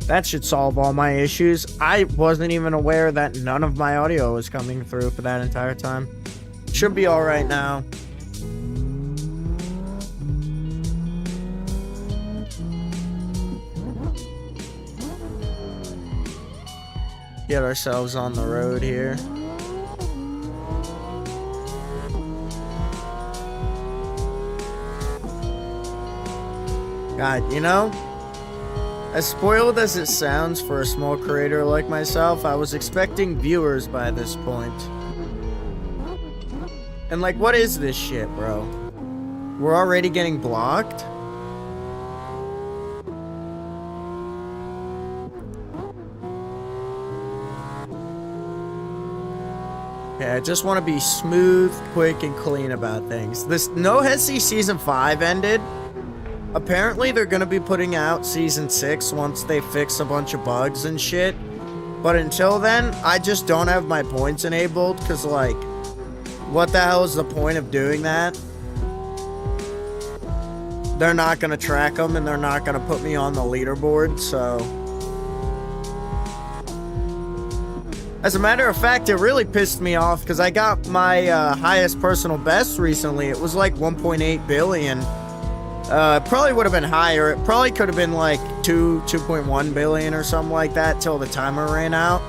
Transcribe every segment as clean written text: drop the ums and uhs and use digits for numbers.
That should solve all my issues. I wasn't even aware that none of my audio was coming through for that entire time. Should be all right now. Get ourselves on the road here. God, you know, as spoiled as it sounds for a small creator like myself, I was expecting viewers by this point. And like, what is this shit, bro? We're already getting blocked? Yeah, I just want to be smooth, quick, and clean about things. This No Hesi Season 5 ended. Apparently, they're going to be putting out Season 6 once they fix a bunch of bugs and shit. But until then, I just don't have my points enabled, because, like, what the hell is the point of doing that? They're not going to track them, and they're not going to put me on the leaderboard, so... As a matter of fact, it really pissed me off because I got my highest personal best recently. It was like 1.8 billion. It probably would have been higher. It probably could have been like 2.1 billion or something like that till the timer ran out.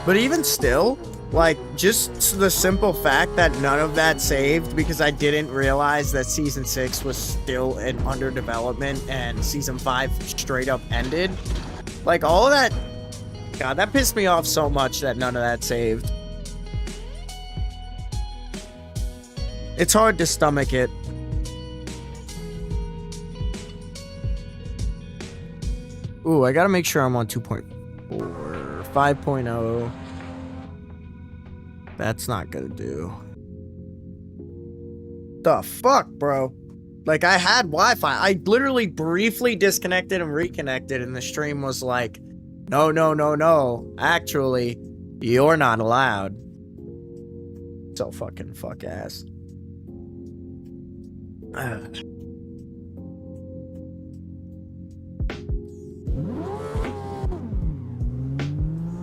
But even still, like, just the simple fact that none of that saved because I didn't realize that Season 6 was still under development and Season 5 straight up ended. Like, all of that... God, that pissed me off so much that none of that saved. It's hard to stomach it. Ooh, I gotta make sure I'm on 2.4. 5.0. That's not gonna do. The fuck, bro? Like, I had Wi-Fi. I literally briefly disconnected and reconnected, and the stream was like... No, no, no, no. Actually, you're not allowed. So fucking fuck ass.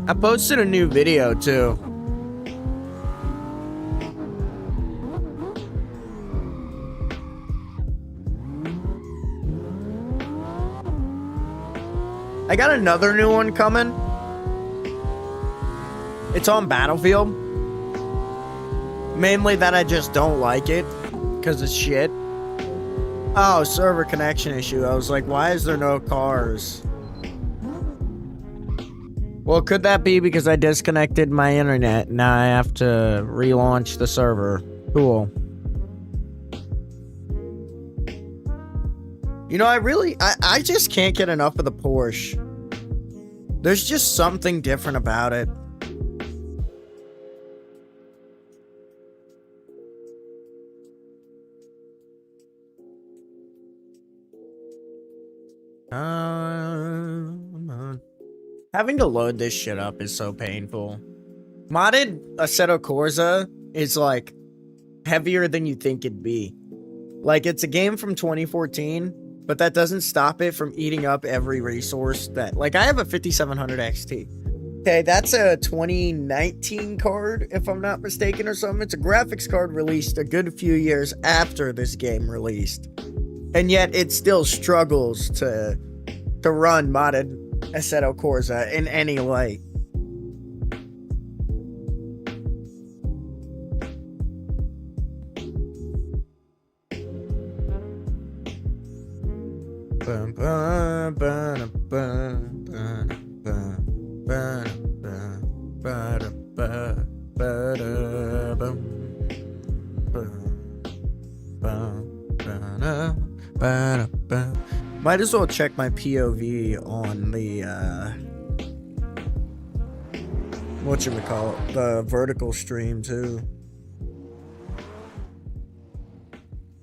I posted a new video too. I got another new one coming. It's on Battlefield. Mainly that I just don't like it. Because it's shit. Oh, server connection issue. I was like, why is there no cars? Well, could that be because I disconnected my internet? Now I have to relaunch the server. Cool. You know, I just can't get enough of the Porsche. There's just something different about it. Having to load this shit up is so painful. Modded Assetto Corsa is like heavier than you think it'd be. Like, it's a game from 2014, but that doesn't stop it from eating up every resource that... Like, I have a 5700 XT. Okay, that's a 2019 card, if I'm not mistaken, or something. It's a graphics card released a good few years after this game released. And yet, it still struggles to run modded Assetto Corsa in any light. Might as well check my POV on the whatchamacallit, the vertical stream too.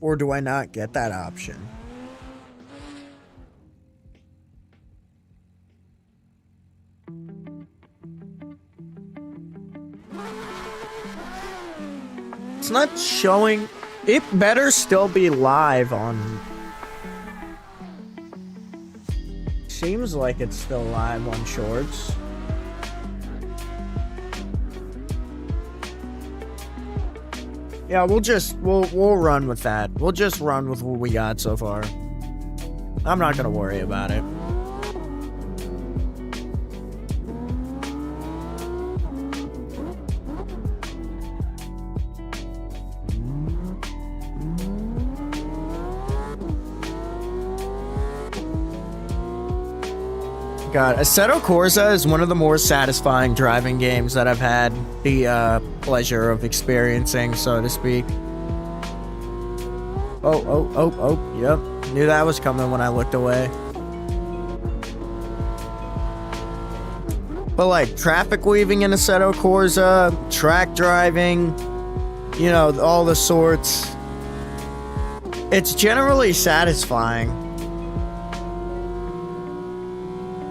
Or do I not get that option? It's not showing. It better still be live on Seems like it's still live on Shorts. Yeah, we'll run with that. We'll just run with what we got so far. I'm not gonna worry about it. God, Assetto Corsa is one of the more satisfying driving games that I've had the pleasure of experiencing, so to speak. Oh, yep. Knew that was coming when I looked away. But like traffic weaving in Assetto Corsa, track driving, you know, all the sorts. It's generally satisfying.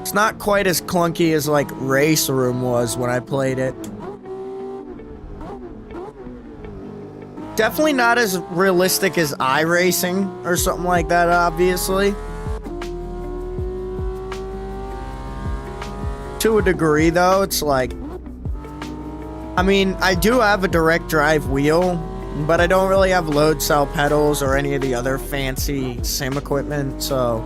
It's not quite as clunky as like Race Room was when I played it. Definitely not as realistic as iRacing or something like that, obviously. To a degree, though, it's like... I mean, I do have a direct drive wheel, but I don't really have load cell pedals or any of the other fancy sim equipment, so...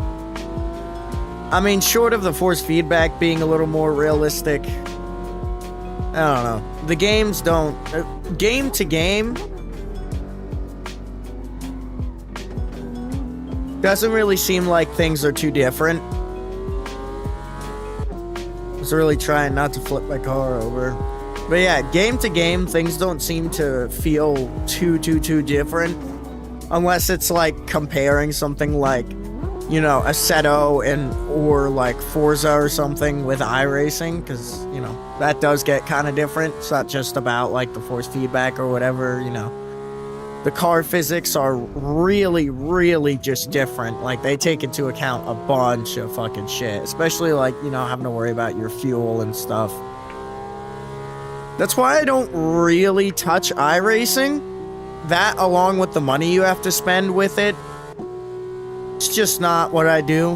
I mean, short of the force feedback being a little more realistic, I don't know. The games don't... game to game... doesn't really seem like things are too different. I was really trying not to flip my car over. But yeah, game to game, things don't seem to feel too different. Unless it's like comparing something like, you know, Assetto or like Forza or something with iRacing, because, you know, that does get kind of different. It's not just about like the force feedback or whatever, you know. The car physics are really just different. Like, they take into account a bunch of fucking shit, especially like, you know, having to worry about your fuel and stuff. That's why I don't really touch iRacing. That, along with the money you have to spend with it, it's just not what I do.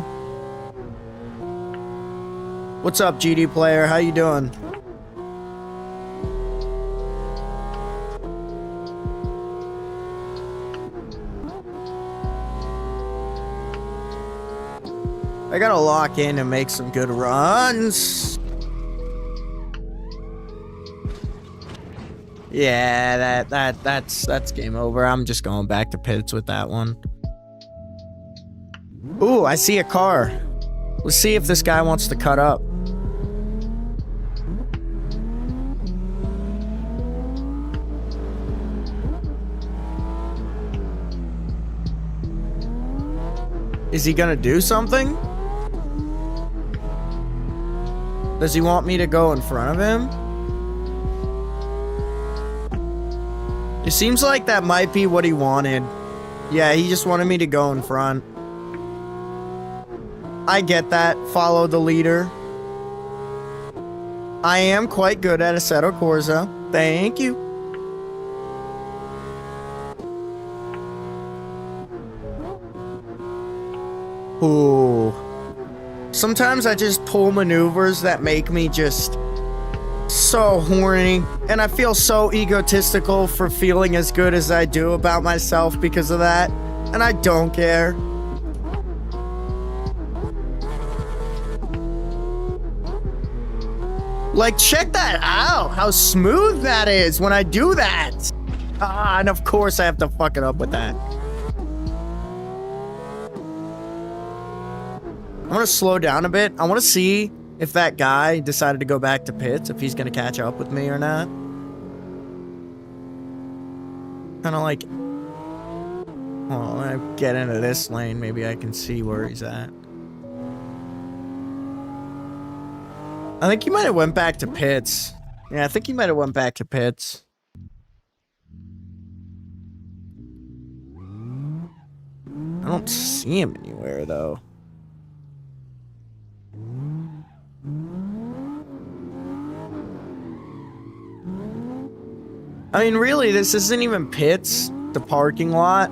What's up, GD player? How you doing? I gotta lock in and make some good runs. Yeah, that's game over. I'm just going back to pits with that one. Ooh, I see a car. Let's see if this guy wants to cut up. Is he gonna do something? Does he want me to go in front of him? It seems like that might be what he wanted. Yeah, he just wanted me to go in front. I get that. Follow the leader. I am quite good at Assetto Corsa. Thank you. Ooh. Sometimes I just pull maneuvers that make me just so horny, and I feel so egotistical for feeling as good as I do about myself because of that, and I don't care. Like, check that out, how smooth that is when I do that. Ah, and of course I have to fuck it up with that. I'm gonna slow down a bit. I want to see if that guy decided to go back to pits, if he's gonna catch up with me or not. Kind of like... well, when I get into this lane, maybe I can see where he's at. I think he might have went back to pits. Yeah, I think he might have went back to pits. I don't see him anywhere, though. I mean, really, this isn't even pits, the parking lot.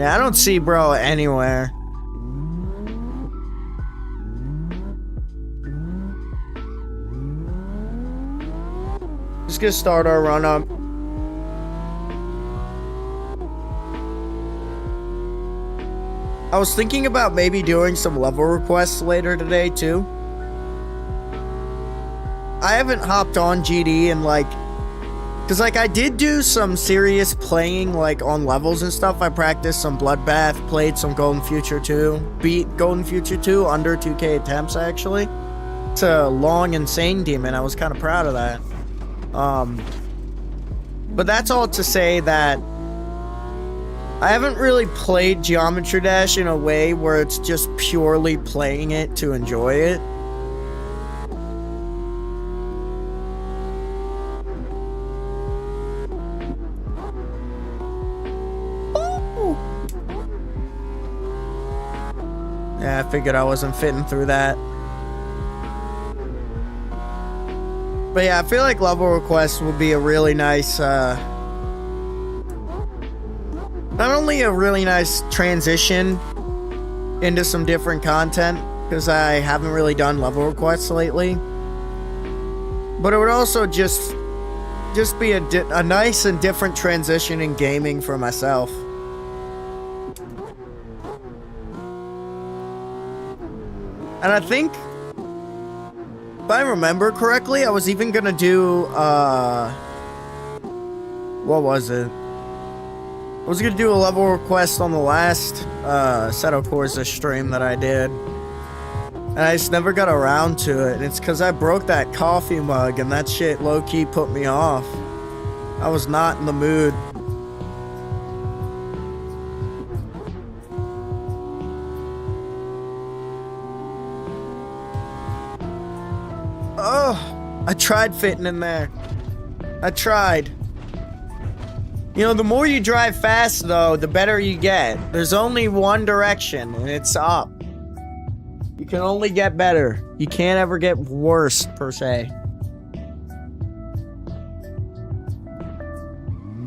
Yeah, I don't see bro anywhere. Just gonna start our run up. I was thinking about maybe doing some level requests later today too. I haven't hopped on GD in like, cause like I did do some serious playing like on levels and stuff. I practiced some Bloodbath, played some Golden Future 2, beat Golden Future 2 under 2K attempts actually. It's a long insane demon. I was kind of proud of that. But that's all to say that I haven't really played Geometry Dash in a way where it's just purely playing it to enjoy it. Ooh. Yeah, I figured I wasn't fitting through that. But yeah, I feel like level requests would be a really nice, not only a really nice transition into some different content, because I haven't really done level requests lately, but it would also just be a nice and different transition in gaming for myself. And I think, if I remember correctly, I was even gonna do, what was it? I was gonna do a level request on the last, Seto Corsa stream that I did. And I just never got around to it. And it's because I broke that coffee mug, and that shit low-key put me off. I was not in the mood. Oh, I tried fitting in there. I tried. You know, the more you drive fast, though, the better you get. There's only one direction, and it's up. You can only get better. You can't ever get worse, per se.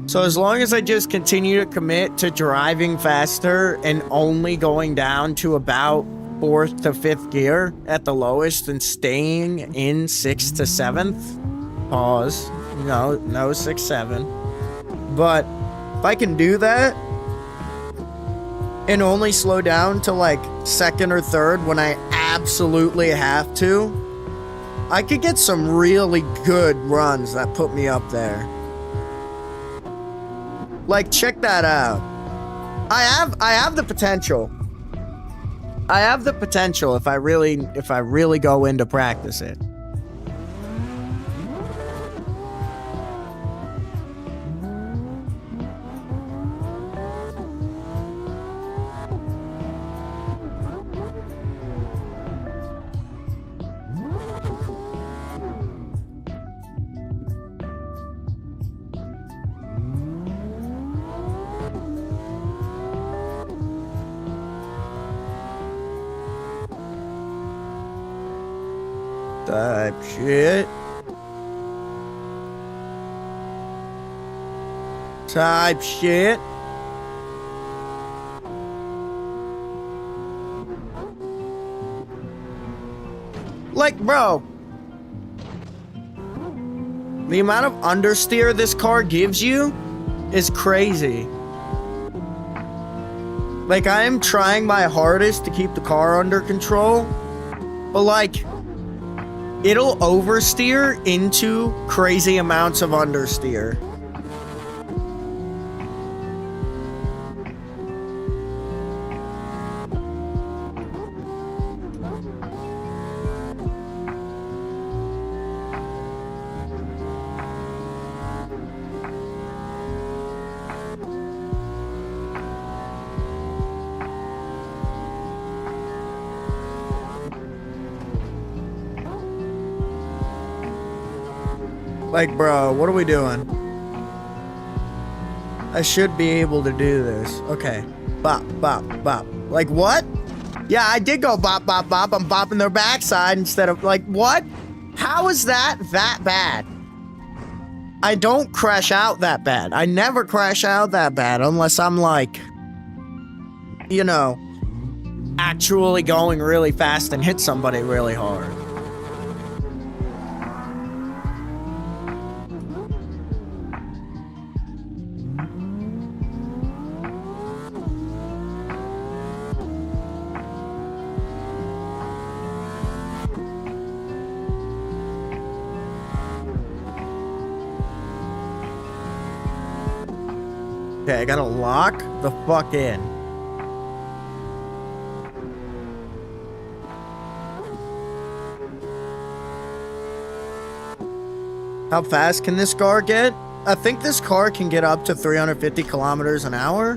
So as long as I just continue to commit to driving faster and only going down to about 4th to 5th gear at the lowest and staying in 6th to 7th, pause, no 6, 7. But if I can do that and only slow down to like 2nd or 3rd when I absolutely have to, I could get some really good runs that put me up there. Like, check that out. I have the potential. I have the potential if I really go in to practice it. Type shit. Type shit. Like, bro, the amount of understeer this car gives you is crazy. Like, I am trying my hardest to keep the car under control, but like, it'll oversteer into crazy amounts of understeer. Like, bro, what are we doing? I should be able to do this. Okay. Bop, bop, bop. Like, what? Yeah, I did go bop, bop, bop. I'm bopping their backside instead of, like, what? How is that bad? I don't crash out that bad. I never crash out that bad unless I'm, like, you know, actually going really fast and hit somebody really hard. Okay, I gotta lock the fuck in. How fast can this car get? I think this car can get up to 350 kilometers an hour,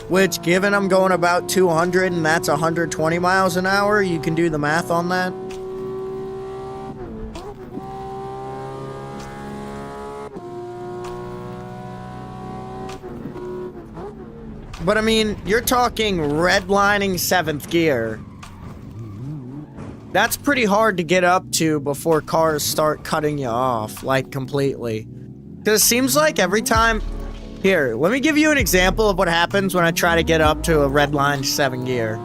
which, given I'm going about 200 and that's 120 miles an hour, you can do the math on that. But I mean, you're talking redlining 7th gear. That's pretty hard to get up to before cars start cutting you off, like, completely. Because it seems like every time... Here, let me give you an example of what happens when I try to get up to a redlined 7 gear.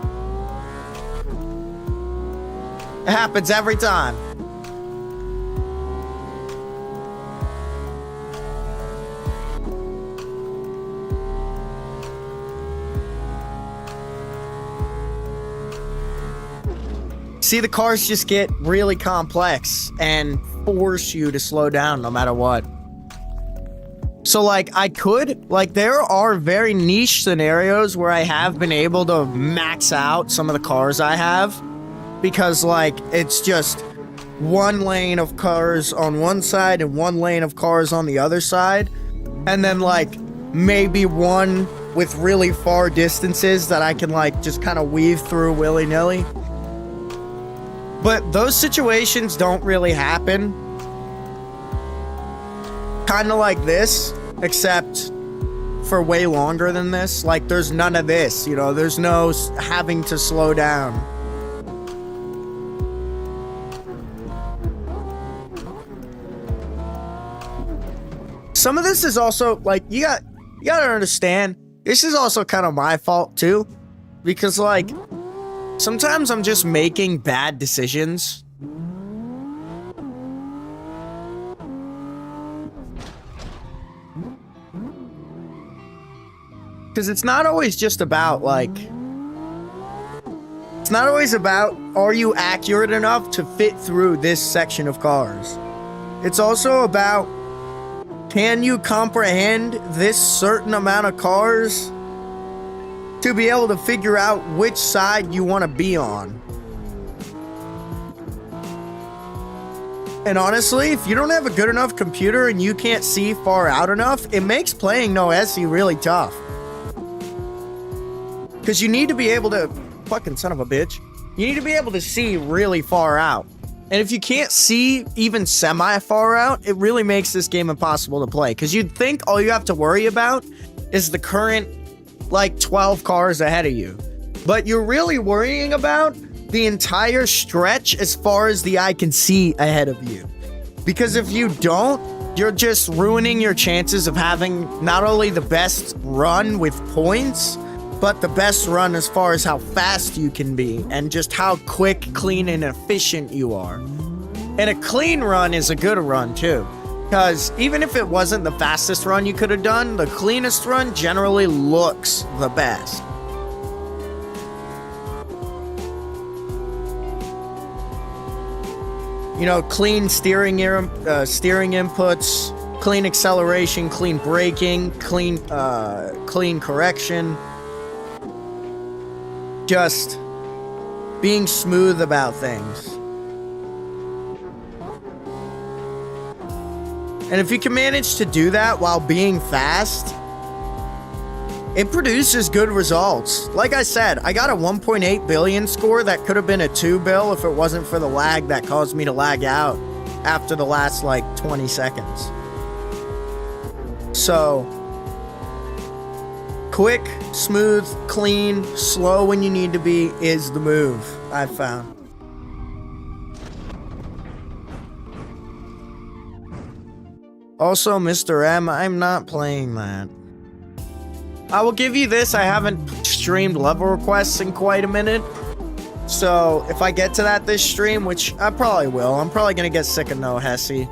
It happens every time. See, the cars just get really complex and force you to slow down no matter what. So, like, there are very niche scenarios where I have been able to max out some of the cars I have. Because, like, it's just one lane of cars on one side and one lane of cars on the other side. And then, like, maybe one with really far distances that I can, like, just kind of weave through willy-nilly. But those situations don't really happen. Kind of like this, except for way longer than this. Like, there's none of this, you know, there's no having to slow down. Some of this is also, like, you gotta understand, this is also kind of my fault, too. Because, like... sometimes I'm just making bad decisions. Because it's not always just about, like... it's not always about, are you accurate enough to fit through this section of cars? It's also about, can you comprehend this certain amount of cars to be able to figure out which side you want to be on. And honestly, if you don't have a good enough computer and you can't see far out enough, it makes playing no SE really tough. Because you need to be able to... fucking son of a bitch. You need to be able to see really far out. And if you can't see even semi-far out, it really makes this game impossible to play. Because you'd think all you have to worry about is the current... like 12 cars ahead of you. But you're really worrying about the entire stretch as far as the eye can see ahead of you. Because if you don't, you're just ruining your chances of having not only the best run with points, but the best run as far as how fast you can be and just how quick, clean, and efficient you are. And a clean run is a good run too. Because even if it wasn't the fastest run you could have done, the cleanest run generally looks the best. You know, clean steering inputs, clean acceleration, clean braking, clean correction. Just being smooth about things. And if you can manage to do that while being fast, it produces good results. Like I said, I got a 1.8 billion score that could have been a 2 bill if it wasn't for the lag that caused me to lag out after the last, like, 20 seconds. So, quick, smooth, clean, slow when you need to be is the move, I've found. Also, Mr. M, I'm not playing that. I will give you this, I haven't streamed level requests in quite a minute. So if I get to that this stream, which I probably will, I'm probably gonna get sick of no Hesse.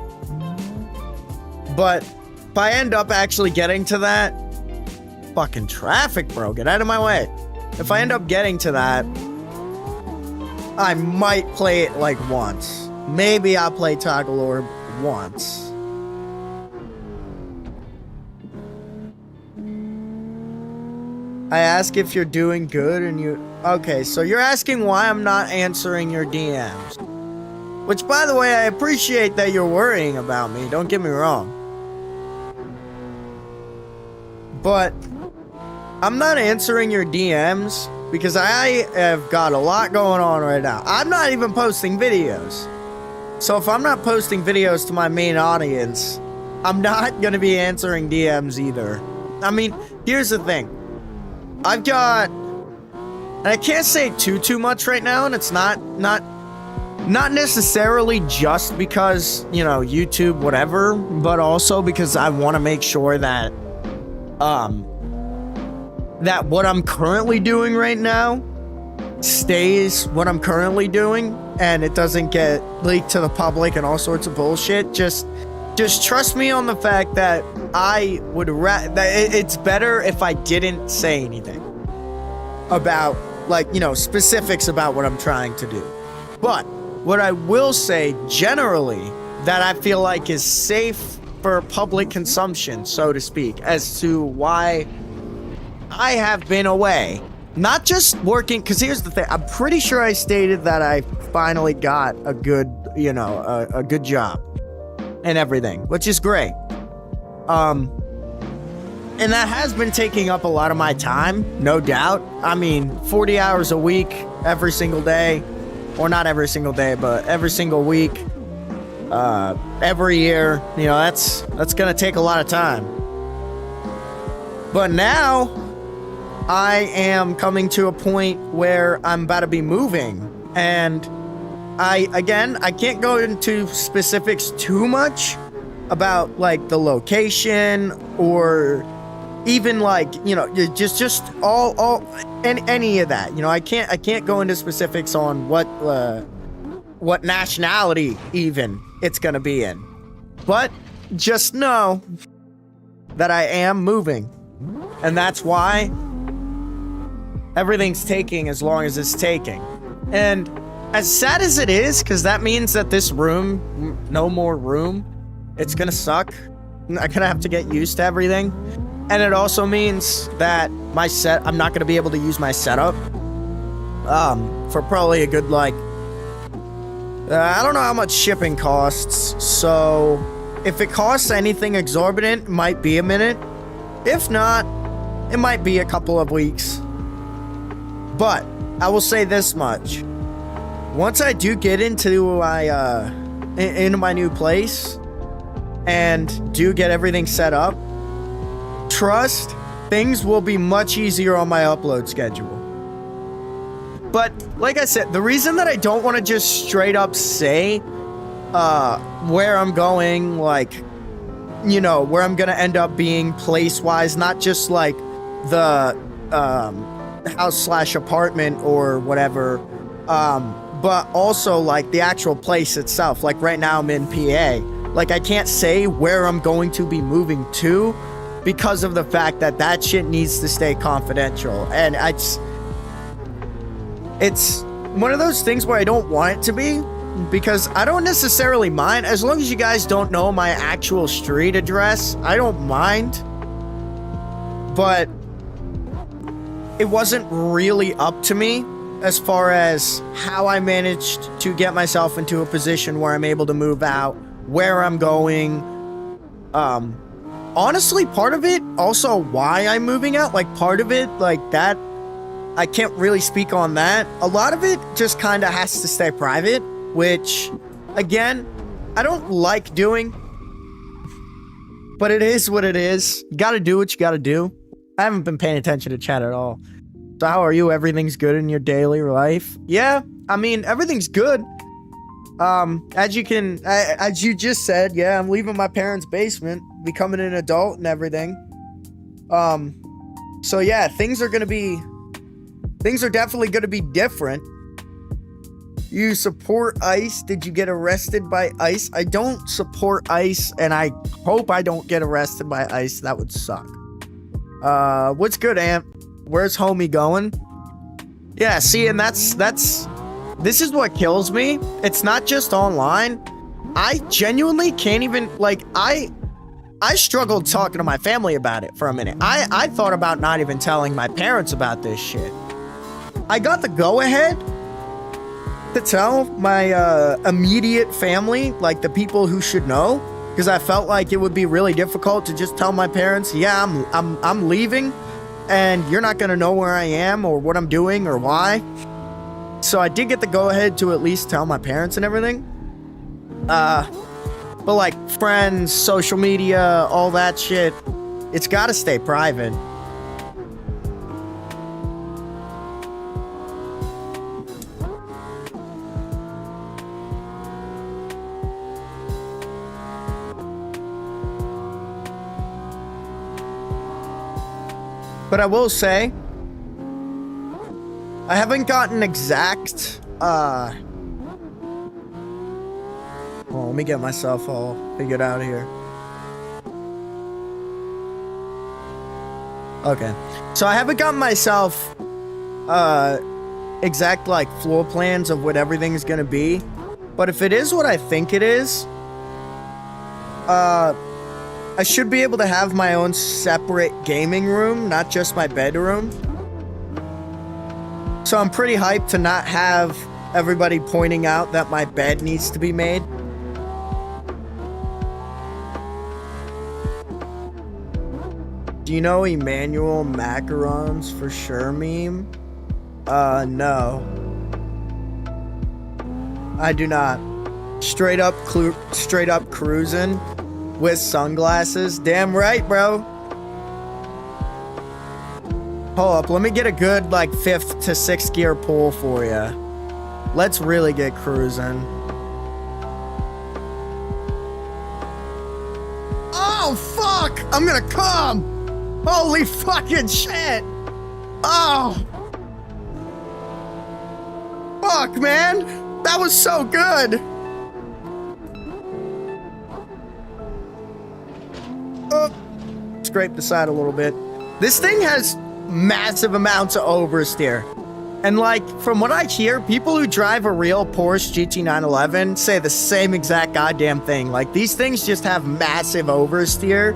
But if I end up actually getting to that, fucking traffic, bro, get out of my way. If I end up getting to that, I might play it like once. Maybe I'll play Toggle Orb once. I ask if you're doing good and you... Okay, so you're asking why I'm not answering your DMs. Which, by the way, I appreciate that you're worrying about me. Don't get me wrong. But I'm not answering your DMs because I have got a lot going on right now. I'm not even posting videos. So if I'm not posting videos to my main audience, I'm not going to be answering DMs either. I mean, here's the thing. I've got, and I can't say too much right now, and it's not necessarily just because, you know, YouTube, whatever, but also because I want to make sure that, that what I'm currently doing right now stays what I'm currently doing, and it doesn't get leaked to the public and all sorts of bullshit. Just trust me on the fact that I would it's better if I didn't say anything about, like, you know, specifics about what I'm trying to do. But what I will say generally that I feel like is safe for public consumption, so to speak, as to why I have been away. Not just working, because here's the thing. I'm pretty sure I stated that I finally got a good, you know, a good job and everything, which is great. And that has been taking up a lot of my time, no doubt. I mean, 40 hours a week, every single day. Or not every single day, but every single week. Every year. You know, that's gonna take a lot of time. But now, I am coming to a point where I'm about to be moving. And I can't go into specifics too much about, like, the location or even, like, you know, just all any of that. You know, I can't go into specifics on what nationality even it's gonna be in. But just know that I am moving, and that's why everything's taking as long as it's taking. And as sad as it is, because that means that this room, no more room, it's gonna suck. I'm gonna have to get used to everything. And it also means that I'm not gonna be able to use my setup for probably a good, like, I don't know how much shipping costs, so if it costs anything exorbitant, it might be a minute. If not, it might be a couple of weeks. But I will say this much. Once I do get into my new place and do get everything set up, trust, things will be much easier on my upload schedule. But like I said, the reason that I don't want to just straight up say where I'm going, like, you know, where I'm gonna end up being place-wise, not just like the house/apartment or whatever, but also like the actual place itself. Like right now I'm in PA. Like I can't say where I'm going to be moving to because of the fact that that shit needs to stay confidential. And it's one of those things where I don't want it to be, because I don't necessarily mind. As long as you guys don't know my actual street address, I don't mind. But it wasn't really up to me as far as how I managed to get myself into a position where I'm able to move out, where I'm going. Honestly, part of it, also why I'm moving out, like part of it, like that, I can't really speak on that. A lot of it just kind of has to stay private, which, again, I don't like doing, but it is what it is. You gotta do what you gotta do. I haven't been paying attention to chat at all. So how are you? Everything's good in your daily life? Yeah, I mean, everything's good. As you just said, yeah, I'm leaving my parents' basement, becoming an adult and everything. So yeah, things are gonna be Things are definitely going to be different. You support ICE. Did you get arrested by ICE? I don't support ICE, and I hope I don't get arrested by ICE. That would suck. What's good, Amp? Where's homie going? Yeah, see, and this is what kills me. It's not just online. I genuinely can't even, like, I struggled talking to my family about it for a minute. I thought about not even telling my parents about this shit. I got the go-ahead to tell my immediate family, like the people who should know, because I felt like it would be really difficult to just tell my parents, yeah, I'm leaving, and you're not gonna know where I am or what I'm doing or why. So I did get the go-ahead to at least tell my parents and everything. But like friends, social media, all that shit, it's gotta stay private. But I will say, I haven't gotten exact, well, let me get myself all figured out here. Okay. So I haven't gotten myself, exact, like, floor plans of what everything's gonna be. But if it is what I think it is, I should be able to have my own separate gaming room, not just my bedroom. So I'm pretty hyped to not have everybody pointing out that my bed needs to be made. Do you know Emmanuel Macarons for sure meme? No. I do not. Straight up cruising with sunglasses. Damn right, bro. Hold up, let me get a good, like, 5th to 6th gear pull for you. Let's really get cruising. Oh, fuck! I'm gonna come! Holy fucking shit! Oh! Fuck, man! That was so good! Scrape the side a little bit. This thing has massive amounts of oversteer. And like, from what I hear, people who drive a real Porsche GT911 say the same exact goddamn thing. Like, these things just have massive oversteer,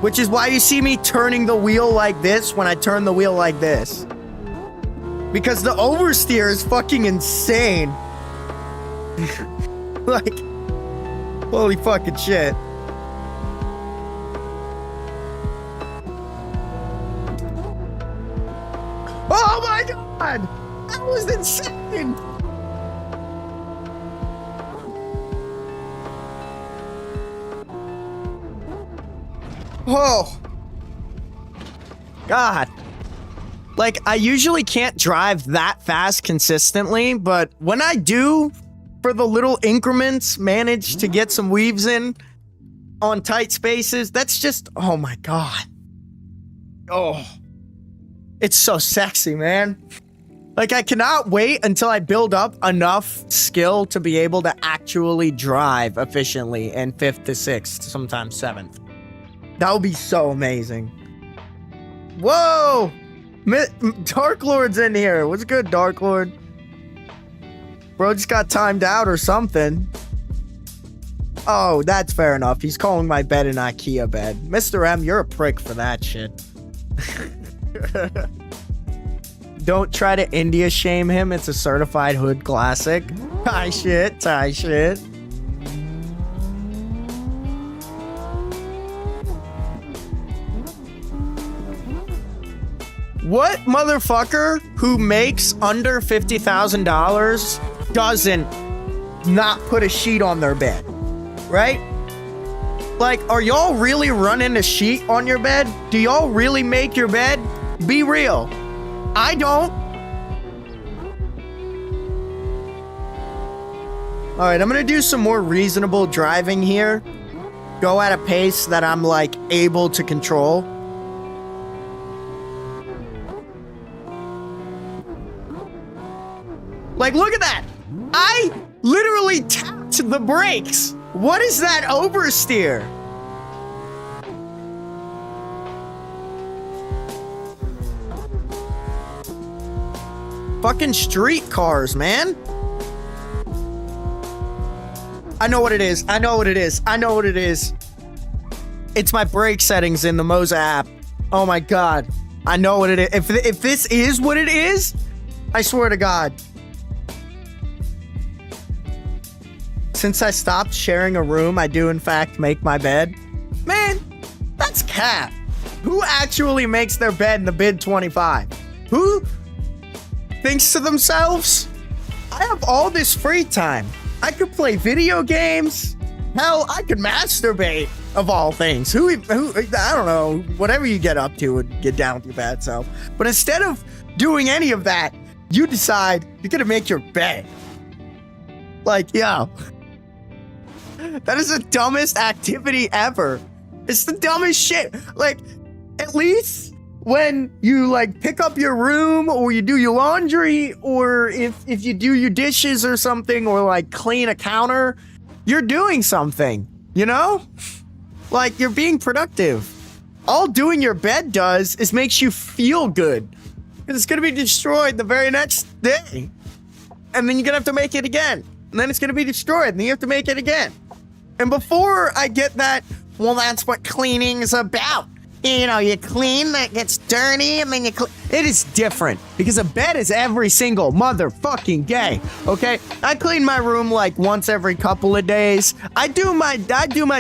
which is why you see me turning the wheel like this when I turn the wheel like this. Because the oversteer is fucking insane. Like, holy fucking shit. Oh my god! That was insane! Whoa. God. Like, I usually can't drive that fast consistently, but when I do, for the little increments, manage to get some weaves in on tight spaces, that's just, oh my god. Oh. It's so sexy, man. Like, I cannot wait until I build up enough skill to be able to actually drive efficiently in 5th to 6th, sometimes 7th. That would be so amazing. Whoa! Dark Lord's in here. What's good, Dark Lord? Bro just got timed out or something. Oh, that's fair enough. He's calling my bed an IKEA bed. Mr. M, you're a prick for that shit. Don't try to India shame him. It's a certified hood classic. Tie shit, tie shit. What motherfucker who makes under $50,000 doesn't not put a sheet on their bed, right? Like, are y'all really running a sheet on your bed? Do y'all really make your bed? Be real. I don't. All right, I'm gonna do some more reasonable driving here. Go at a pace that I'm, like, able to control. Like, look at that. I literally tapped the brakes. What is that oversteer? Fucking street cars, man. I know what it is. I know what it is. I know what it is. It's my brake settings in the Moza app. Oh my God. I know what it is. If this is what it is, I swear to God. Since I stopped sharing a room, I do in fact make my bed. Man, that's cap. Who actually makes their bed in the bid 25? Who thinks to themselves, I have all this free time. I could play video games. Hell, I could masturbate, of all things. Who I don't know, whatever you get up to would get down with your bad self. But instead of doing any of that, you decide you're gonna make your bed. Like, yo. That is the dumbest activity ever. It's the dumbest shit. Like, at least when you like pick up your room or you do your laundry or if you do your dishes or something or like clean a counter, you're doing something, you know? Like, you're being productive. All doing your bed does is makes you feel good. Because it's going to be destroyed the very next day. And then you're going to have to make it again. And then it's going to be destroyed and then you have to make it again. And before I get that, well, that's what cleaning is about. You know, you clean, that gets dirty, and then you clean. It is different, because a bed is every single motherfucking day, okay? I clean my room like once every couple of days. I do my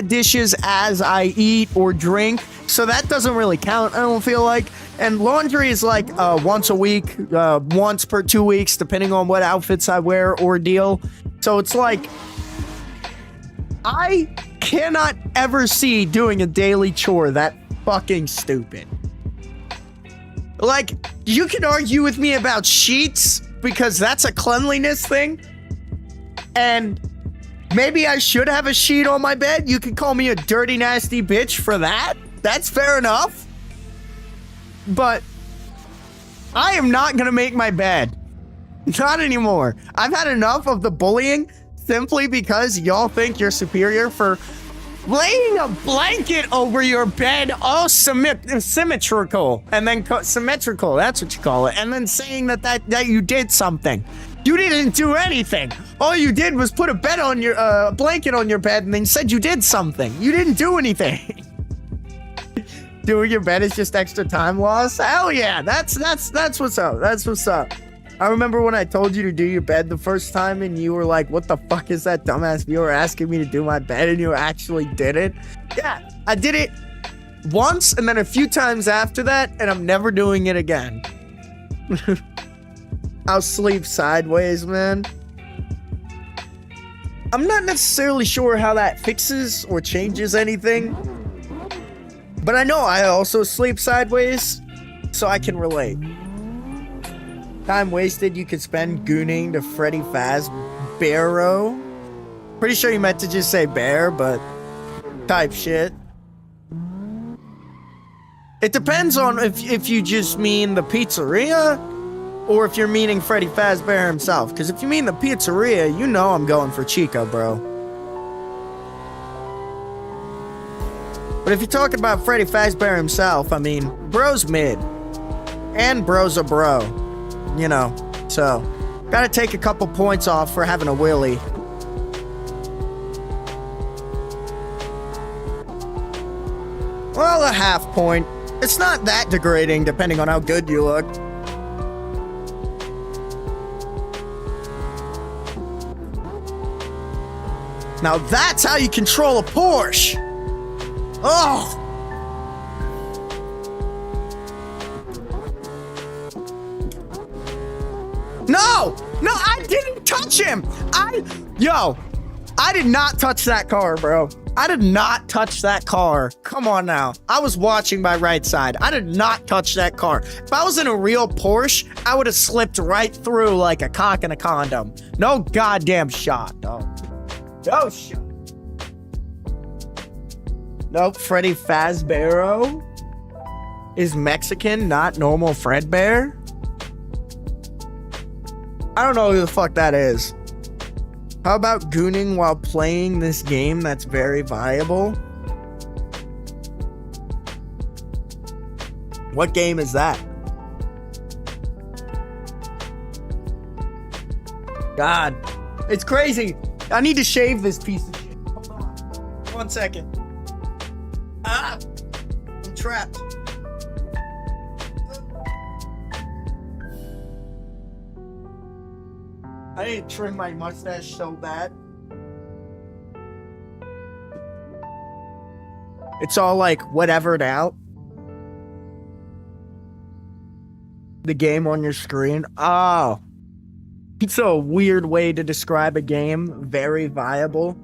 dishes as I eat or drink, so that doesn't really count, I don't feel like. And laundry is like once a week, once per 2 weeks, depending on what outfits I wear or deal. So it's like, I cannot ever see doing a daily chore that fucking stupid. Like, you can argue with me about sheets because that's a cleanliness thing. And maybe I should have a sheet on my bed. You can call me a dirty, nasty bitch for that. That's fair enough. But I am not gonna make my bed. Not anymore. I've had enough of the bullying simply because y'all think you're superior for laying a blanket over your bed, all symmetrical, and then symmetrical, that's what you call it, and then saying that you did something. You didn't do anything. All you did was put a bed on your blanket on your bed and then said you did something. You didn't do anything. Doing your bed is just extra time loss? Hell yeah, that's what's up. That's what's up. I remember when I told you to do your bed the first time and you were like, what the fuck is that dumbass? You were asking me to do my bed and you actually did it. Yeah, I did it once and then a few times after that and I'm never doing it again. I'll sleep sideways, man. I'm not necessarily sure how that fixes or changes anything. But I know I also sleep sideways, so I can relate. Time wasted you could spend gooning to Freddy Fazbear. Pretty sure you meant to just say bear, but type shit. It depends on if you just mean the pizzeria or if you're meaning Freddy Fazbear himself. Because if you mean the pizzeria, you know I'm going for Chico, bro. But if you're talking about Freddy Fazbear himself, I mean, bro's mid. And bro's a bro. You know, so gotta take a couple points off for having a willy. Well, a half point. It's not that degrading depending on how good you look. Now that's how you control a Porsche. Oh! No! No, I didn't touch him! I did not touch that car, bro. I did not touch that car. Come on now. I was watching my right side. I did not touch that car. If I was in a real Porsche, I would have slipped right through like a cock in a condom. No goddamn shot, dog. No shot. Nope, Freddy Fazbear is Mexican, not normal Fredbear. I don't know who the fuck that is. How about gooning while playing this game that's very viable? What game is that? God, it's crazy. I need to shave this piece of shit. Hold on. 1 second. Ah! I'm trapped. I need to trim my mustache so bad. It's all like whatevered out. The game on your screen. Oh. It's a weird way to describe a game. Very viable.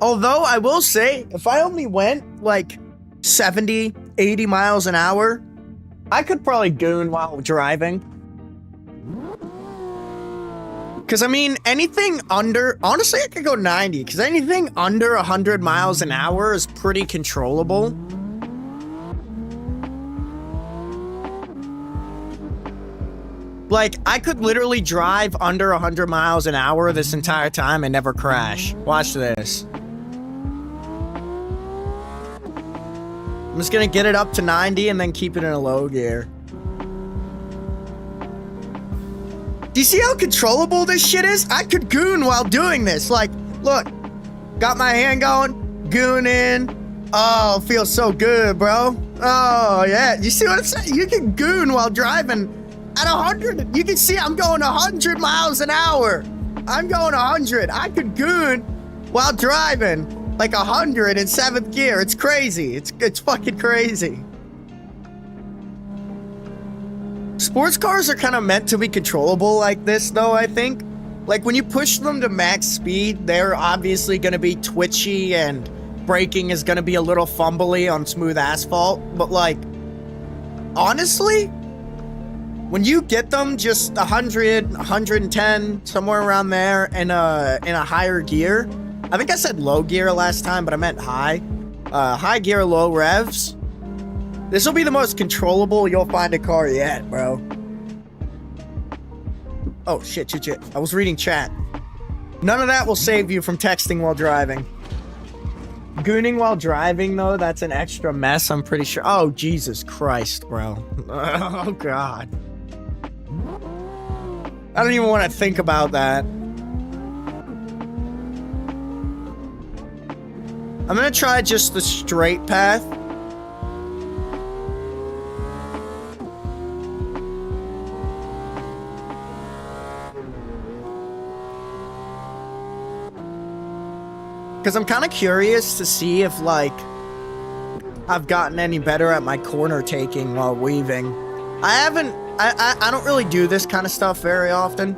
Although I will say, if I only went like 70, 80 miles an hour, I could probably goon while driving. Because, I mean, anything under... Honestly, I could go 90. Because anything under 100 miles an hour is pretty controllable. Like, I could literally drive under 100 miles an hour this entire time and never crash. Watch this. I'm just going to get it up to 90 and then keep it in a low gear. Do you see how controllable this shit is? I could goon while doing this. Like, look. Got my hand going. Gooning. Oh, feels so good, bro. Oh, yeah. You see what I'm saying? You can goon while driving at 100. You can see I'm going 100 miles an hour. I'm going 100. I could goon while driving like 100 in 7th gear. It's crazy. It's fucking crazy. Sports cars are kind of meant to be controllable like this, though, I think. Like, when you push them to max speed, they're obviously going to be twitchy and braking is going to be a little fumbly on smooth asphalt. But, like, honestly, when you get them just 100, 110, somewhere around there in a higher gear, I think I said low gear last time, but I meant high. High gear, low revs. This will be the most controllable you'll find a car yet, bro. Oh, shit. I was reading chat. None of that will save you from texting while driving. Gooning while driving, though, that's an extra mess, I'm pretty sure. Oh, Jesus Christ, bro. Oh, God. I don't even want to think about that. I'm going to try just the straight path. Because I'm kind of curious to see if, like, I've gotten any better at my corner taking while weaving. I don't really do this kind of stuff very often.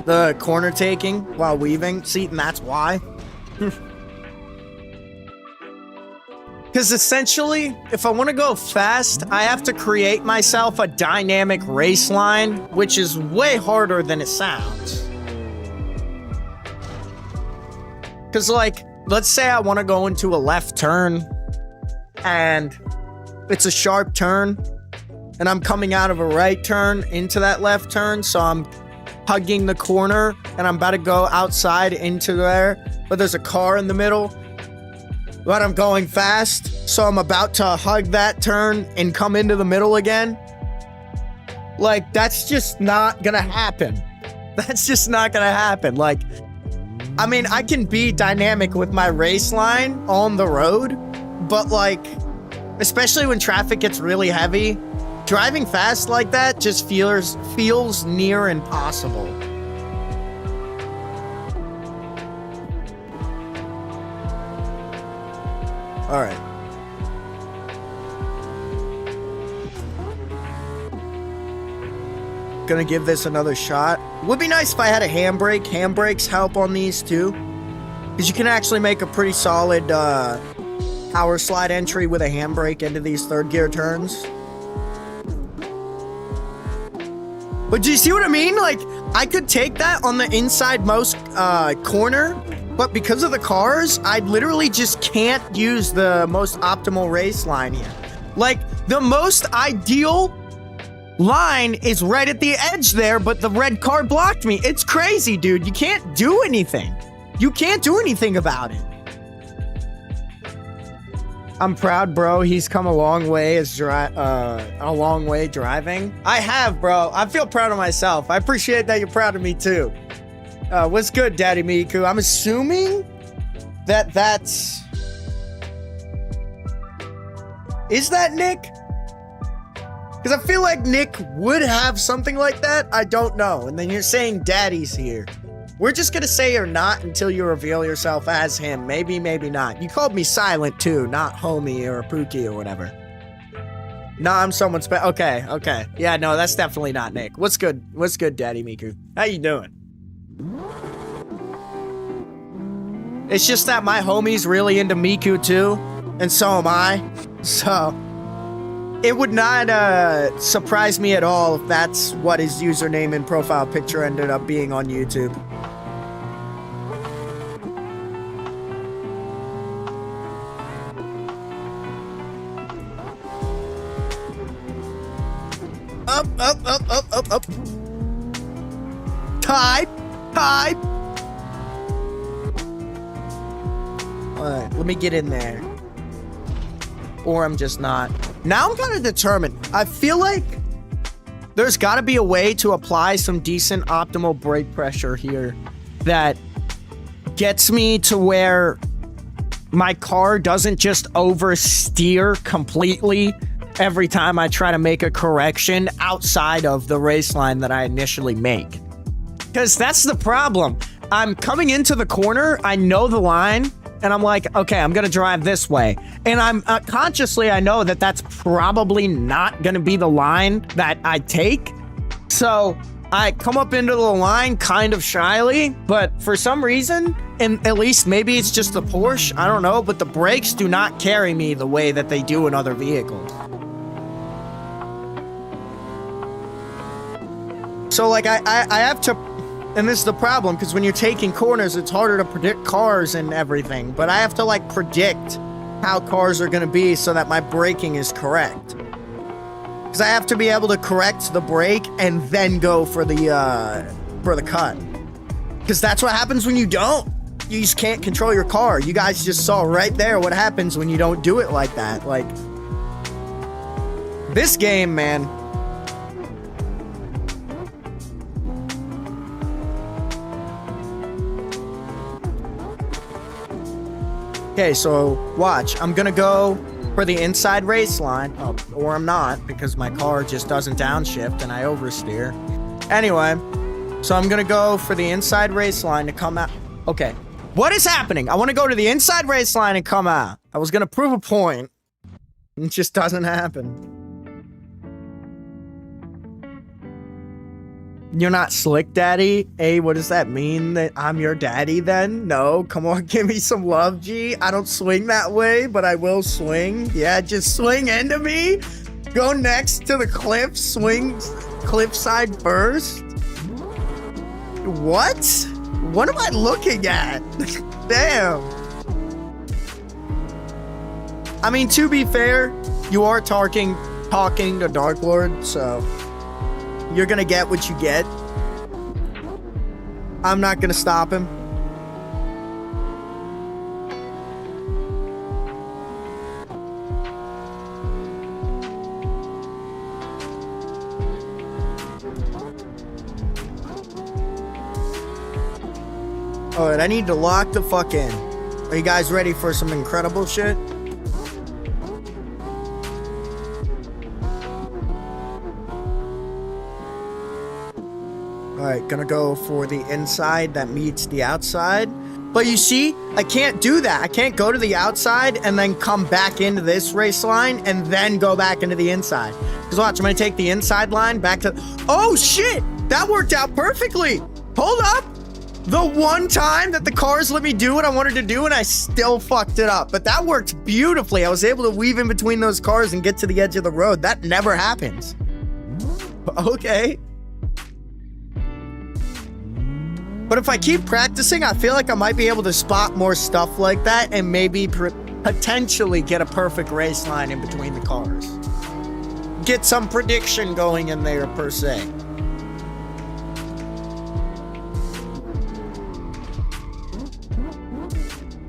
The corner taking while weaving. See, and that's why. Because essentially, if I want to go fast, I have to create myself a dynamic race line, which is way harder than it sounds. Because, like, let's say I want to go into a left turn, and it's a sharp turn, and I'm coming out of a right turn into that left turn, so I'm hugging the corner, and I'm about to go outside into there, but there's a car in the middle, but I'm going fast, so I'm about to hug that turn and come into the middle again. Like, that's just not gonna happen. That's just not gonna happen. Like, I mean, I can be dynamic with my race line on the road, but, like, especially when traffic gets really heavy, driving fast like that just feels near impossible. All right. Gonna give this another shot. Would be nice if I had a handbrake. Handbrakes help on these too, because you can actually make a pretty solid power slide entry with a handbrake into these third gear turns. But do you see what I mean? Like, I could take that on the inside most corner, but because of the cars, I literally just can't use the most optimal race line here. Like, the most ideal line is right at the edge there, but the red car blocked me. It's crazy, dude. You can't do anything. You can't do anything about it. I'm proud, bro. He's come a long way driving. I have, bro. I feel proud of myself. I appreciate that you're proud of me too. What's good, Daddy Miku? I'm assuming that that's... Is that Nick? Because I feel like Nick would have something like that. I don't know. And then you're saying Daddy's here. We're just going to say you're not until you reveal yourself as him. Maybe, maybe not. You called me Silent too, not Homie or Pookie or whatever. No, I'm someone special. Okay, okay. Yeah, no, that's definitely not Nick. What's good? What's good, Daddy Miku? How you doing? It's just that my homie's really into Miku too, and so am I. So, it would not surprise me at all if that's what his username and profile picture ended up being on YouTube. Up, up, up, up, up, up. Type, type. Alright, let me get in there. Or I'm just not. Now I'm kind of determined. I feel like there's got to be a way to apply some decent optimal brake pressure here that gets me to where my car doesn't just oversteer completely every time I try to make a correction outside of the race line that I initially make. Because that's the problem. I'm coming into the corner, I know the line, and I'm like, okay, I'm gonna drive this way. And I'm consciously, I know that that's probably not gonna be the line that I take. So I come up into the line kind of shyly, but for some reason, and at least maybe it's just the Porsche, I don't know, but the brakes do not carry me the way that they do in other vehicles. So like I have to, and this is the problem, because when you're taking corners, it's harder to predict cars and everything, but I have to like predict how cars are going to be so that my braking is correct. Because I have to be able to correct the brake and then go for the cut. Because that's what happens when you don't. You just can't control your car. You guys just saw right there what happens when you don't do it like that. Like, this game, man. Okay, so watch. I'm gonna go for the inside race line. Oh, or I'm not, because my car just doesn't downshift and I oversteer. Anyway, so I'm gonna go for the inside race line to come out. Okay, what is happening? I want to go to the inside race line and come out. I was gonna prove a point. It just doesn't happen. You're not slick, daddy? Hey, what does that mean? That I'm your daddy then? No, come on, give me some love, G. I don't swing that way, but I will swing. Yeah, just swing into me. Go next to the cliff, swing cliffside first. What? What am I looking at? Damn. I mean, to be fair, you are talking to Dark Lord, so you're gonna get what you get. I'm not gonna stop him. Alright, I need to lock the fuck in. Are you guys ready for some incredible shit? Alright, gonna go for the inside that meets the outside. But you see, I can't do that. I can't go to the outside and then come back into this race line and then go back into the inside. Because watch, I'm gonna take the inside line back to... Oh shit! That worked out perfectly! Hold up! The one time that the cars let me do what I wanted to do and I still fucked it up. But that worked beautifully. I was able to weave in between those cars and get to the edge of the road. That never happens. Okay. But if I keep practicing, I feel like I might be able to spot more stuff like that and maybe potentially get a perfect race line in between the cars. get some prediction going in there, per se.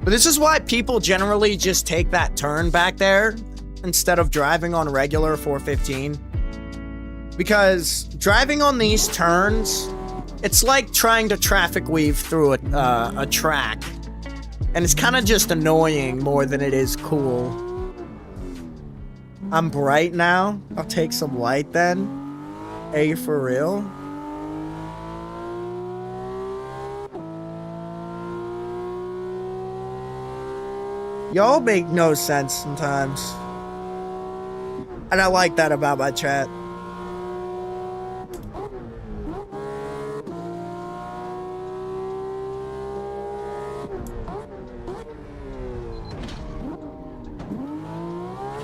But this is why people generally just take that turn back there instead of driving on regular 415. Because driving on these turns, it's like trying to traffic weave through a track. And it's kind of just annoying more than it is cool. I'm bright now. I'll take some light then. Hey, for real? Y'all make no sense sometimes. And I like that about my chat.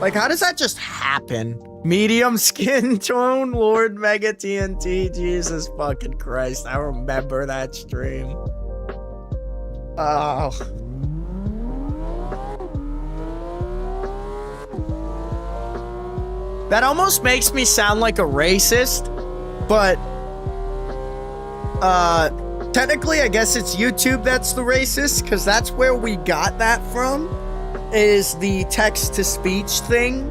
Like, how does that just happen? Medium skin tone, Lord Mega TNT, Jesus fucking Christ. I remember that stream. Oh. That almost makes me sound like a racist, but technically I guess it's YouTube that's the racist, because that's where we got that from, is the text-to-speech thing.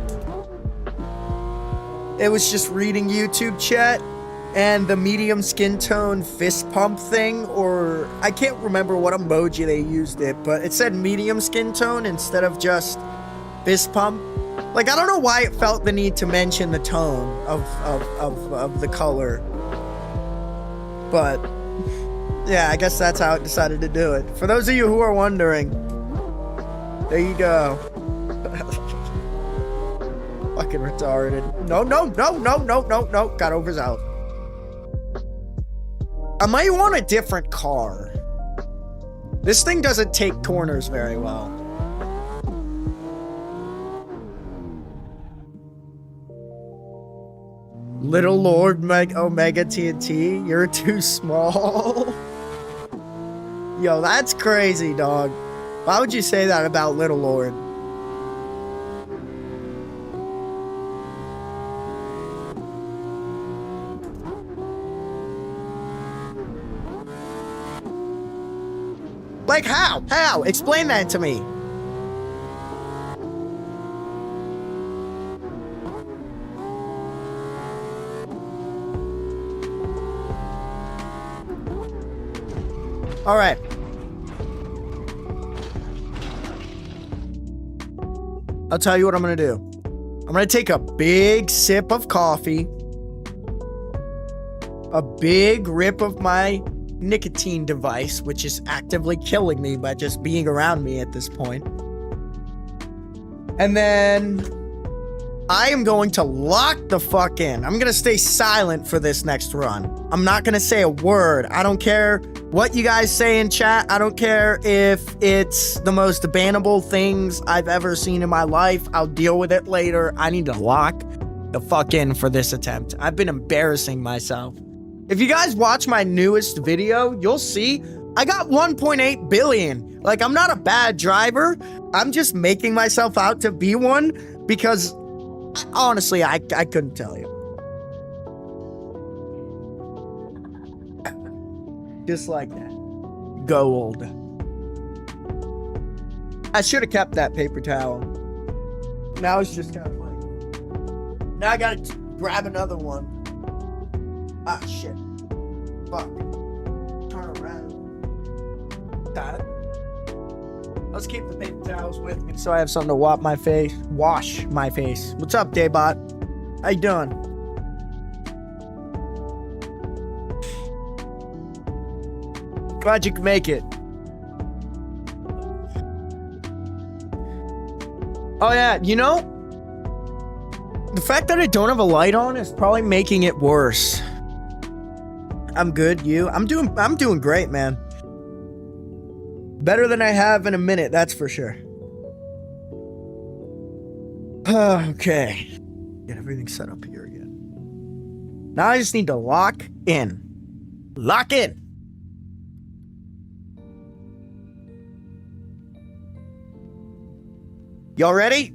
It was just reading YouTube chat, and the medium skin tone fist pump thing, or I can't remember what emoji they used it, but it said medium skin tone instead of just fist pump. Like, I don't know why it felt the need to mention the tone of the color. But, yeah, I guess that's how it decided to do it. For those of you who are wondering, there you go. Fucking retarded. No. Got overs out. I might want a different car. This thing doesn't take corners very well. Little Lord Omega TNT, you're too small. Yo, that's crazy, dog. Why would you say that about Little Lord? Like how? How? Explain that to me. All right. I'll tell you what I'm going to do. I'm going to take a big sip of coffee, a big rip of my nicotine device, which is actively killing me by just being around me at this point. And then I am going to lock the fuck in. I'm going to stay silent for this next run. I'm not going to say a word. I don't care what you guys say in chat. I don't care if it's the most bannable things I've ever seen in my life. I'll deal with it later. I need to lock the fuck in for this attempt. I've been embarrassing myself. If you guys watch my newest video, you'll see I got 1.8 billion. Like, I'm not a bad driver. I'm just making myself out to be one because honestly, I couldn't tell you. Just like that. Gold. I should have kept that paper towel. Now it's just kind of like... Now I gotta grab another one. Ah, shit. Fuck. Turn around. Got it. Let's keep the paper towels with me so I have something to wash my face. What's up, Daybot? How you doing? Glad you could make it. Oh yeah, you know, the fact that I don't have a light on is probably making it worse. I'm good, you? I'm doing great, man. Better than I have in a minute, that's for sure. Okay. Get everything set up here again. Now I just need to lock in. Lock in. Y'all ready?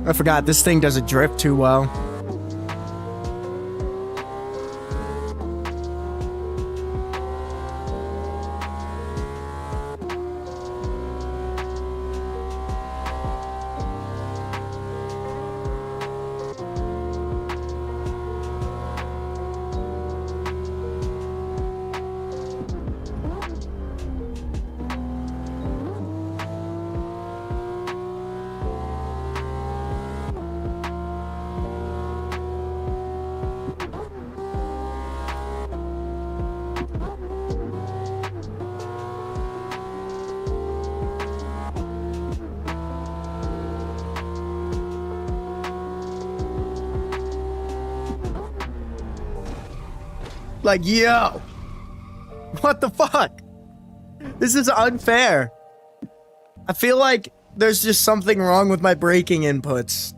I forgot, this thing doesn't drift too well. Like, yo, what the fuck? This is unfair. I feel like there's just something wrong with my braking inputs.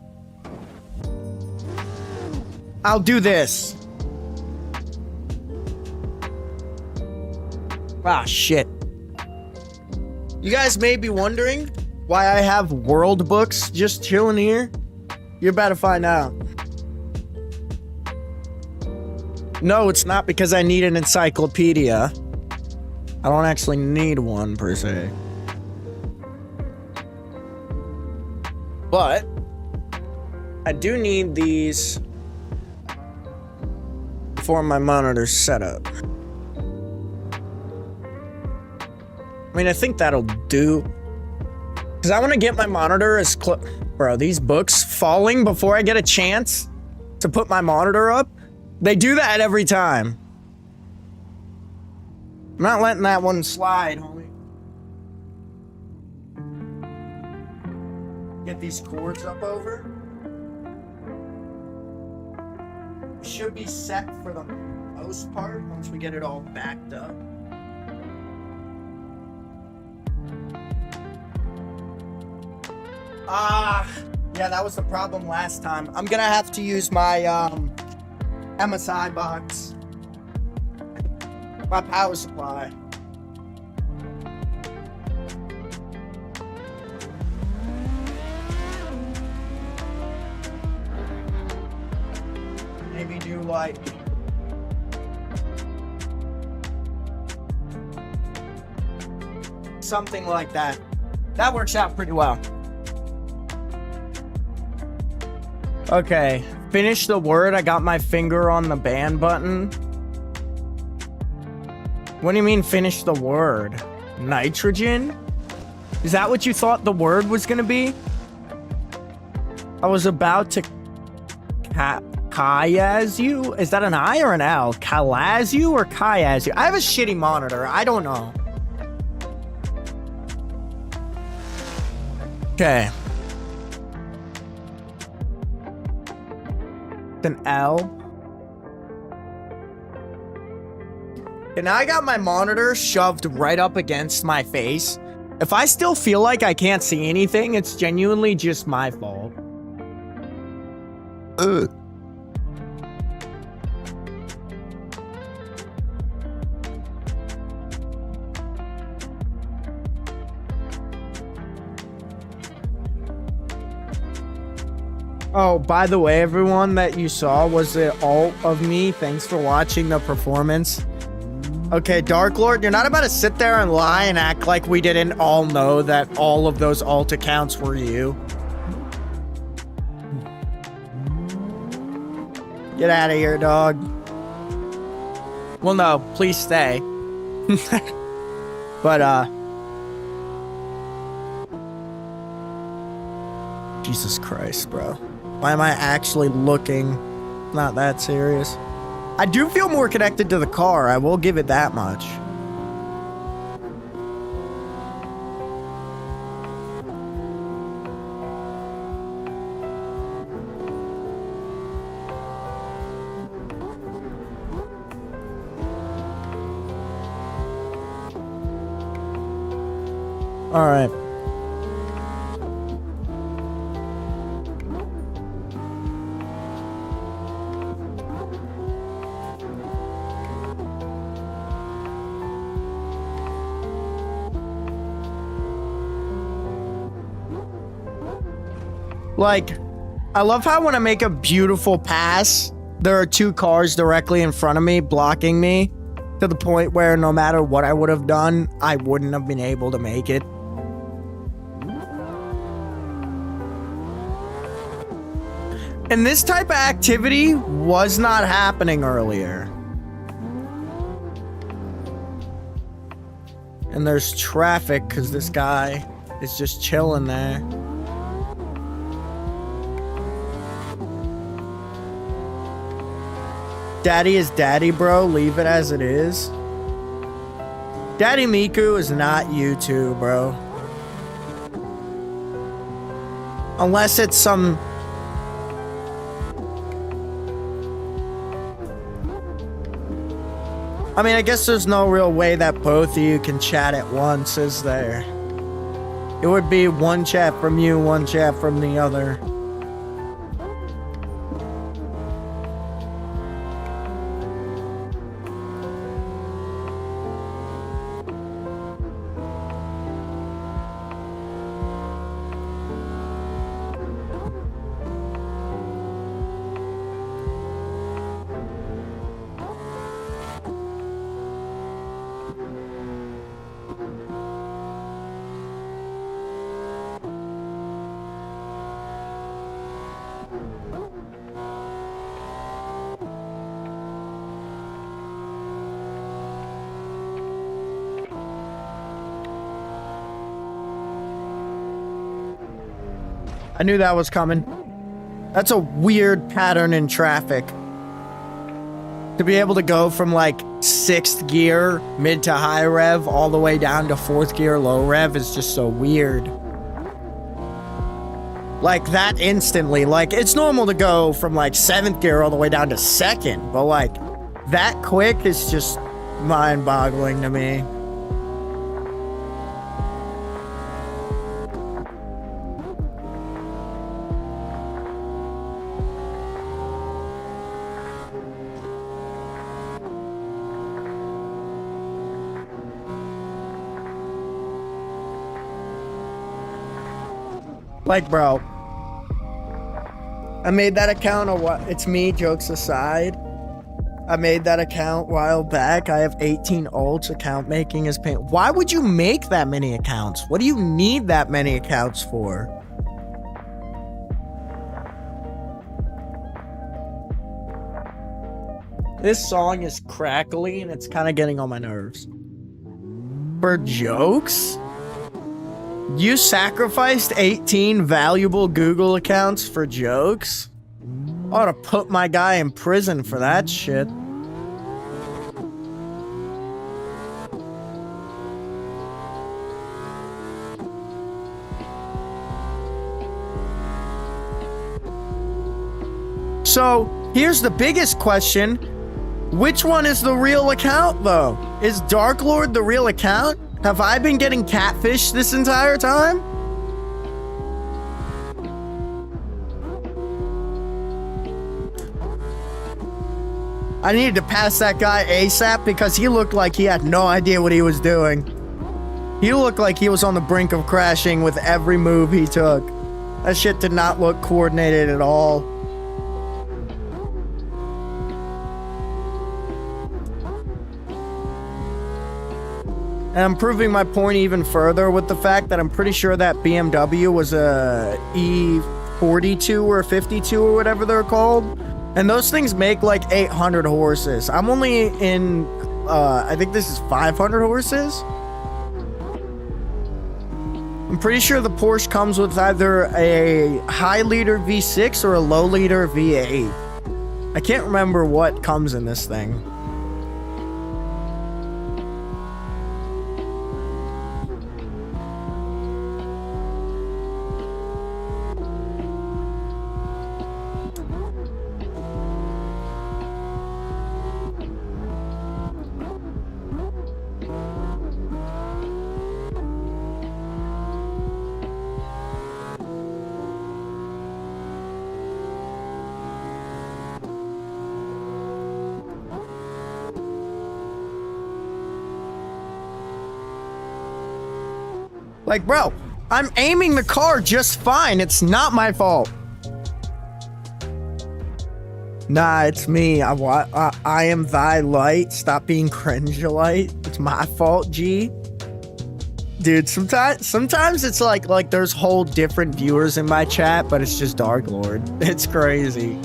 I'll do this. Ah, shit. You guys may be wondering why I have world books just chilling here. You're about to find out. No, it's not because I need an encyclopedia. I don't actually need one, per se. But I do need these for my monitor setup. I mean, I think that'll do. Because I want to get my monitor as close... Bro, these books falling before I get a chance to put my monitor up? They do that every time. I'm not letting that one slide, homie. Get these cords up over. Should be set for the most part once we get it all backed up. Yeah, that was the problem last time. I'm gonna have to use my MSI box. My power supply. Maybe do like something like that. That works out pretty well. Okay, finish the word. I got my finger on the ban button. What do you mean finish the word? Nitrogen? Is that what you thought the word was gonna be? I was about to Kayaz you? Is that an I or an L? Kalaz you or Kayaz you? I have a shitty monitor. I don't know. Okay. An L. And now I got my monitor shoved right up against my face. If I still feel like I can't see anything, it's genuinely just my fault. Ugh. Oh, by the way, everyone that you saw was the alt of me. Thanks for watching the performance. Okay, Dark Lord, you're not about to sit there and lie and act like we didn't all know that all of those alt accounts were you. Get out of here, dog. Well, no, please stay. But, Jesus Christ, bro. Why am I actually looking? Not that serious. I do feel more connected to the car. I will give it that much. All right. Like, I love how when I make a beautiful pass, there are 2 cars directly in front of me blocking me to the point where no matter what I would have done, I wouldn't have been able to make it. And this type of activity was not happening earlier. And there's traffic because this guy is just chilling there. Daddy is daddy, bro. Leave it as it is. Daddy Miku is not you two, bro. Unless it's some... I mean, I guess there's no real way that both of you can chat at once, is there? It would be one chat from you, one chat from the other. I knew that was coming. That's a weird pattern in traffic. To be able to go from like 6th gear, mid to high rev, all the way down to 4th gear, low rev is just so weird. Like that instantly. Like it's normal to go from like 7th gear all the way down to 2nd, but like that quick is just mind-boggling to me. Like, bro, I made that account a while. It's me, jokes aside. I made that account a while back. I have 18 ults. Account making is pain. Why would you make that many accounts? What do you need that many accounts for? This song is crackly and it's kind of getting on my nerves. For jokes? You sacrificed 18 valuable Google accounts for jokes? I ought to put my guy in prison for that shit. So, here's the biggest question. Which one is the real account, though? Is Dark Lord the real account? Have I been getting catfished this entire time? I needed to pass that guy ASAP because he looked like he had no idea what he was doing. He looked like he was on the brink of crashing with every move he took. That shit did not look coordinated at all. And I'm proving my point even further with the fact that I'm pretty sure that BMW was a E42 or 52 or whatever they're called. And those things make like 800 horses. I'm only in, I think this is 500 horses. I'm pretty sure the Porsche comes with either a high liter V6 or a low liter V8. I can't remember what comes in this thing. Like, bro, I'm aiming the car just fine. It's not my fault. Nah, it's me. I am thy light. Stop being cringe-a-light. It's my fault, G. Dude, sometimes it's like there's whole different viewers in my chat, but it's just Dark Lord. It's crazy.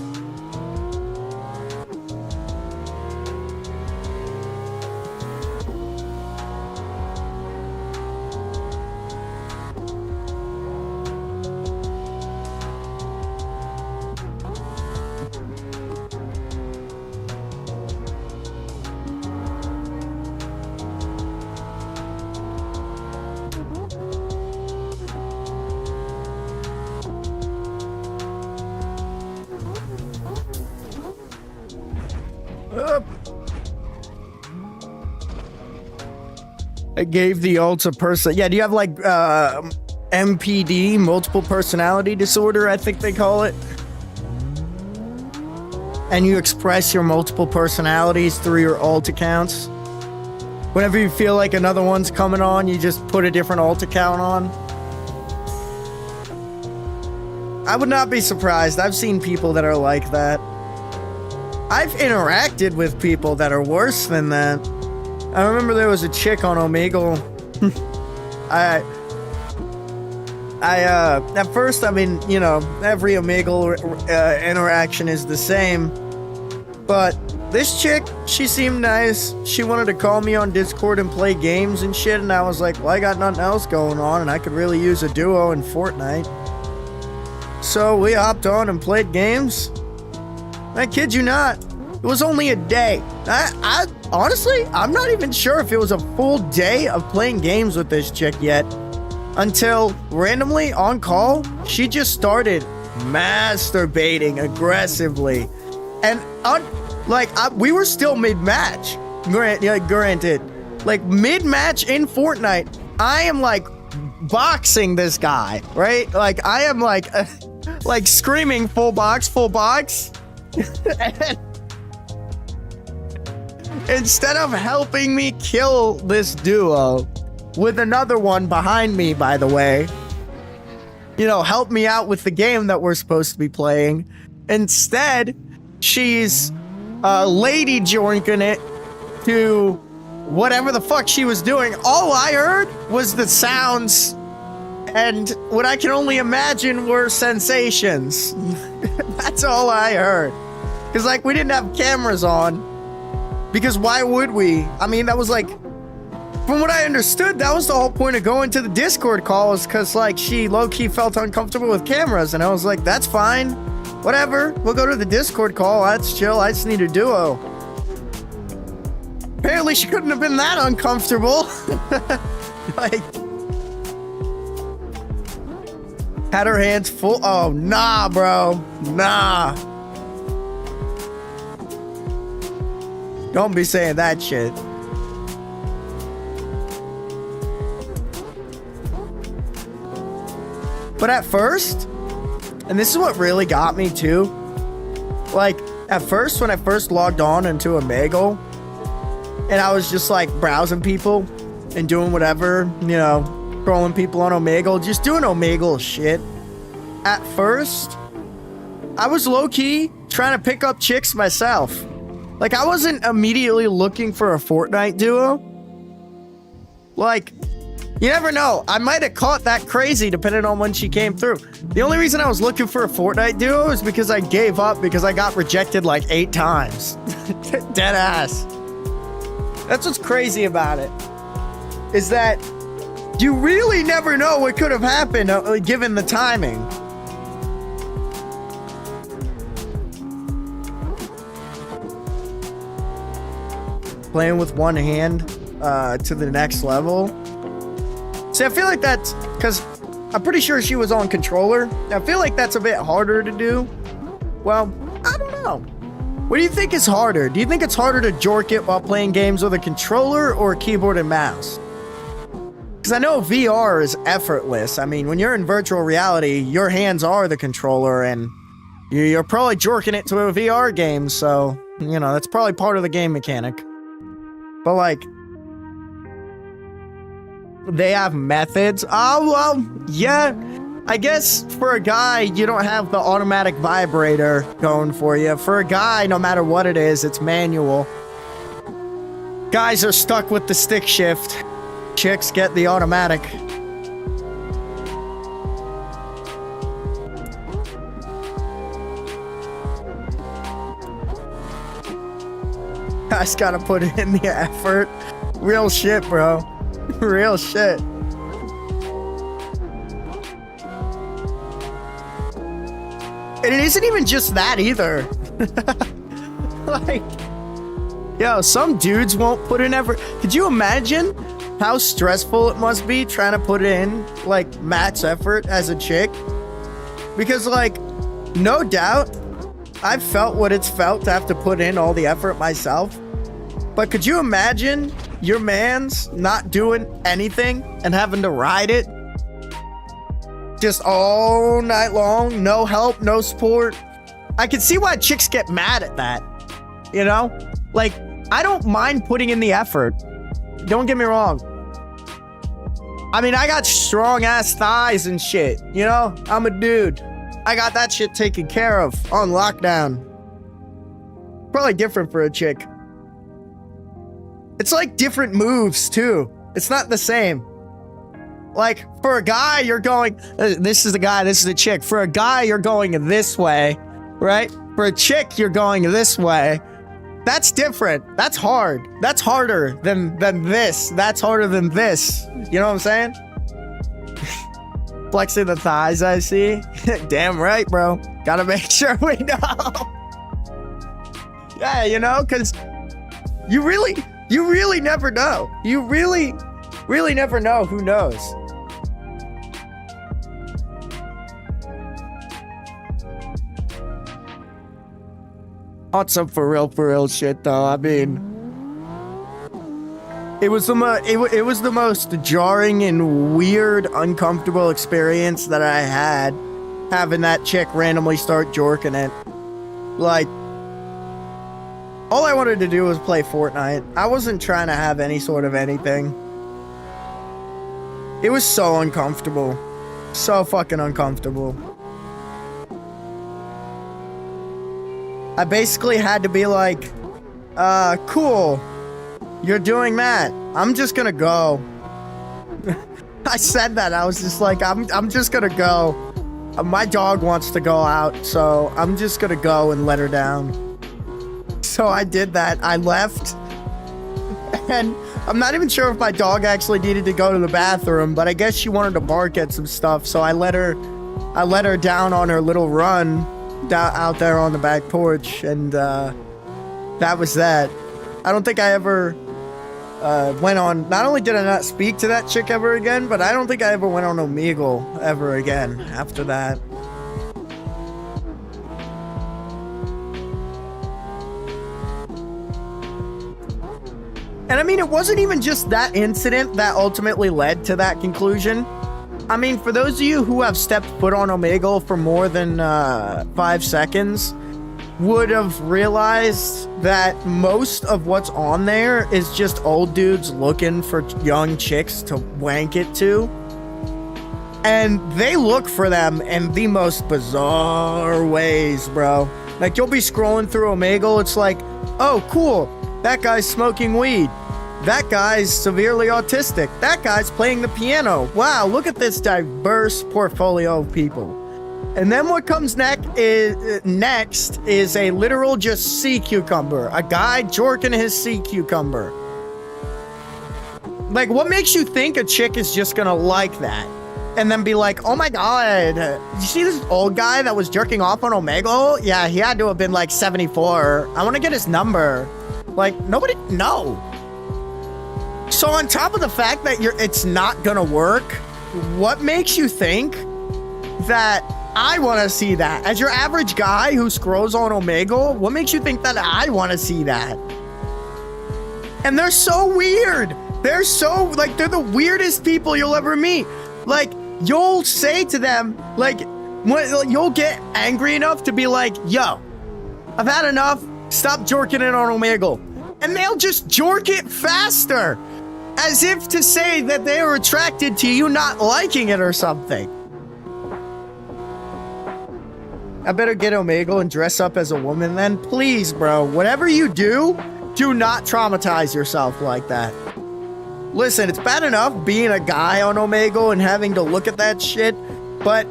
I gave the ultra person. Yeah, do you have like MPD, multiple personality disorder, I think they call it? And you express your multiple personalities through your alt accounts? Whenever you feel like another one's coming on, you just put a different alt account on? I would not be surprised. I've seen people that are like that. I've interacted with people that are worse than that. I remember there was a chick on Omegle. At first, I mean, you know, every Omegle interaction is the same. But this chick, she seemed nice. She wanted to call me on Discord and play games and shit. And I was like, well, I got nothing else going on. And I could really use a duo in Fortnite. So we hopped on and played games. I kid you not. It was only a day. I honestly, I'm not even sure if it was a full day of playing games with this chick yet. Until randomly on call, she just started masturbating aggressively. And we were still mid-match. Granted. Like mid-match in Fortnite, I am like boxing this guy, right? Like I am like screaming full box. And instead of helping me kill this duo with another one behind me, by the way, you know, help me out with the game that we're supposed to be playing. Instead, she's lady joinking it to whatever the fuck she was doing. All I heard was the sounds, and what I can only imagine were sensations. That's all I heard. Because, like, we didn't have cameras on. Because why would we? I mean, that was like, from what I understood, that was the whole point of going to the Discord call, is because, like, she low-key felt uncomfortable with cameras. And I was like, that's fine. Whatever. We'll go to the Discord call. That's chill. I just need a duo. Apparently, she couldn't have been that uncomfortable. Like, had her hands full. Oh, nah, bro. Nah. Don't be saying that shit. But at first, and this is what really got me too, like, at first, when I first logged on into Omegle, and I was just like browsing people and doing whatever, you know, trolling people on Omegle, just doing Omegle shit. At first, I was low-key trying to pick up chicks myself. Like, I wasn't immediately looking for a Fortnite duo. Like, you never know. I might have caught that crazy depending on when she came through. The only reason I was looking for a Fortnite duo is because I gave up because I got rejected like 8 times. Dead ass. That's what's crazy about it. Is that you really never know what could have happened given the timing. Playing with one hand to the next level. See, I feel like that's because I'm pretty sure she was on controller. I feel like that's a bit harder to do. Well, I don't know. What do you think is harder? Do you think it's harder to jork it while playing games with a controller or a keyboard and mouse? Because I know VR is effortless. I mean, when you're in virtual reality, your hands are the controller, and you're probably jorking it to a VR game, so, you know, that's probably part of the game mechanic. But, like, they have methods. Oh, well, yeah. I guess for a guy, you don't have the automatic vibrator going for you. For a guy, no matter what it is, it's manual. Guys are stuck with the stick shift. Chicks get the automatic. Guys gotta put in the effort. Real shit, bro. Real shit. And it isn't even just that either. Like, yo, some dudes won't put in effort. Could you imagine how stressful it must be trying to put in, like, max effort as a chick? Because, like, no doubt, I've felt what it's felt to have to put in all the effort myself. But could you imagine your man's not doing anything and having to ride it just all night long? No help, no support. I can see why chicks get mad at that. You know? Like, I don't mind putting in the effort. Don't get me wrong. I mean, I got strong ass thighs and shit. You know? I'm a dude. I got that shit taken care of on lockdown. Probably different for a chick. It's like different moves too. It's not the same. Like for a guy, you're going, this is the guy, this is the chick. For a guy, you're going this way, right? For a chick, you're going this way. That's different. That's hard. That's harder than this. That's harder than this. You know what I'm saying? Flexing the thighs, I see. Damn right, bro. Gotta make sure we know. Yeah, you know, because you really never know. You really never know who knows. On some for real shit, though. I mean, it was the most jarring and weird, uncomfortable experience that I had, having that chick randomly start jorking it. Like, all I wanted to do was play Fortnite. I wasn't trying to have any sort of anything. It was so uncomfortable. So fucking uncomfortable. I basically had to be like, cool. You're doing that. I'm just gonna go. I said that. I was just like, I'm just gonna go. My dog wants to go out, so I'm just gonna go and let her down. So I did that. I left. And I'm not even sure if my dog actually needed to go to the bathroom, but I guess she wanted to bark at some stuff, so I let her down on her little run out there on the back porch, and that was that. I don't think I ever went on. Not only did I not speak to that chick ever again, but I don't think I ever went on Omegle ever again after that. And I mean, it wasn't even just that incident that ultimately led to that conclusion. I mean, for those of you who have stepped foot on Omegle for more than 5 seconds, would have realized that most of what's on there is just old dudes looking for young chicks to wank it to. And they look for them in the most bizarre ways, bro. Like, you'll be scrolling through Omegle, it's like, oh, cool, that guy's smoking weed. That guy's severely autistic. That guy's playing the piano. Wow, look at this diverse portfolio of people. And then what comes next is a literal just sea cucumber. A guy jorking his sea cucumber. Like, what makes you think a chick is just gonna like that? And then be like, oh my god, did you see this old guy that was jerking off on Omegle? Yeah, he had to have been like 74. I want to get his number. Like, nobody, no. So on top of the fact that it's not gonna work, what makes you think that I want to see that? As your average guy who scrolls on Omegle, what makes you think that I want to see that? And they're so weird. They're so, like, they're the weirdest people you'll ever meet. Like, you'll say to them, like, you'll get angry enough to be like, yo, I've had enough. Stop jorking it on Omegle. And they'll just jork it faster. As if to say that they are attracted to you not liking it or something. I better get Omegle and dress up as a woman then. Please, bro. Whatever you do, do not traumatize yourself like that. Listen, it's bad enough being a guy on Omegle and having to look at that shit, but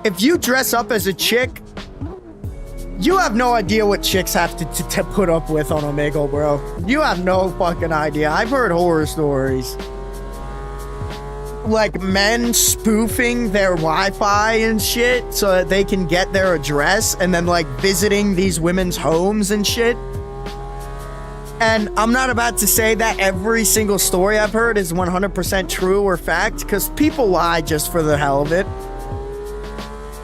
if you dress up as a chick, you have no idea what chicks have to put up with on Omegle, bro. You have no fucking idea. I've heard horror stories. Like men spoofing their Wi-Fi and shit so that they can get their address and then like visiting these women's homes and shit. And I'm not about to say that every single story I've heard is 100% true or fact, because people lie just for the hell of it.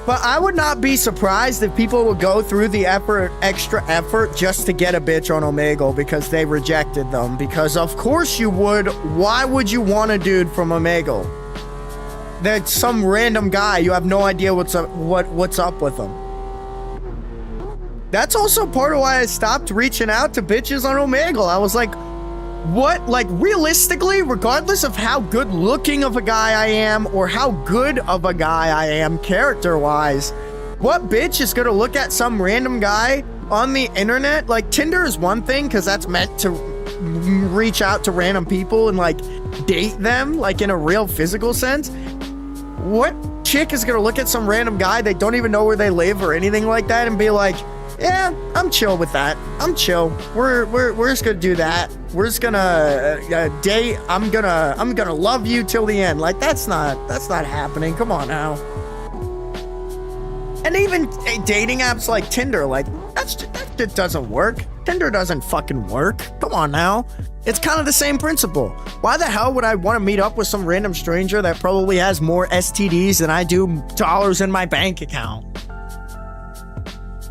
But I would not be surprised if people would go through the extra effort just to get a bitch on Omegle because they rejected them. Because of course you would. Why would you want a dude from Omegle? That's some random guy. You have no idea what's up with him. That's also part of why I stopped reaching out to bitches on Omegle. I was like, what? Like, realistically, regardless of how good looking of a guy I am or how good of a guy I am character-wise, what bitch is gonna look at some random guy on the internet? Like, Tinder is one thing because that's meant to reach out to random people and, like, date them, like, in a real physical sense. What chick is gonna look at some random guy they don't even know where they live or anything like that and be like, yeah, I'm chill with that. I'm chill. We're just gonna do that. We're just gonna date. I'm gonna love you till the end. Like that's not happening. Come on now. And even dating apps like Tinder, like that shit doesn't work. Tinder doesn't fucking work. Come on now. It's kind of the same principle. Why the hell would I want to meet up with some random stranger that probably has more STDs than I do dollars in my bank account?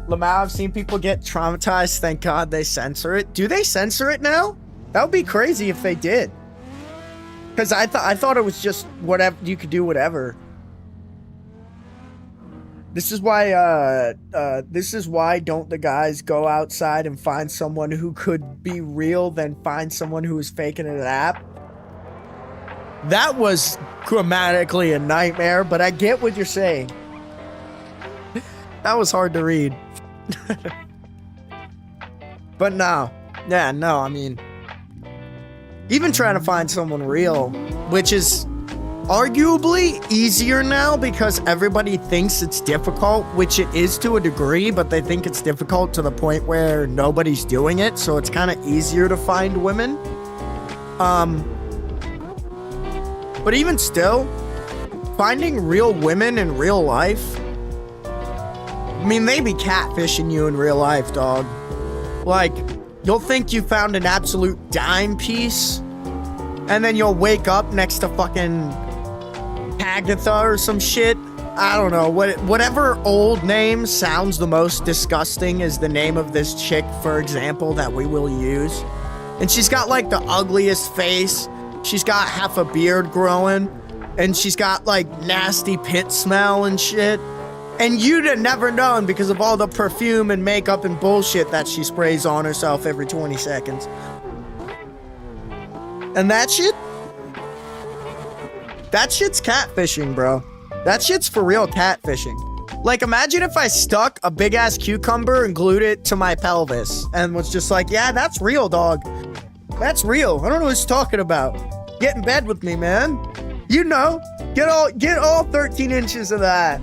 Lamau, I've seen people get traumatized. Thank God they censor it. Do they censor it now? That would be crazy if they did. Because I thought it was just whatever, you could do whatever. This is why don't the guys go outside and find someone who could be real than find someone who is faking an app? That was grammatically a nightmare, but I get what you're saying. That was hard to read. But no. Yeah, no, I mean, even trying to find someone real, which is arguably easier now because everybody thinks it's difficult, which it is to a degree, but they think it's difficult to the point where nobody's doing it, so it's kind of easier to find women. But even still, finding real women in real life, I mean, they be catfishing you in real life, dog. Like, you'll think you found an absolute dime piece, and then you'll wake up next to fucking Agatha or some shit. I don't know. Whatever old name sounds the most disgusting is the name of this chick, for example, that we will use. And she's got, like, the ugliest face. She's got half a beard growing, and she's got, like, nasty pit smell and shit. And you'd have never known because of all the perfume and makeup and bullshit that she sprays on herself every 20 seconds. And that shit's catfishing, bro. That shit's for real catfishing. Like, imagine if I stuck a big-ass cucumber and glued it to my pelvis and was just like, yeah, that's real, dog. That's real. I don't know what you're talking about. Get in bed with me, man. You know, get all 13 inches of that.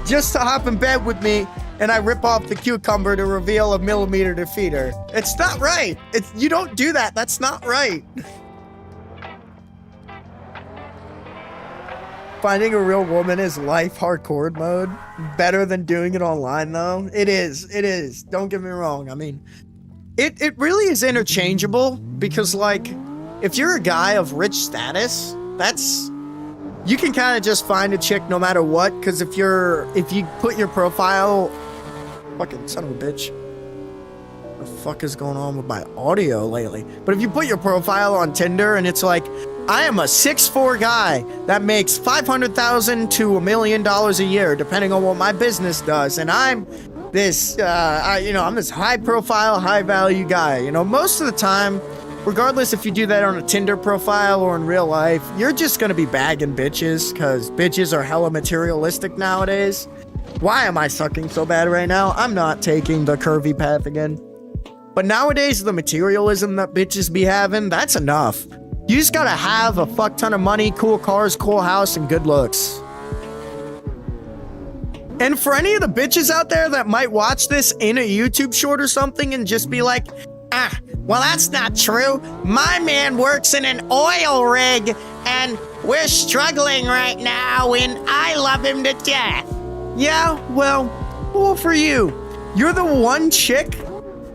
Just to hop in bed with me, and I rip off the cucumber to reveal a millimeter to feed her. It's not right. You don't do that. That's not right. Finding a real woman is life hardcore mode. Better than doing it online, though. It is. It is. Don't get me wrong. I mean, it really is interchangeable because, like, if you're a guy of rich status, you can kind of just find a chick no matter what, because if you put your profile, fucking son of a bitch, what the fuck is going on with my audio lately? But if you put your profile on Tinder and it's like, I am a 6'4" guy that makes $500,000 to $1 million a year, depending on what my business does, and I'm this, I'm this high profile, high value guy. You know, most of the time, regardless if you do that on a Tinder profile or in real life, you're just gonna be bagging bitches, because bitches are hella materialistic nowadays. Why am I sucking so bad right now? I'm not taking the curvy path again. But nowadays, the materialism that bitches be having, that's enough. You just gotta have a fuck ton of money, cool cars, cool house, and good looks. And for any of the bitches out there that might watch this in a YouTube short or something and just be like, well, that's not true. My man works in an oil rig and we're struggling right now and I love him to death. Yeah, well, cool for you. You're the one chick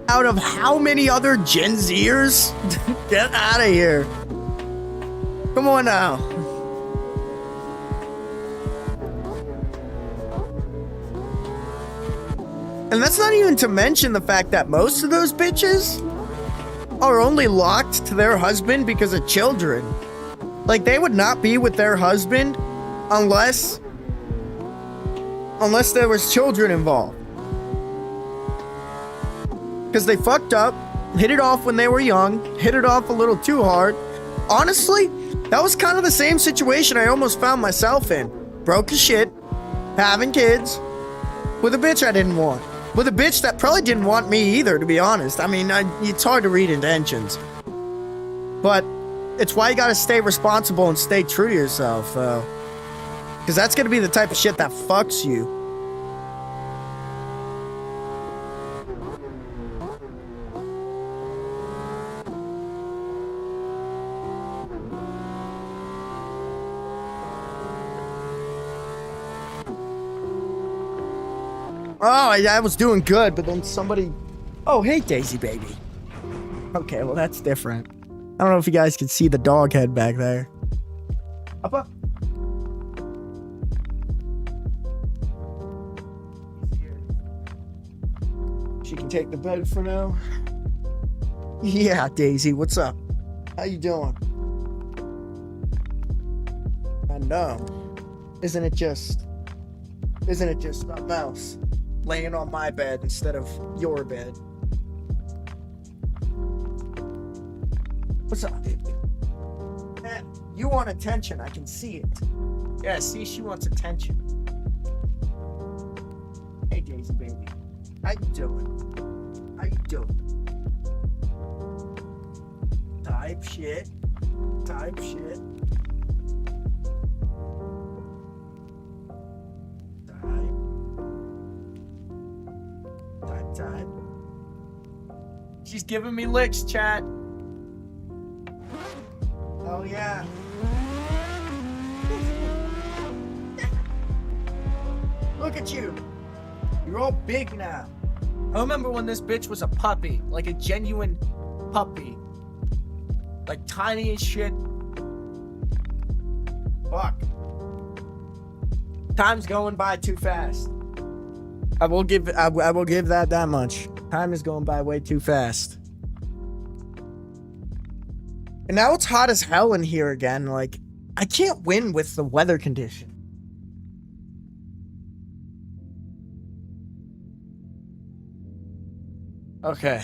out of how many other Gen Zers? Get out of here. Come on now. And that's not even to mention the fact that most of those bitches are only locked to their husband because of children. Like, they would not be with their husband unless there was children involved. Because they fucked up, hit it off when they were young, hit it off a little too hard. Honestly, that was kind of the same situation I almost found myself in. Broke as shit, having kids, with a bitch I didn't want. With a bitch that probably didn't want me either, to be honest. I mean, it's hard to read intentions. But it's why you gotta stay responsible and stay true to yourself, though. Because that's gonna be the type of shit that fucks you. Oh, I was doing good, but then somebody... Oh, hey, Daisy baby. Okay, well, that's different. I don't know if you guys can see the dog head back there. Up. She can take the bed for now. Yeah, Daisy, what's up? How you doing? I know. Isn't it just a mouse laying on my bed instead of your bed? What's up, baby? Man, you want attention, I can see it. Yeah, see, she wants attention. Hey, Daisy baby. How you doing? How you doing? Type shit. Type shit. Type. She's giving me licks, chat. Oh, yeah. Look at you. You're all big now. I remember when this bitch was a puppy. Like a genuine puppy. Like tiny as shit. Fuck. Time's going by too fast. I will give that much. Time is going by way too fast. And now it's hot as hell in here again. Like, I can't win with the weather condition. Okay.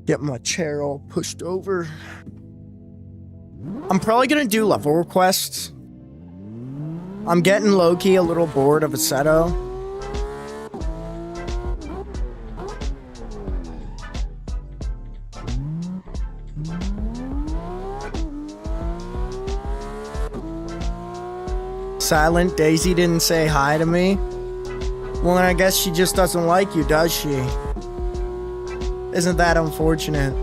Get my chair all pushed over. I'm probably gonna do level requests. I'm getting low-key a little bored of Assetto. Silent Daisy didn't say hi to me. Well, then I guess she just doesn't like you, does she? Isn't that unfortunate?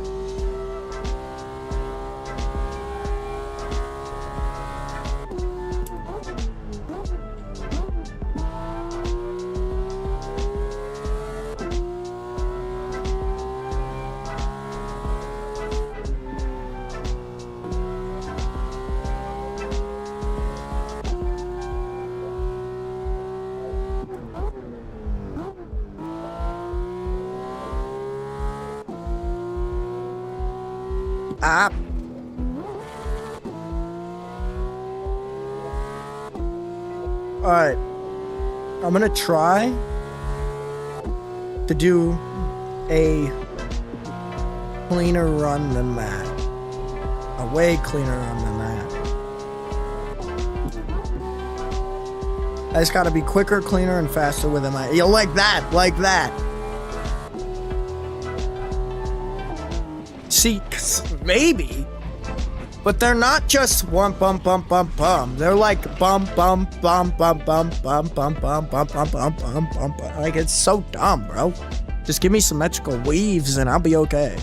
Ah. Alright. I'm gonna try to do a cleaner run than that. a way cleaner run than that. I just gotta be quicker, cleaner, and faster with my. You like that, like that. See, maybe, but they're not just bump, bump, bump, bump, bump. They're like bump, bump, bump, bump, bump, bump, bump, bump, bump, bump, bump, bump, bump. Like, it's so dumb, bro. Just give me symmetrical weaves and I'll be okay.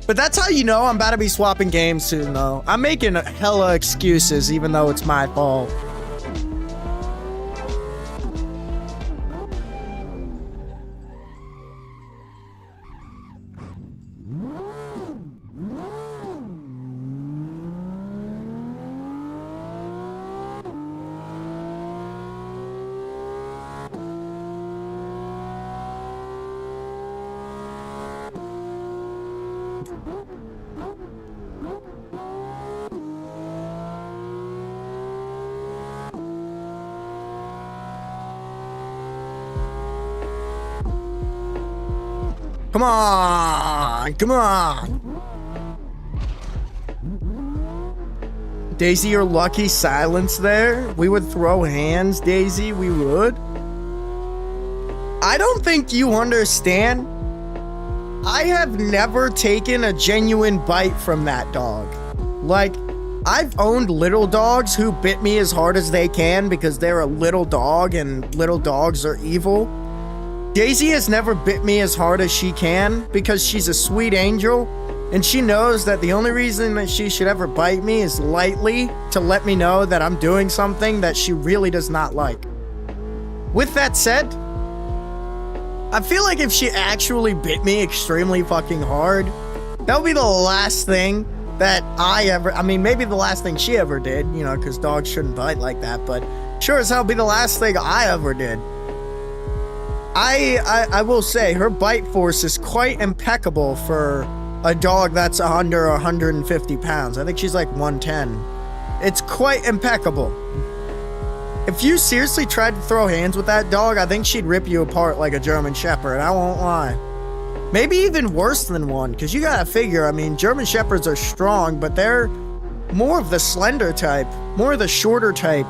But that's how you know I'm about to be swapping games soon, though. I'm making hella excuses, even though it's my fault. Come on! Come on! Daisy, you're lucky silence there. We would throw hands, Daisy, we would. I don't think you understand. I have never taken a genuine bite from that dog. Like, I've owned little dogs who bit me as hard as they can because they're a little dog and little dogs are evil. Daisy has never bit me as hard as she can because she's a sweet angel, and she knows that the only reason that she should ever bite me is lightly to let me know that I'm doing something that she really does not like. With that said, I feel like if she actually bit me extremely fucking hard, that would be the last thing that I mean, maybe the last thing she ever did, you know, because dogs shouldn't bite like that, but sure as hell be the last thing I ever did. I will say her bite force is quite impeccable for a dog that's under 150 pounds. I think she's like 110. It's quite impeccable. If you seriously tried to throw hands with that dog, I think she'd rip you apart like a German Shepherd. I won't lie. Maybe even worse than one, because you gotta figure, I mean, German Shepherds are strong, but they're more of the slender type, more of the shorter type.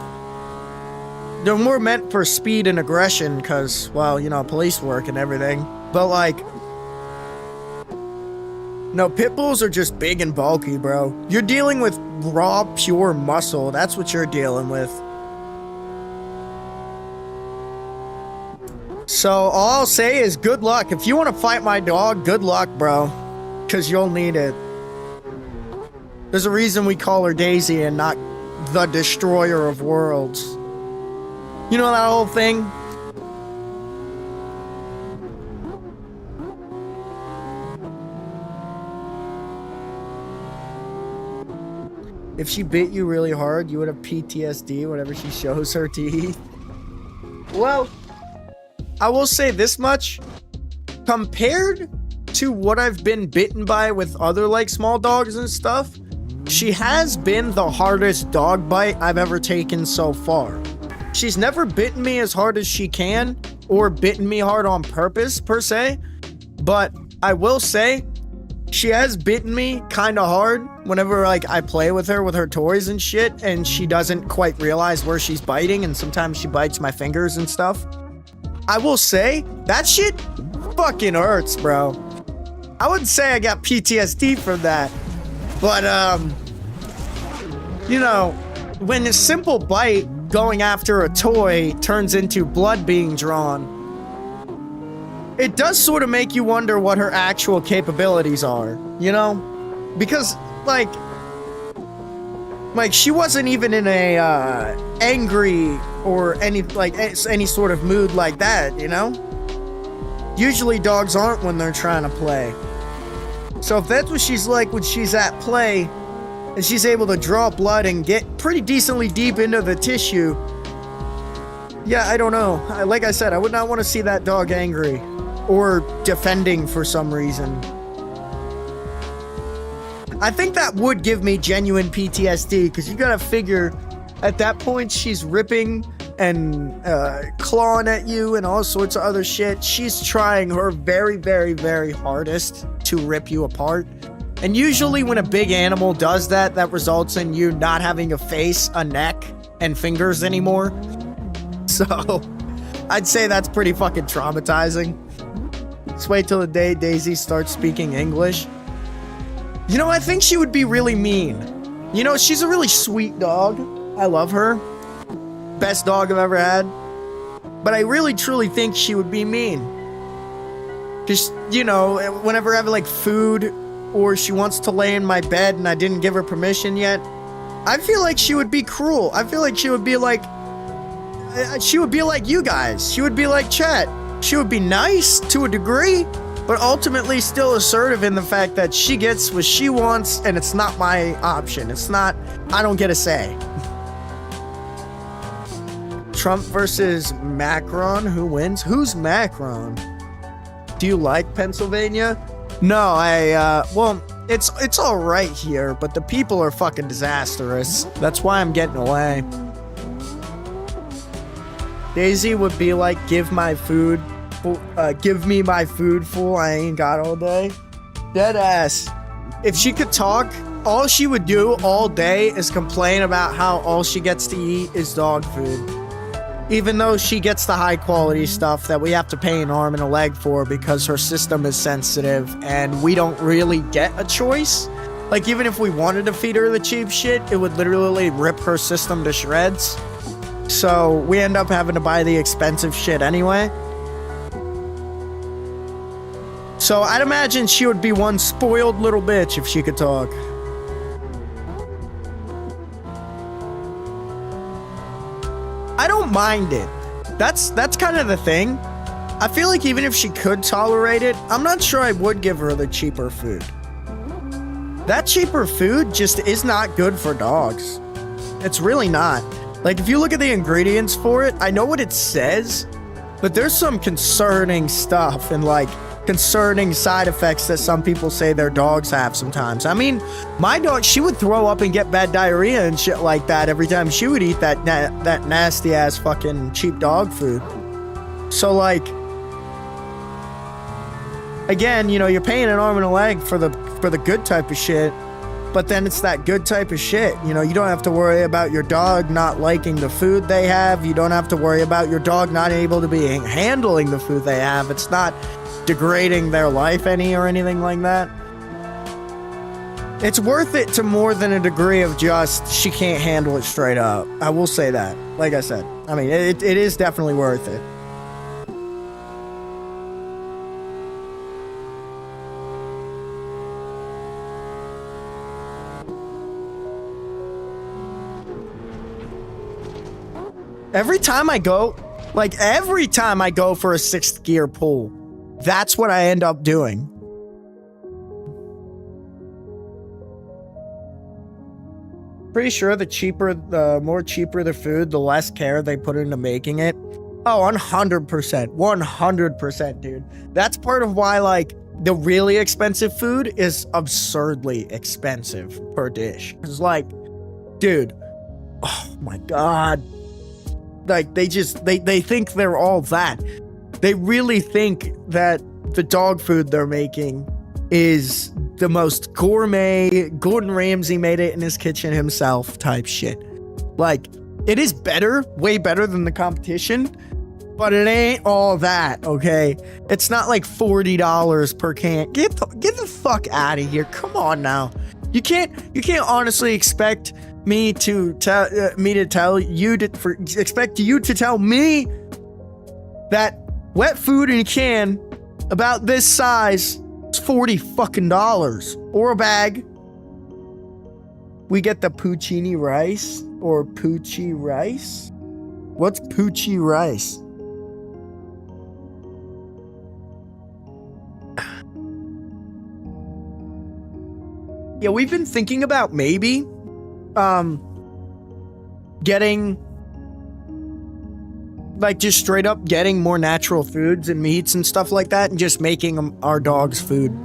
They're more meant for speed and aggression because, well, you know, police work and everything. But, like, no, pit bulls are just big and bulky, bro. You're dealing with raw, pure muscle. That's what you're dealing with. So, all I'll say is good luck. If you want to fight my dog, good luck, bro. Because you'll need it. There's a reason we call her Daisy and not the Destroyer of Worlds. You know that whole thing? If she bit you really hard, you would have PTSD whenever she shows her teeth. Well, I will say this much. Compared to what I've been bitten by with other, like, small dogs and stuff, she has been the hardest dog bite I've ever taken so far. She's never bitten me as hard as she can, or bitten me hard on purpose, per se. But I will say, she has bitten me kind of hard whenever, like, I play with her toys and shit, and she doesn't quite realize where she's biting, and sometimes she bites my fingers and stuff. I will say, that shit fucking hurts, bro. I wouldn't say I got PTSD from that, but, you know, when a simple bite going after a toy turns into blood being drawn, it does sort of make you wonder what her actual capabilities are, you know? Because, like she wasn't even in a, angry or any sort of mood like that, you know? Usually dogs aren't when they're trying to play. So if that's what she's like when she's at play, and she's able to draw blood and get pretty decently deep into the tissue, yeah, I don't know. Like I said, I would not want to see that dog angry or defending for some reason. I think that would give me genuine PTSD, because you gotta figure, at that point, she's ripping and clawing at you and all sorts of other shit. She's trying her very, very, very hardest to rip you apart. And usually when a big animal does that, that results in you not having a face, a neck, and fingers anymore. So, I'd say that's pretty fucking traumatizing. Just wait till the day Daisy starts speaking English. You know, I think she would be really mean. You know, she's a really sweet dog. I love her. Best dog I've ever had. But I really, truly think she would be mean. Because, you know, whenever I have, like, food, or she wants to lay in my bed and I didn't give her permission yet, I feel like she would be cruel. I feel like she would be like you guys. She would be like Chet. She would be nice to a degree, but ultimately still assertive in the fact that she gets what she wants and it's not my option. It's not, I don't get a say. Trump versus Macron, who wins? Who's Macron? Do you like Pennsylvania? No, well, it's all right here, but the people are fucking disastrous. That's why I'm getting away. Daisy would be like, give me my food, fool, I ain't got all day. Dead ass. If she could talk, all she would do all day is complain about how all she gets to eat is dog food. Even though she gets the high quality stuff that we have to pay an arm and a leg for because her system is sensitive and we don't really get a choice. Like, even if we wanted to feed her the cheap shit, it would literally rip her system to shreds. So we end up having to buy the expensive shit anyway. So I'd imagine she would be one spoiled little bitch if she could talk. I don't mind it. That's kind of the thing. I feel like even if she could tolerate it, I'm not sure I would give her the cheaper food. That cheaper food just is not good for dogs. It's really not. Like, if you look at the ingredients for it, I know what it says, but there's some concerning stuff and, like, concerning side effects that some people say their dogs have sometimes. I mean, my dog, she would throw up and get bad diarrhea and shit like that every time she would eat that nasty ass fucking cheap dog food. So, like, again, you know, you're paying an arm and a leg for the good type of shit, but then it's that good type of shit. You know, you don't have to worry about your dog not liking the food they have. You don't have to worry about your dog not able to be handling the food they have. It's not degrading their life any or anything like that. It's worth it to more than a degree of just she can't handle it straight up. I will say that. Like I said, I mean, it is definitely worth it. Every time I go for a 6th gear pull, that's what I end up doing. Pretty sure the more cheaper the food, the less care they put into making it. Oh, 100%. 100%, dude. That's part of why, like, the really expensive food is absurdly expensive per dish. It's like, dude, oh my God. Like, they think they're all that. They really think that the dog food they're making is the most gourmet, Gordon Ramsay made it in his kitchen himself type shit. Like, it is better, way better than the competition, but it ain't all that, okay? It's not like $40 per can. Get the fuck out of here. Come on now. You can't honestly expect me to tell you to tell me that wet food in a can about this size is $40 fucking dollars, or a bag. We get the Puccini rice or Pucci rice. What's Pucci rice? Yeah, we've been thinking about maybe getting, like, just straight up getting more natural foods and meats and stuff like that, and just making our dogs food.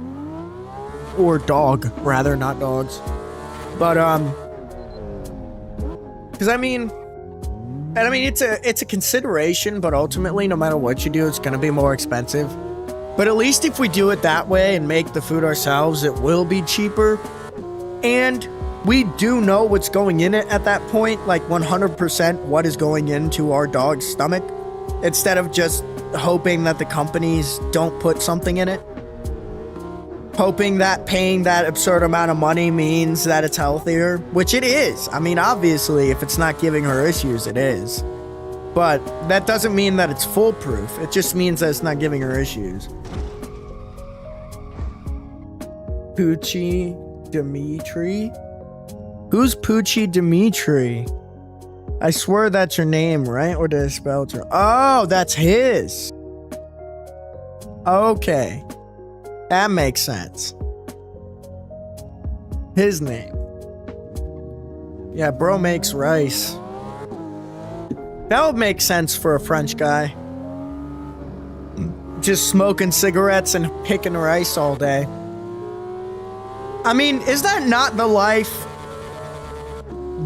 Or dog, rather, not dogs. But, because I mean, it's a consideration, but ultimately, no matter what you do, it's gonna be more expensive. But at least if we do it that way and make the food ourselves, it will be cheaper. And we do know what's going in it at that point, like 100% what is going into our dog's stomach, instead of just hoping that the companies don't put something in it. Hoping that paying that absurd amount of money means that it's healthier, which it is. I mean, obviously, if it's not giving her issues, it is. But that doesn't mean that it's foolproof. It just means that it's not giving her issues. Poochie Dimitri? Who's Poochie Dimitri? I swear that's your name, right? Or did I spell it wrong? Oh, that's his. Okay. That makes sense. His name. Yeah, bro makes rice. That would make sense for a French guy. Just smoking cigarettes and picking rice all day. I mean, is that not the life?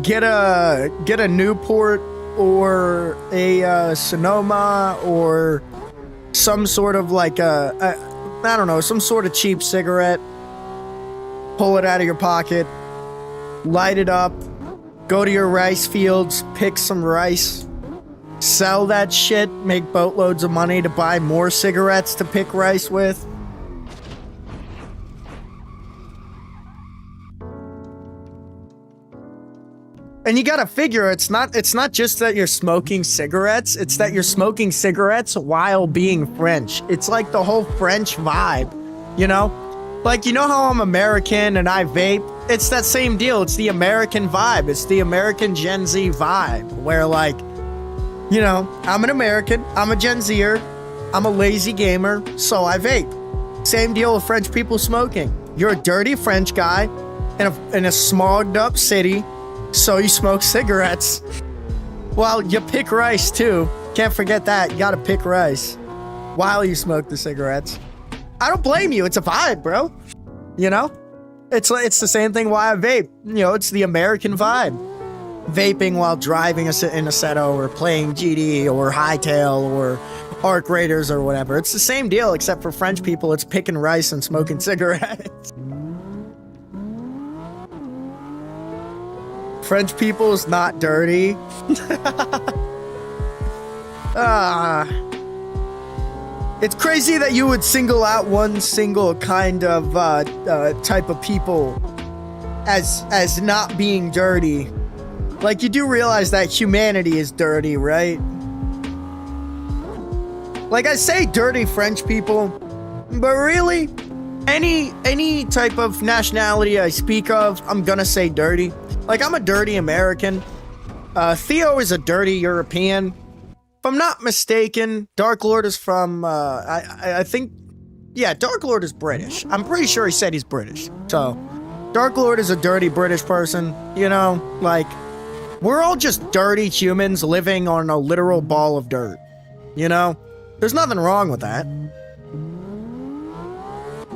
Get a Newport or a Sonoma or some sort of like I don't know, some sort of cheap cigarette. Pull it out of your pocket, light it up, go to your rice fields, pick some rice, sell that shit, make boatloads of money to buy more cigarettes to pick rice with. And you gotta figure, it's not just that you're smoking cigarettes, it's that you're smoking cigarettes while being French. It's like the whole French vibe, you know? Like, you know how I'm American and I vape? It's that same deal. It's the American vibe. It's the American Gen Z vibe, where like, you know, I'm an American, I'm a Gen Zer, I'm a lazy gamer, so I vape. Same deal with French people smoking. You're a dirty French guy in a smogged up city, so you smoke cigarettes. Well, you pick rice too. Can't forget that. You gotta pick rice while you smoke the cigarettes. I don't blame you. It's a vibe, bro. You know? It's the same thing why I vape. You know, it's the American vibe. Vaping while driving in a Seto or playing GD or Hightail or Arc Raiders or whatever. It's the same deal, except for French people, it's picking rice and smoking cigarettes. French people is not dirty. It's crazy that you would single out one single kind of type of people as not being dirty. Like, you do realize that humanity is dirty, right? Like, I say dirty French people, but really, any type of nationality I speak of, I'm gonna say dirty. Like, I'm a dirty American. Theo is a dirty European. If I'm not mistaken, Dark Lord is from, I think, yeah, Dark Lord is British. I'm pretty sure he said he's British. So, Dark Lord is a dirty British person, you know, like, we're all just dirty humans living on a literal ball of dirt, you know? There's nothing wrong with that.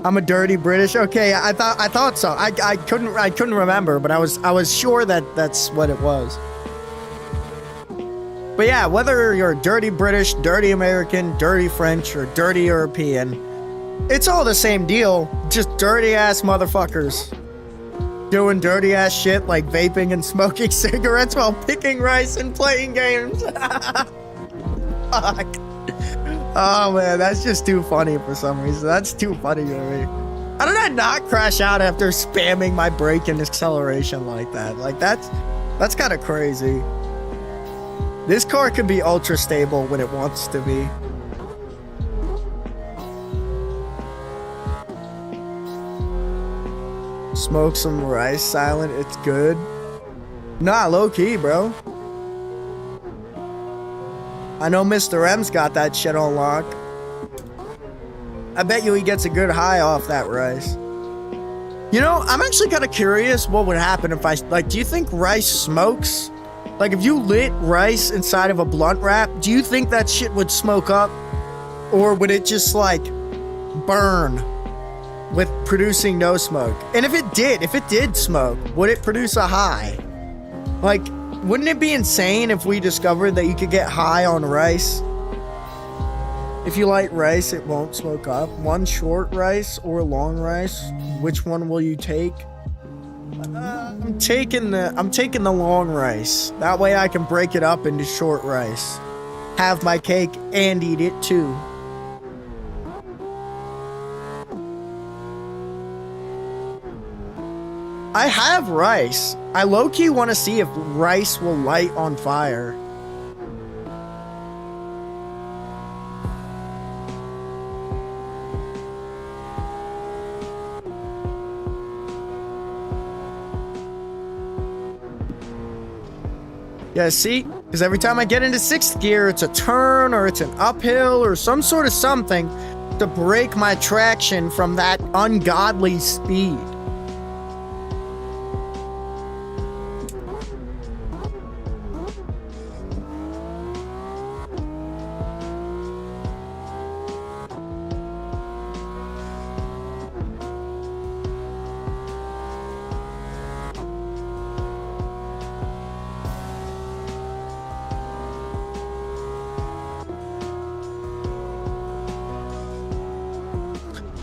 I'm a dirty British. Okay, I thought so. I couldn't remember, but I was sure that that's what it was. But yeah, whether you're dirty British, dirty American, dirty French, or dirty European, it's all the same deal. Just dirty ass motherfuckers doing dirty ass shit like vaping and smoking cigarettes while picking rice and playing games. Fuck. Oh man, that's just too funny for some reason. That's too funny to me. How did I not crash out after spamming my brake and acceleration like that? Like, that's kind of crazy. This car can be ultra stable when it wants to be. Smoke some rice silent, it's good. Nah, low key, bro. I know Mr. M's got that shit on lock. I bet you he gets a good high off that rice. You know, I'm actually kind of curious what would happen if do you think rice smokes? Like, if you lit rice inside of a blunt wrap, do you think that shit would smoke up? Or would it just, like, burn with producing no smoke? And if it did smoke, would it produce a high? Like, wouldn't it be insane if we discovered that you could get high on rice? If you like rice, it won't smoke up. One short rice or long rice, which one will you take? I'm taking the long rice. That way I can break it up into short rice. Have my cake and eat it too. I have rice. I low-key want to see if rice will light on fire. Yeah, see? Because every time I get into 6th gear, it's a turn or it's an uphill or some sort of something to break my traction from that ungodly speed.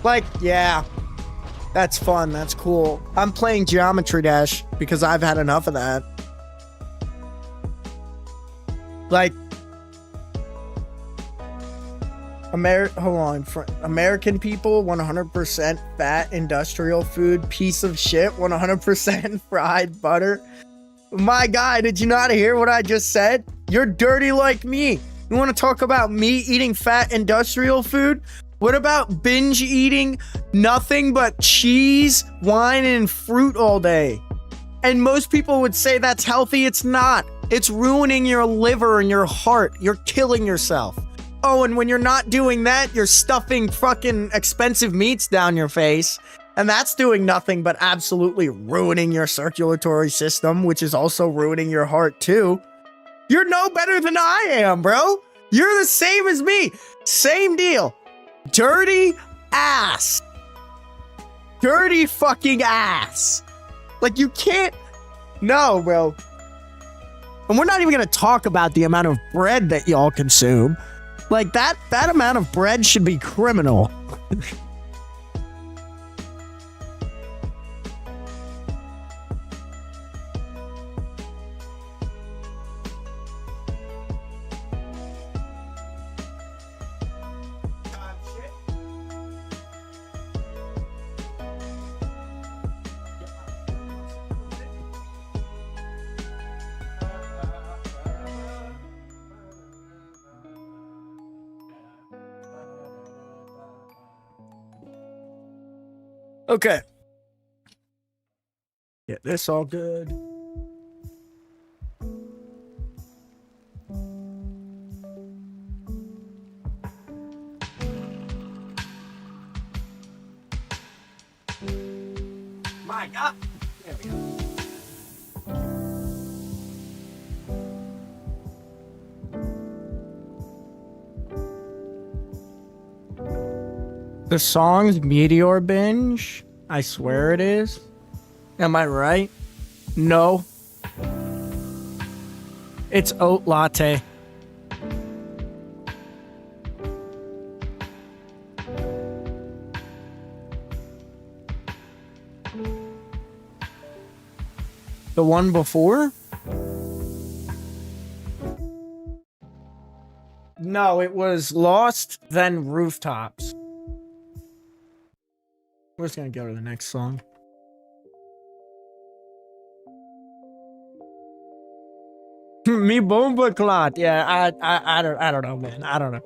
Like, yeah, that's fun. That's cool. I'm playing Geometry Dash because I've had enough of that. Like, hold on. American people, 100% fat industrial food, piece of shit, 100% fried butter. My guy, did you not hear what I just said? You're dirty like me. You want to talk about me eating fat industrial food? What about binge eating nothing but cheese, wine, and fruit all day? And most people would say that's healthy. It's not. It's ruining your liver and your heart. You're killing yourself. Oh, and when you're not doing that, you're stuffing fucking expensive meats down your face. And that's doing nothing but absolutely ruining your circulatory system, which is also ruining your heart too. You're no better than I am, bro. You're the same as me. Same deal. Dirty ass. Dirty fucking ass. Like, you can't. No, bro. And we're not even gonna talk about the amount of bread that y'all consume. Like, that amount of bread should be criminal. Okay. Get this all good. My God. There we go. The song's Meteor Binge? I swear it is. Am I right? No. It's Oat Latte. The one before? No, it was Lost, then Rooftops. We're just gonna go to the next song. Me Bomba Clot. Yeah, I don't know, man. I don't know.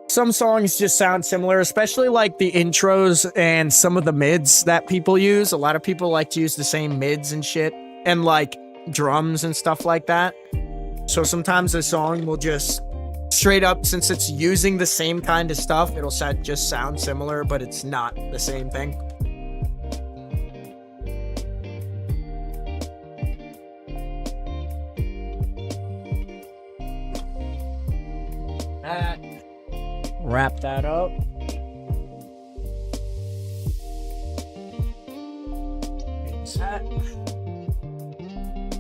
Some songs just sound similar, especially like the intros and some of the mids that people use. A lot of people like to use the same mids and shit, and like drums and stuff like that. So sometimes a song will just straight up, since it's using the same kind of stuff, it'll just sound similar, but it's not the same thing. Wrap that up.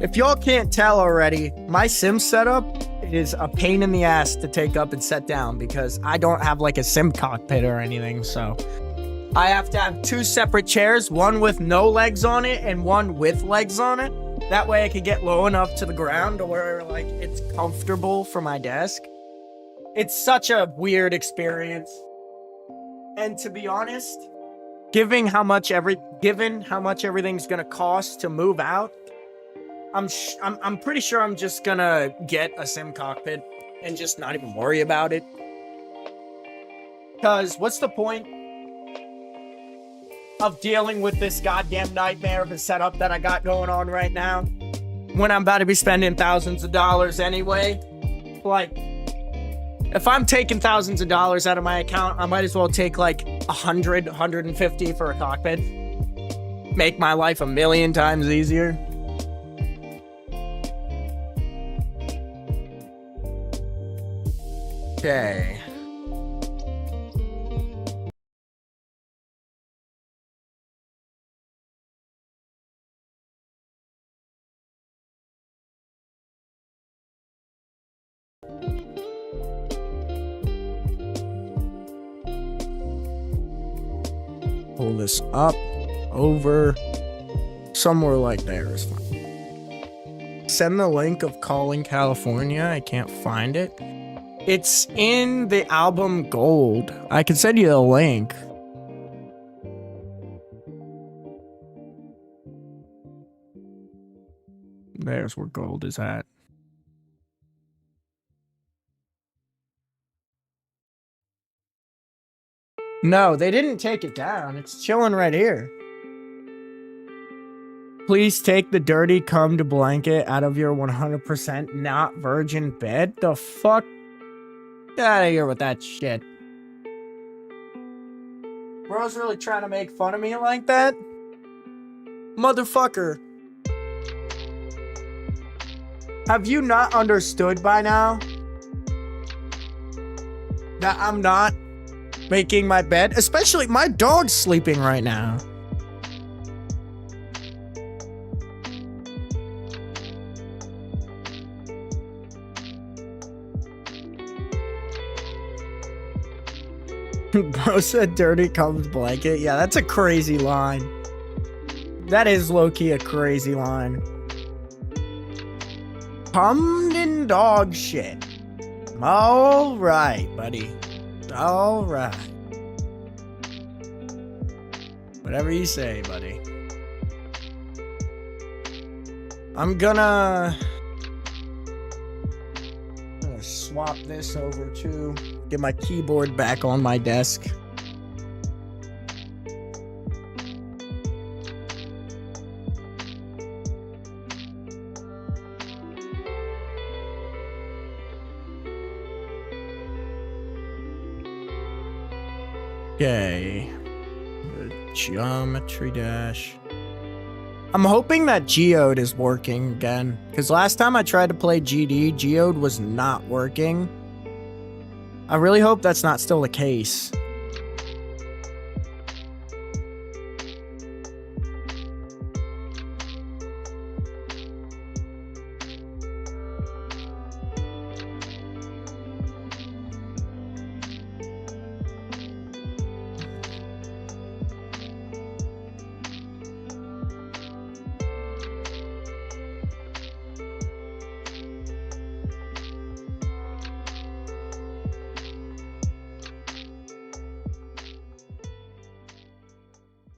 If y'all can't tell already, my sim setup is a pain in the ass to take up and set down because I don't have like a sim cockpit or anything. So I have to have 2 separate chairs, one with no legs on it and one with legs on it. That way I could get low enough to the ground to where like it's comfortable for my desk. It's such a weird experience. And to be honest, given how much everything's gonna cost to move out, I'm pretty sure I'm just gonna get a sim cockpit and just not even worry about it. Cause what's the point of dealing with this goddamn nightmare of a setup that I got going on right now when I'm about to be spending thousands of dollars anyway? Like, if I'm taking thousands of dollars out of my account, I might as well take like 100, 150 for a cockpit. Make my life a million times easier. Okay. Pull this up, over, somewhere like there is fine. Send the link of Calling California. I can't find it. It's in the album Gold. I can send you a link. There's where Gold is at. No, they didn't take it down. It's chilling right here. Please take the dirty cum to blanket out of your 100% not virgin bed. The fuck? Get out of here with that shit. Bro's really trying to make fun of me like that? Motherfucker. Have you not understood by now that I'm not making my bed? Especially my dog's sleeping right now. Bro said dirty comes blanket. Yeah, that's a crazy line. That is low-key a crazy line. Cummed in dog shit. Alright, buddy. Alright. Whatever you say, buddy. I'm gonna swap this over to get my keyboard back on my desk. Okay. The geometry dash. I'm hoping that Geode is working again, because last time I tried to play GD, Geode was not working. I really hope that's not still the case.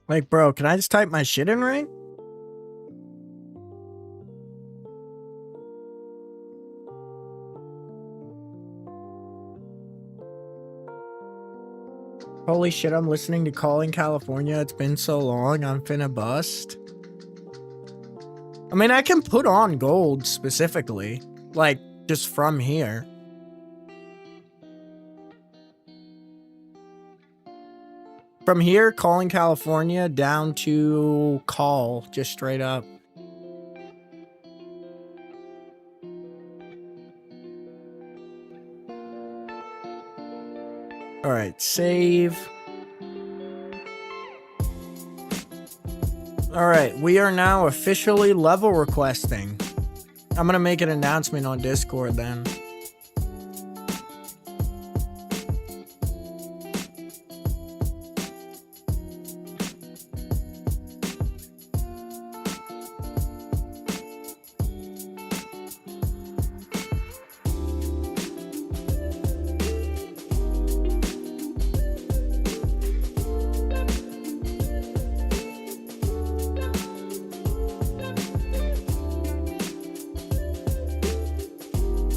Like, bro, can I just type my shit in right? Holy shit, I'm listening to Calling California. It's been so long, I'm finna bust. I mean, I can put on Gold specifically, like, just from here. From here, Calling California, down to Call, just straight up. Alright, save. Alright, we are now officially level requesting. I'm gonna make an announcement on Discord then.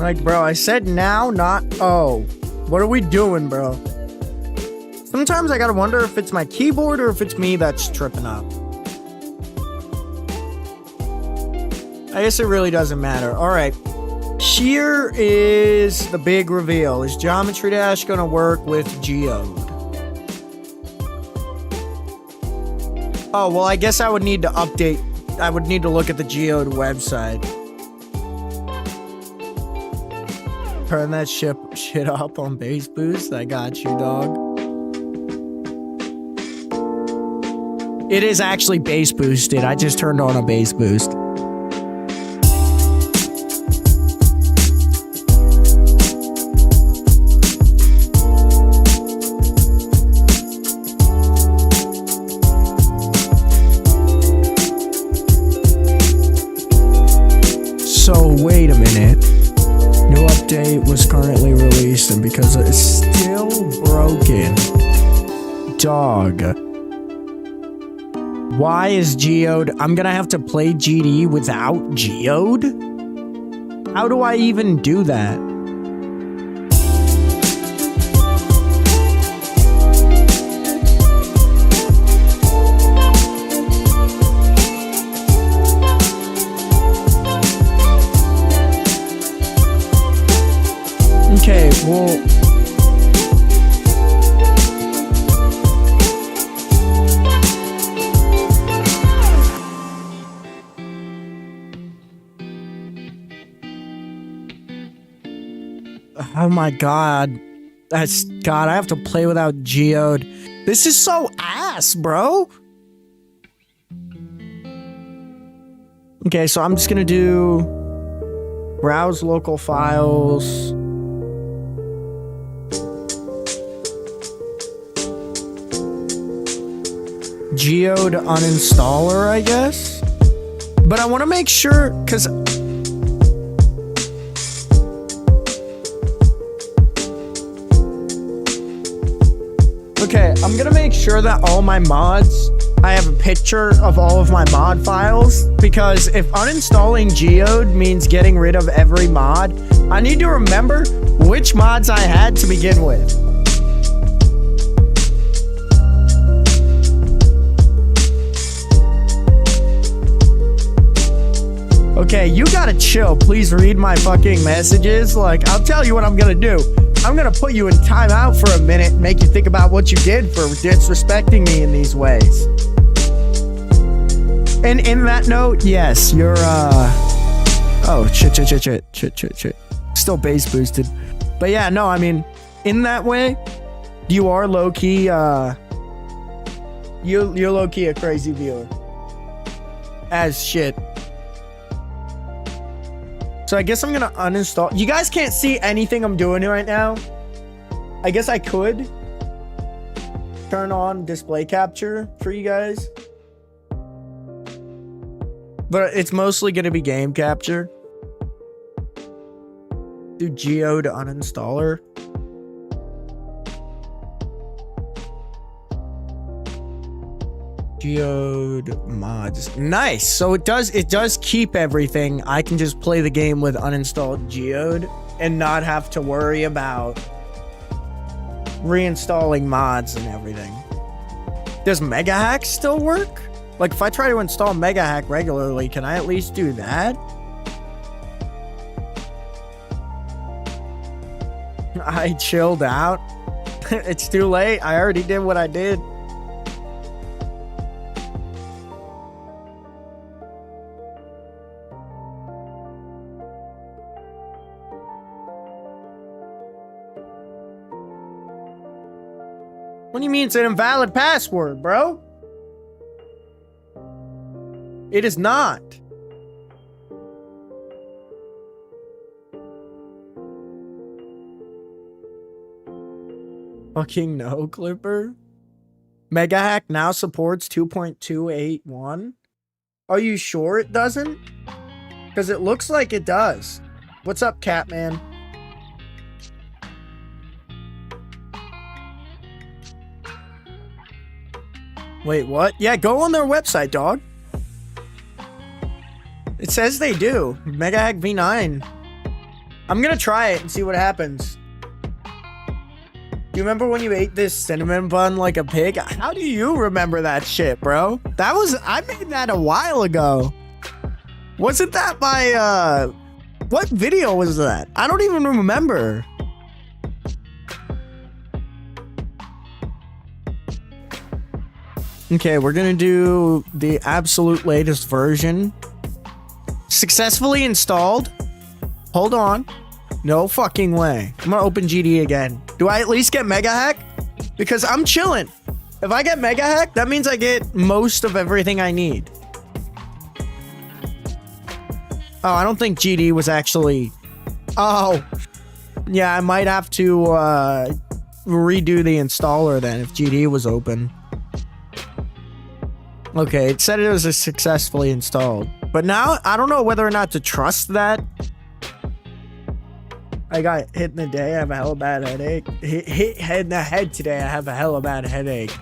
Like, bro, I said now, not oh. What are we doing, bro? Sometimes I gotta wonder if it's my keyboard or if it's me that's tripping up. I guess it really doesn't matter. Alright. Here is the big reveal. Is Geometry Dash gonna work with Geode? Oh, well, I guess I would need to update. I would need to look at the Geode website. Turn that shit up on bass boost. I got you, dog. It is actually bass boosted. I just turned on a bass boost. So wait a minute. New update was currently released, and because it's still broken, dog. Why is Geode? I'm gonna have to play GD without Geode? How do I even do that? Okay, well... Oh my god. God, I have to play without Geode. This is so ass, bro. Okay, so I'm just gonna do... Browse local files... Geode uninstaller, I guess. But I want to make sure, because... Okay, I'm going to make sure that all my mods... I have a picture of all of my mod files. Because if uninstalling Geode means getting rid of every mod, I need to remember which mods I had to begin with. Okay, you gotta chill. Please read my fucking messages. Like, I'll tell you what I'm gonna do. I'm gonna put you in timeout for a minute and make you think about what you did for disrespecting me in these ways. And in that note, yes, you're, oh, shit. Still bass boosted. But yeah, no, I mean, in that way, you are low-key, you're low-key a crazy viewer. As shit. So I guess I'm gonna uninstall. You guys can't see anything I'm doing right now. I guess I could turn on display capture for you guys. But it's mostly gonna be game capture. Do Geode uninstaller. Geode mods. Nice. So it does keep everything. I can just play the game with uninstalled Geode and not have to worry about reinstalling mods and everything. Does Mega Hack still work? Like, if I try to install Mega Hack regularly, can I at least do that? I chilled out. It's too late. I already did what I did. What do you mean it's an invalid password, bro? It is not. Fucking no, Clipper. Mega Hack now supports 2.281. Are you sure it doesn't? Because it looks like it does. What's up, Catman? Wait, what? Yeah, go on their website, dog. It says they do. Mega Hack V9. I'm gonna try it and see what happens. Do you remember when you ate this cinnamon bun like a pig? How do you remember that shit, bro? I made that a while ago. Wasn't that my, what video was that? I don't even remember. Okay, we're gonna do the absolute latest version. Successfully installed. Hold on. No fucking way. I'm gonna open GD again. Do I at least get Mega Hack? Because I'm chilling. If I get Mega Hack, that means I get most of everything I need. Oh, I don't think GD was actually... Oh. Yeah, I might have to redo the installer then if GD was open. Okay, it said it was successfully installed. But now, I don't know whether or not to trust that. I got hit in the day. I have a hella bad headache. Hit head in the head today. I have a hella bad headache.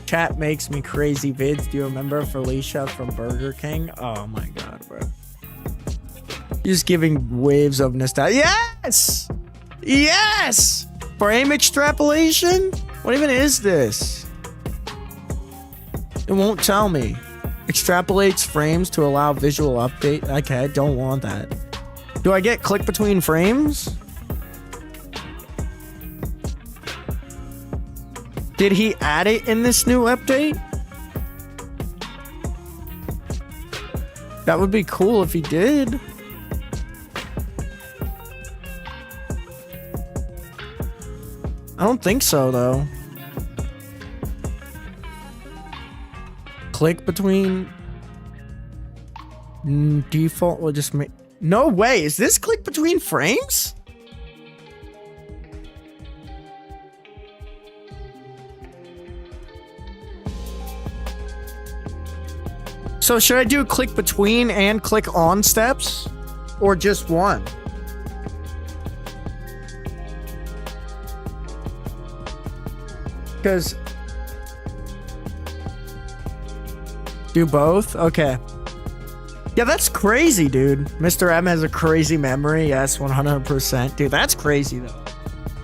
Chat makes me crazy vids. Do you remember Felicia from Burger King? Oh my god, bro. Just giving waves of nostalgia. Yes! Yes! Frame extrapolation? What even is this? It won't tell me. Extrapolates frames to allow visual update. Okay, I don't want that. Do I get click between frames? Did he add it in this new update? That would be cool if he did. I don't think so, though. Click between... default will just make... No way! Is this click between frames? So should I do click between and click on steps? Or just one? Because... Do both? Okay. Yeah, that's crazy, dude. Mr. M has a crazy memory. Yes, 100%. Dude, that's crazy, though.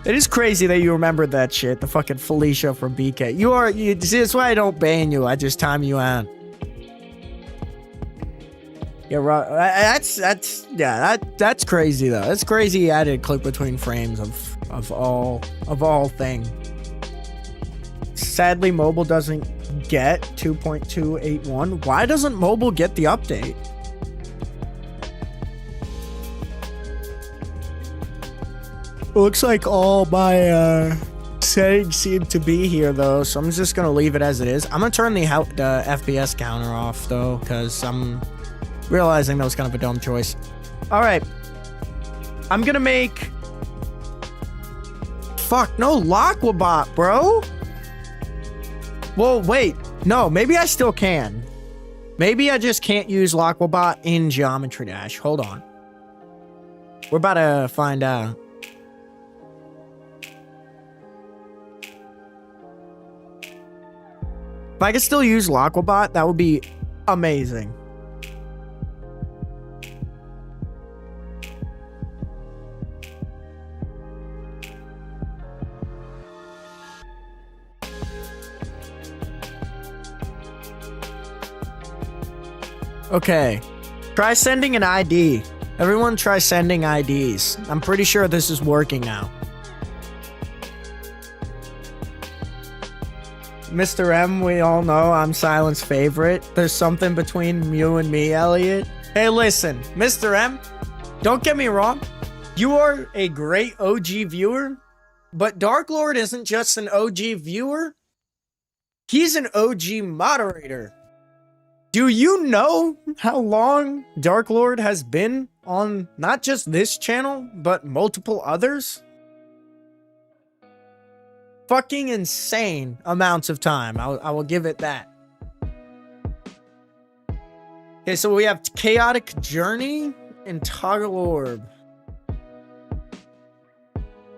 It is crazy that you remembered that shit. The fucking Felicia from BK. You see, that's why I don't ban you. I just time you out. Yeah, right. That's crazy, though. That's crazy he added click between frames of all thing. Sadly, mobile doesn't get 2.281. Why doesn't mobile get the update? Looks like all my settings seem to be here, though, so I'm just gonna leave it as it is. I'm gonna turn the FPS counter off, though, because I'm realizing that was kind of a dumb choice. All right, I'm gonna make... Fuck, no Laqwabot, bro. Well, wait. No, maybe I still can. Maybe I just can't use Laqwabot in Geometry Dash. Hold on. We're about to find out. If I could still use Laqwabot, that would be amazing. Okay. Try sending an ID. Everyone try sending IDs. I'm pretty sure this is working now. Mr. M, we all know I'm Silent's favorite. There's something between you and me, Elliot. Hey, listen, Mr. M, don't get me wrong. You are a great OG viewer, but Dark Lord isn't just an OG viewer. He's an OG moderator. Do you know how long Dark Lord has been on not just this channel, but multiple others? Fucking insane amounts of time. I will give it that. Okay, so we have Chaotic Journey and Toggle Orb.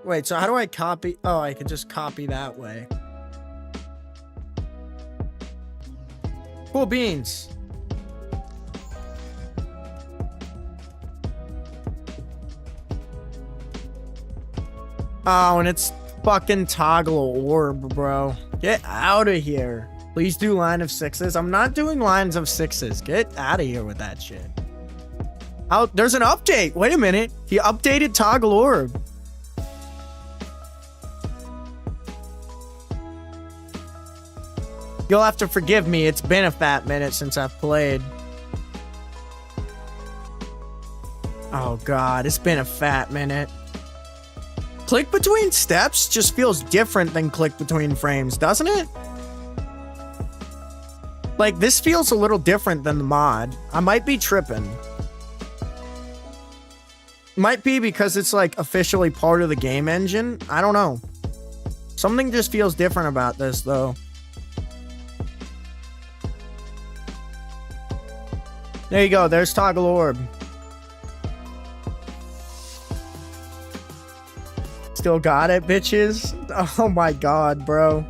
Wait, so how do I copy? Oh, I can just copy that way. Cool beans. Oh, and it's fucking toggle orb, bro. Get out of here. Please do line of sixes. I'm not doing lines of sixes. Get out of here with that shit. Oh, there's an update. Wait a minute. He updated toggle orb. You'll have to forgive me. It's been a fat minute since I've played. Oh god, it's been a fat minute. Click between steps just feels different than click between frames, doesn't it? Like, this feels a little different than the mod. I might be tripping. Might be because it's, like, officially part of the game engine. I don't know. Something just feels different about this, though. There you go. There's toggle orb. Still got it, bitches. Oh my god, bro.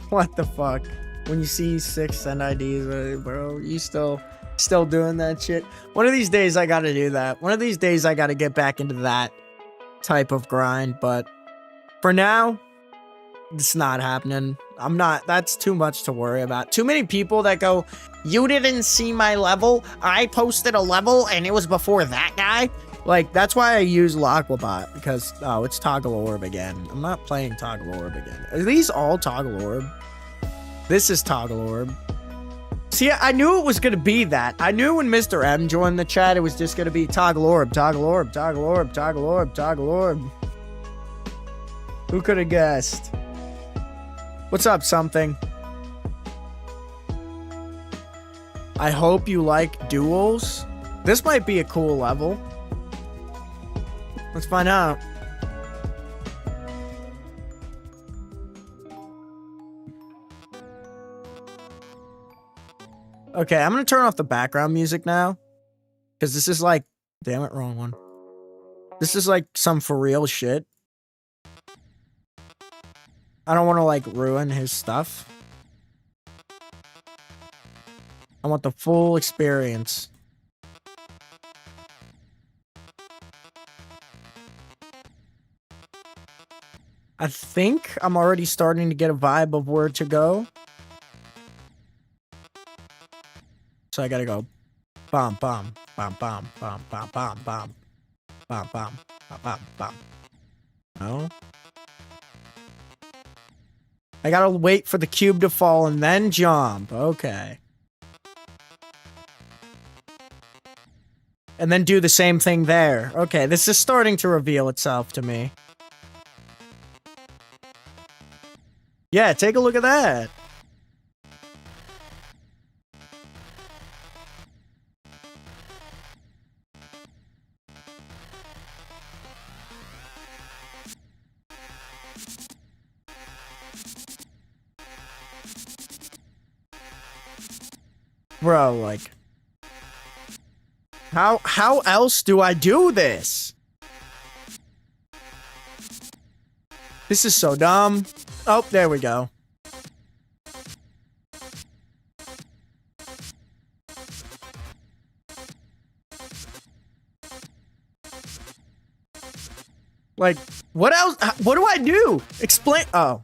What the fuck? When you see 6 send IDs, bro, you still doing that shit? One of these days I gotta do that. One of these days I gotta get back into that type of grind, but for now, it's not happening. I'm not, that's too much to worry about. Too many people that go, you didn't see my level, I posted a level and it was before that guy. Like, that's why I use Laqua, because, oh, it's toggle orb again. I'm not playing toggle orb again. Are these all toggle orb? This is toggle orb. See, I knew it was gonna be that. I knew when Mr. M joined the chat, it was just gonna be toggle orb, toggle orb, toggle orb, toggle orb, toggle orb. Who could have guessed? What's up, something? I hope you like duels. This might be a cool level. Let's find out. Okay, I'm gonna turn off the background music now. Because this is like... Damn it, wrong one. This is like some for real shit. I don't want to like ruin his stuff. I want the full experience. I think I'm already starting to get a vibe of where to go. So I gotta go bam bam bam bam bam bam bam bam bam bam bam bam. No. I gotta wait for the cube to fall and then jump. Okay. And then do the same thing there. Okay, this is starting to reveal itself to me. Yeah, take a look at that. Bro, like... How else do I do this? This is so dumb. Oh, there we go. Like, what else? What do I do? Explain. Oh,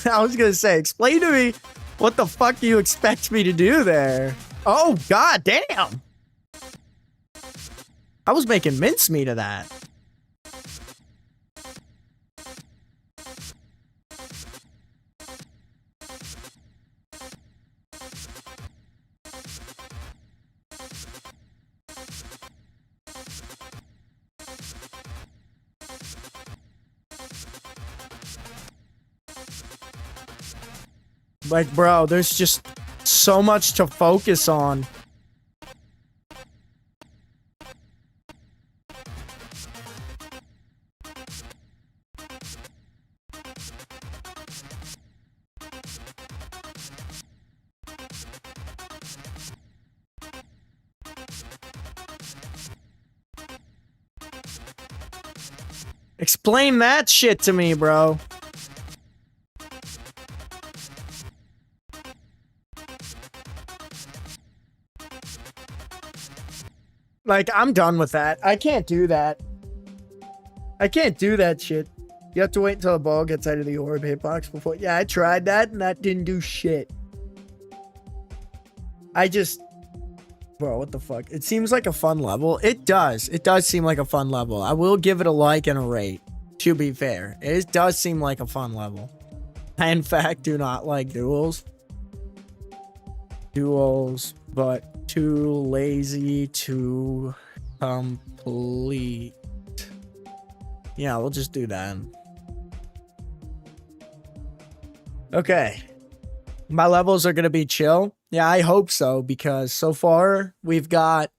I was gonna say, explain to me what the fuck you expect me to do there. Oh, god damn. I was making mincemeat of that. Like, bro, there's just so much to focus on. Explain that shit to me, bro. Like, I'm done with that. I can't do that. I can't do that shit. You have to wait until the ball gets out of the orb hitbox before. Yeah, I tried that and that didn't do shit. Bro, what the fuck? It seems like a fun level. It does. It does seem like a fun level. I will give it a like and a rate, to be fair. It does seem like a fun level. I, in fact, do not like duels. But too lazy to complete. Yeah, we'll just do that. Okay. My levels are going to be chill. Yeah, I hope so, because so far we've got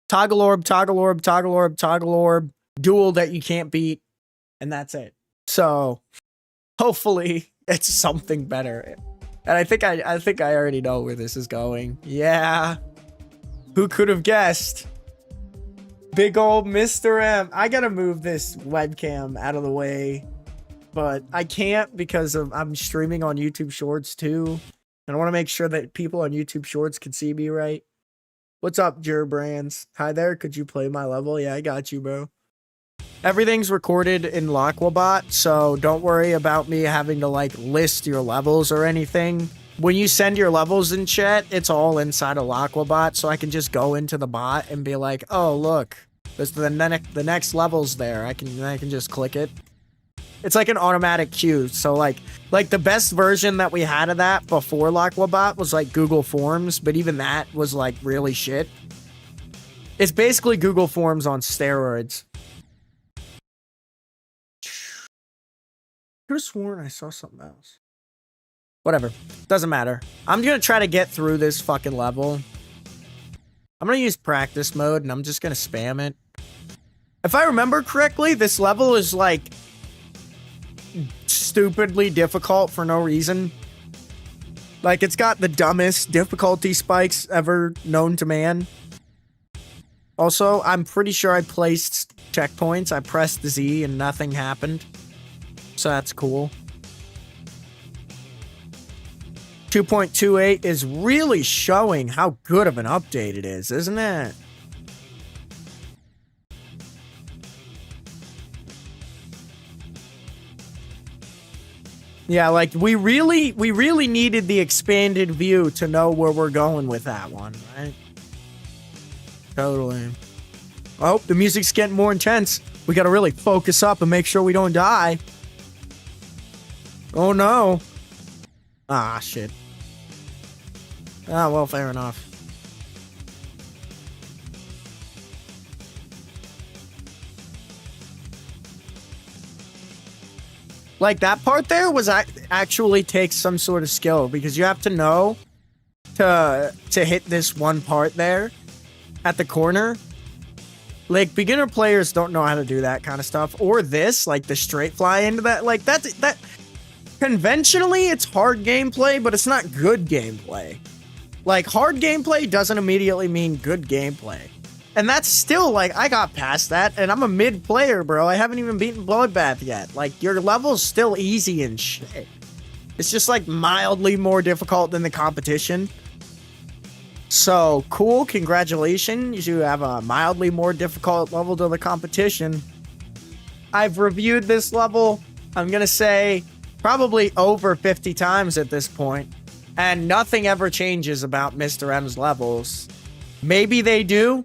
toggle orb, toggle orb, toggle orb, toggle orb, duel that you can't beat, and that's it. So hopefully it's something better. And I think I already know where this is going. Yeah. Who could have guessed? Big old Mr. M. I gotta move this webcam out of the way, but I can't because I'm streaming on YouTube Shorts too. And I want to make sure that people on YouTube Shorts can see me right. What's up, Jer Brands? Hi there. Could you play my level? Yeah, I got you, bro. Everything's recorded in Lvl, so don't worry about me having to like list your levels or anything. When you send your levels in chat, it's all inside of Lvl, so I can just go into the bot and be like, oh, look, there's the next level's there. I can just click it. It's like an automatic queue. So like the best version that we had of that before Lvl was like Google Forms, but even that was like really shit. It's basically Google Forms on steroids. I could have sworn I saw something else. Whatever. Doesn't matter. I'm gonna try to get through this fucking level. I'm gonna use practice mode and I'm just gonna spam it. If I remember correctly, this level is like stupidly difficult for no reason. Like, it's got the dumbest difficulty spikes ever known to man. Also, I'm pretty sure I placed checkpoints. I pressed Z and nothing happened. So that's cool. 2.28 is really showing how good of an update it is, isn't it? Yeah, like we really needed the expanded view to know where we're going with that one, right? Totally. Oh, the music's getting more intense. We gotta really focus up and make sure we don't die. Oh no. Ah, shit. Ah, well, fair enough. Like, that part there was actually takes some sort of skill, because you have to know to hit this one part there at the corner. Like, beginner players don't know how to do that kind of stuff. Or this, like the straight fly into that. Like, that conventionally, it's hard gameplay, but it's not good gameplay. Like, hard gameplay doesn't immediately mean good gameplay. And that's still, like, I got past that, and I'm a mid player, bro. I haven't even beaten Bloodbath yet. Like, your level's still easy and shit. It's just, like, mildly more difficult than the competition. So, cool, congratulations. You have a mildly more difficult level to the competition. I've reviewed this level, I'm gonna say, probably over 50 times at this point. And nothing ever changes about Mr. M's levels. Maybe they do.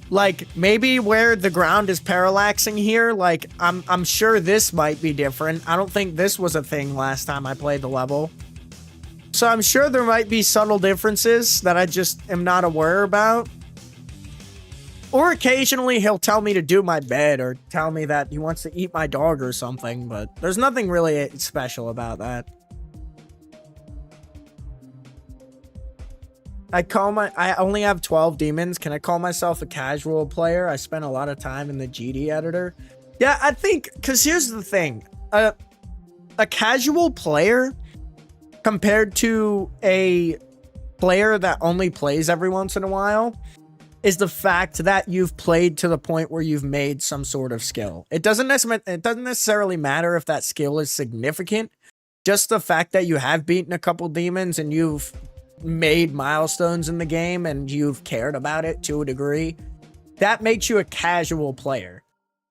Like, maybe where the ground is parallaxing here, like, I'm sure this might be different. I don't think this was a thing last time I played the level. So I'm sure there might be subtle differences that I just am not aware about. Or occasionally he'll tell me to do my bed or tell me that he wants to eat my dog or something, but there's nothing really special about that. I only have 12 demons. Can I call myself a casual player? I spent a lot of time in the GD editor. Yeah, I think, because here's the thing. A casual player compared to a player that only plays every once in a while is the fact that you've played to the point where you've made some sort of skill. It doesn't necessarily matter if that skill is significant. Just the fact that you have beaten a couple demons and you've made milestones in the game and you've cared about it to a degree, that makes you a casual player.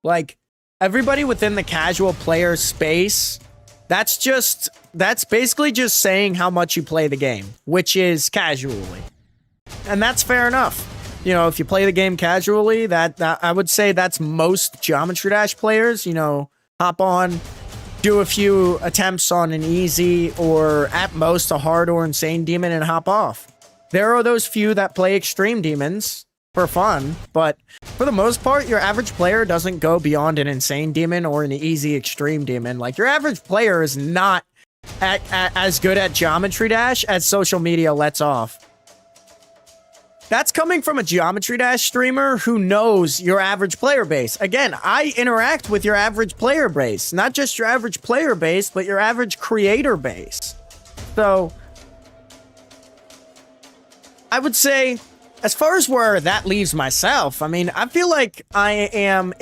Like, everybody within the casual player space, that's basically just saying how much you play the game, which is casually. And that's fair enough. You know, if you play the game casually, that I would say that's most Geometry Dash players, you know, hop on, do a few attempts on an easy or at most a hard or insane demon and hop off. There are those few that play extreme demons for fun, but for the most part, your average player doesn't go beyond an insane demon or an easy extreme demon. Like, your average player is not as good at Geometry Dash as social media lets off. That's coming from a Geometry Dash streamer who knows your average player base. Again, I interact with your average player base. Not just your average player base, but your average creator base. So, I would say, as far as where that leaves myself, I mean, I feel like I am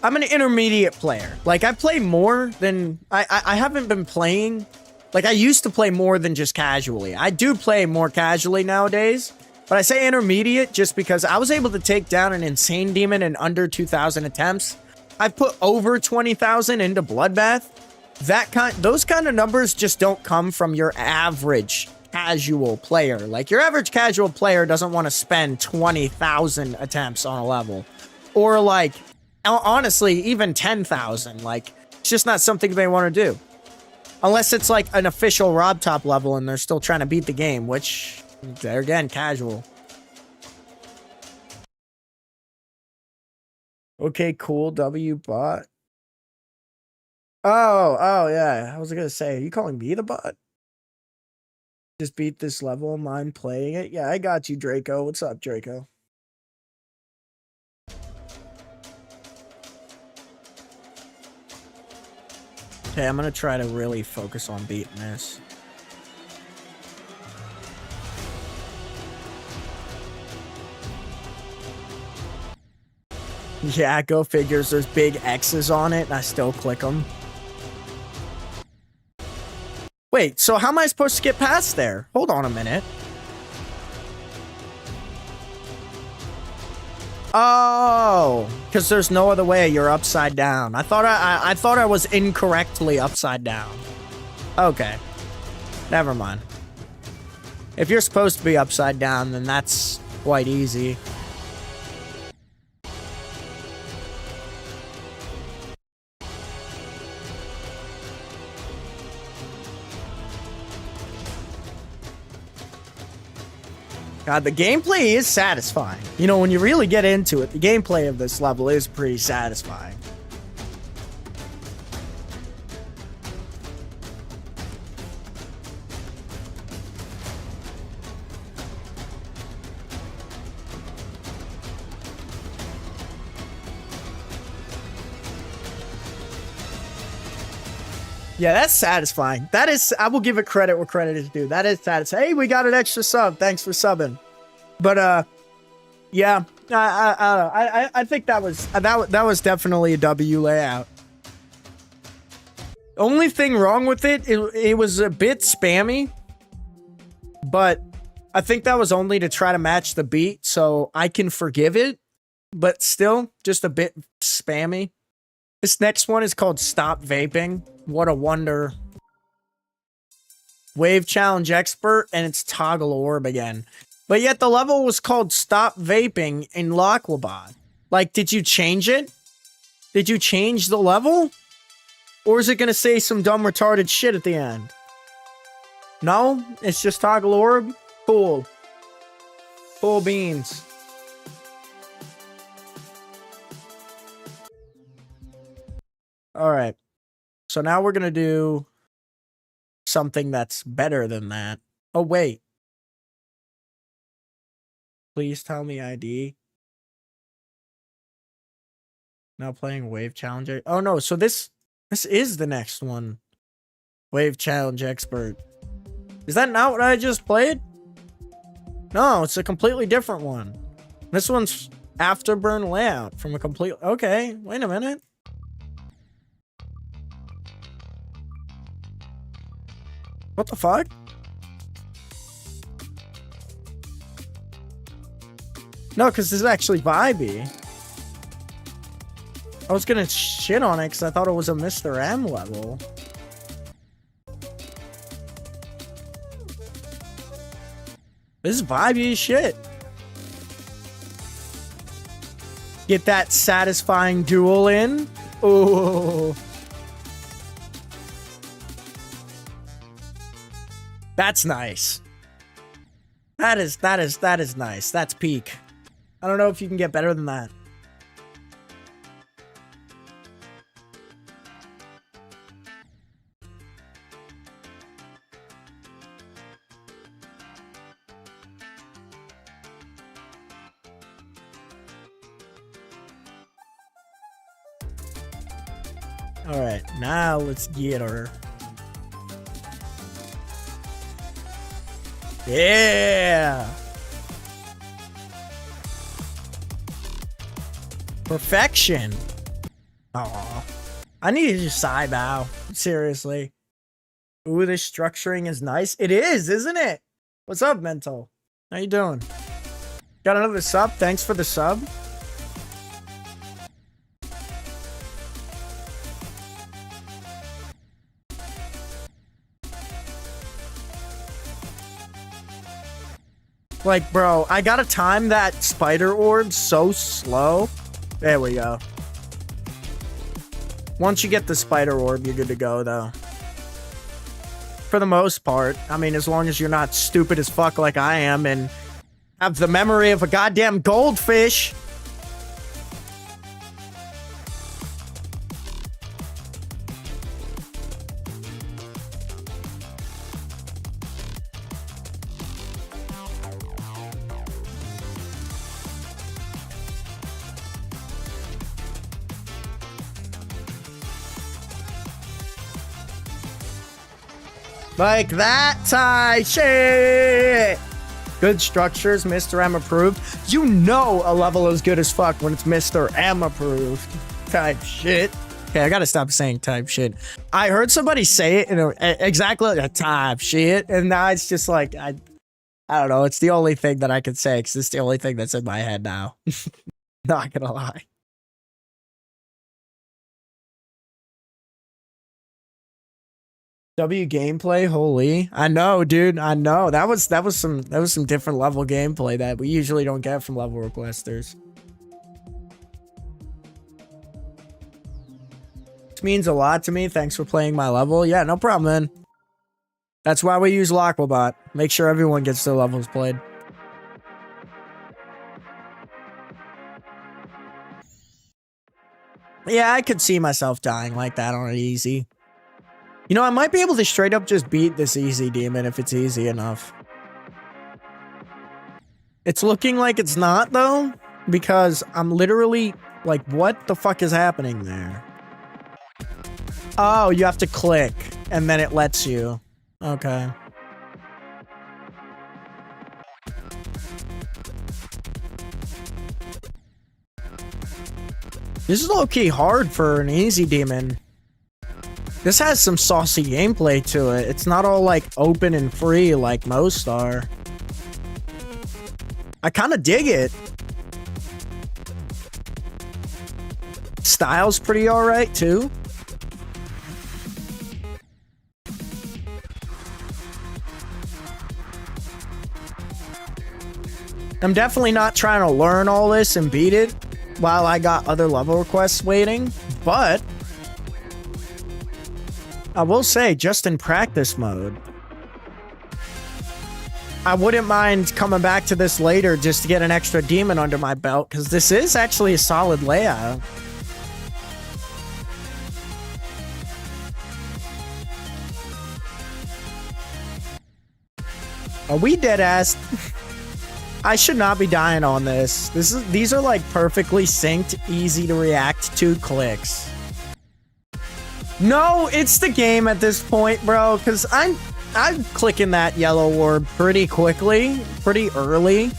I'm an intermediate player. Like, I play more than... I haven't been playing... Like, I used to play more than just casually. I do play more casually nowadays, but I say intermediate just because I was able to take down an insane demon in under 2,000 attempts. I've put over 20,000 into Bloodbath. Those kind of numbers just don't come from your average casual player. Like, your average casual player doesn't want to spend 20,000 attempts on a level. Or, like, honestly, even 10,000. Like, it's just not something they want to do. Unless it's like an official Rob Top level and they're still trying to beat the game, which, they're again, casual. Okay, cool, W bot. Oh, yeah. I was gonna say, are you calling me the bot? Just beat this level, mind playing it? Yeah, I got you, Draco. What's up, Draco? Okay, I'm gonna try to really focus on beating this. Yeah, go figures. There's big X's on it, and I still click them. Wait, so how am I supposed to get past there? Hold on a minute. Oh, because there's no other way. You're upside down. I thought I was incorrectly upside down. Okay, never mind. If you're supposed to be upside down, then that's quite easy. God, the gameplay is satisfying. You know, when you really get into it, the gameplay of this level is pretty satisfying. Yeah, that's satisfying. That is, I will give it credit where credit is due. That is satisfying. Hey, we got an extra sub. Thanks for subbing. But, yeah, I think that was definitely a W layout. Only thing wrong with it was a bit spammy, but I think that was only to try to match the beat, so I can forgive it, but still just a bit spammy. This next one is called Stop Vaping. What a wonder. Wave Challenge Expert, and it's Toggle Orb again. But yet the level was called Stop Vaping in Lvl. Like, did you change it? Did you change the level? Or is it going to say some dumb retarded shit at the end? No? It's just Toggle Orb? Cool. Cool beans. Alright. So now we're going to do something that's better than that. Oh, wait. Please tell me ID. Now playing Wave Challenge. Oh, no. So this is the next one. Wave Challenge Expert. Is that not what I just played? No, it's a completely different one. This one's Afterburn layout from a complete... Okay, wait a minute. What the fuck? No, because this is actually vibey. I was gonna shit on it because I thought it was a Mr. M level. This is vibey as shit. Get that satisfying duel in. Ooh. That's nice. That is nice. That's peak. I don't know if you can get better than that. All right, now let's get her. Yeah. Perfection. Aw. I need to just sigh now. Seriously. Ooh, this structuring is nice. It is, isn't it? What's up, Mental? How you doing? Got another sub? Thanks for the sub. Like, bro, I gotta time that spider orb so slow. There we go. Once you get the spider orb, you're good to go, though. For the most part. I mean, as long as you're not stupid as fuck like I am and have the memory of a goddamn goldfish. Like that type shit. Good structures, Mr. M approved. You know a level is good as fuck when it's Mr. M approved. Type shit. Okay, I gotta stop saying type shit. I heard somebody say it in exactly like a type shit, and now it's just like, I don't know. It's the only thing that I can say, because it's the only thing that's in my head now. Not gonna lie. W gameplay, holy. I know, dude. I know. That was some different level gameplay that we usually don't get from level requesters. This means a lot to me. Thanks for playing my level. Yeah, no problem, man. That's why we use Lockwabot. Make sure everyone gets their levels played. Yeah, I could see myself dying like that on an easy. You know, I might be able to straight up just beat this easy demon if it's easy enough. It's looking like it's not, though, because I'm literally like, what the fuck is happening there? Oh, you have to click, and then it lets you. Okay. This is low-key hard for an easy demon. This has some saucy gameplay to it. It's not all, like, open and free like most are. I kind of dig it. Style's pretty alright, too. I'm definitely not trying to learn all this and beat it while I got other level requests waiting, but I will say, just in practice mode, I wouldn't mind coming back to this later just to get an extra demon under my belt, because this is actually a solid layout. Are we dead ass? I should not be dying on this. These are like perfectly synced, easy to react to clicks. No, it's the game at this point, bro, because I'm clicking that yellow orb pretty quickly, pretty early.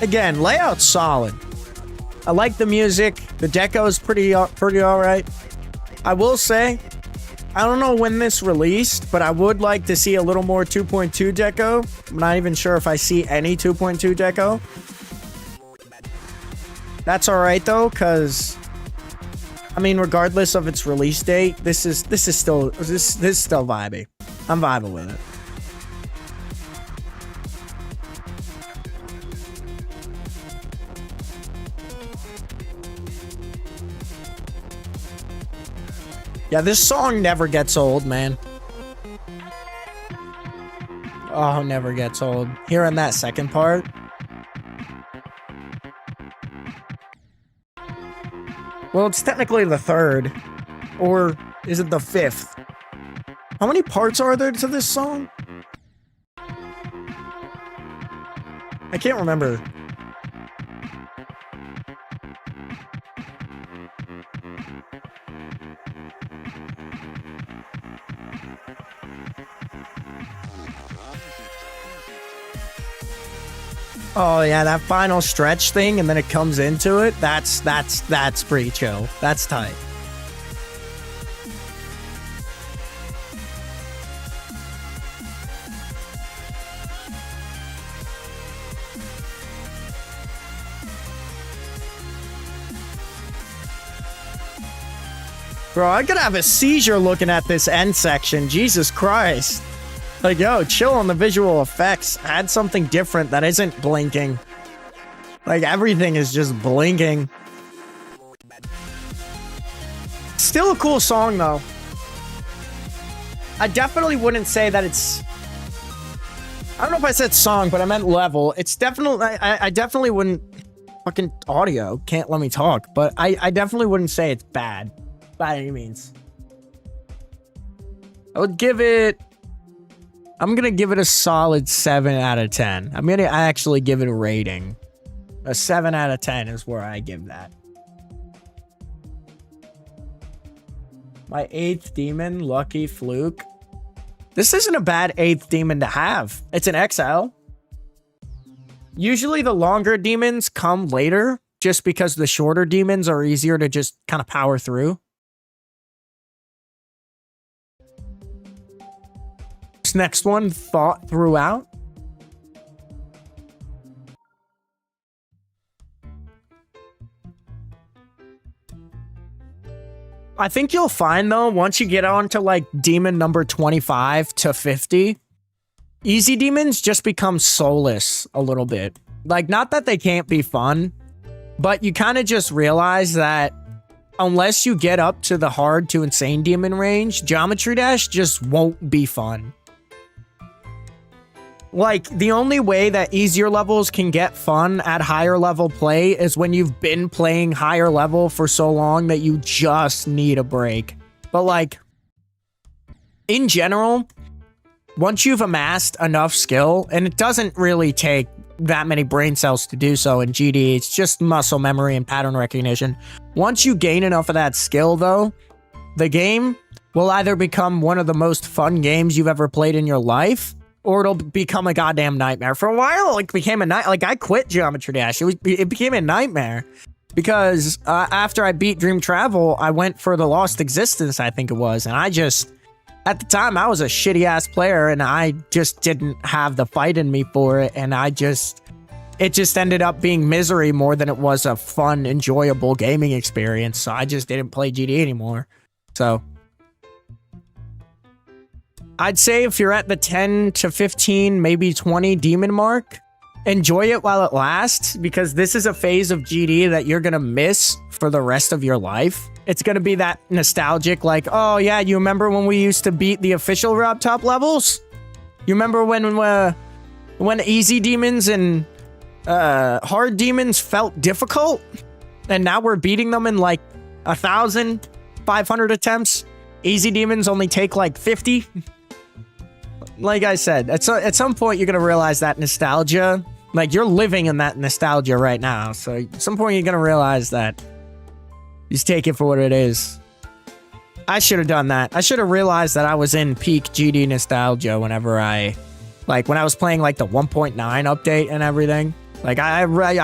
Again, layout's solid. I like the music. The deco is pretty all right. I will say, I don't know when this released, but I would like to see a little more 2.2 deco. I'm not even sure if I see any 2.2 deco. That's all right though, because I mean, regardless of its release date, this is still vibey. I'm vibing with it. Yeah, this song never gets old, man. Oh, never gets old. Hearing that second part. Well, it's technically the third. Or is it the fifth? How many parts are there to this song? I can't remember. Oh yeah, that final stretch thing, and then it comes into it. That's pretty chill. That's tight. Bro, I'm gonna have a seizure looking at this end section. Jesus Christ. Like, yo, chill on the visual effects. Add something different that isn't blinking. Like, everything is just blinking. Still a cool song, though. I definitely wouldn't say that it's... I don't know if I said song, but I meant level. It's definitely... I definitely wouldn't... Fucking audio can't let me talk. But I definitely wouldn't say it's bad. By any means. I would give it... I'm gonna give it a solid 7 out of 10. I'm gonna actually give it a rating. A 7 out of 10 is where I give that. My 8th demon, Lucky Fluke. This isn't a bad 8th demon to have. It's an XL. Usually the longer demons come later, just because the shorter demons are easier to just kind of power through. Next one, thought throughout. I think you'll find though, once you get on to like demon number 25 to 50, easy demons just become soulless a little bit. Like, not that they can't be fun, but you kind of just realize that unless you get up to the hard to insane demon range, Geometry Dash just won't be fun. Like, the only way that easier levels can get fun at higher level play is when you've been playing higher level for so long that you just need a break. But like, in general, once you've amassed enough skill, and it doesn't really take that many brain cells to do so in GD, it's just muscle memory and pattern recognition. Once you gain enough of that skill though, the game will either become one of the most fun games you've ever played in your life, or it'll become a goddamn nightmare. For a while, it became a night. Like, I quit Geometry Dash. It became a nightmare because after I beat Dream Travel, I went for the Lost Existence, I think it was, and I just, at the time, I was a shitty ass player, and I just didn't have the fight in me for it, and it just ended up being misery more than it was a fun, enjoyable gaming experience. So I just didn't play GD anymore. So I'd say if you're at the 10 to 15, maybe 20 demon mark, enjoy it while it lasts, because this is a phase of GD that you're going to miss for the rest of your life. It's going to be that nostalgic, like, oh yeah, you remember when we used to beat the official Rob Top levels? You remember when easy demons and hard demons felt difficult? And now we're beating them in like 1,500 attempts. Easy demons only take like 50. Like I said, at some point you're going to realize that nostalgia, like you're living in that nostalgia right now. So at some point you're going to realize that. Just take it for what it is. I should have done that. I should have realized that I was in peak GD nostalgia whenever when I was playing like the 1.9 update and everything. Like, I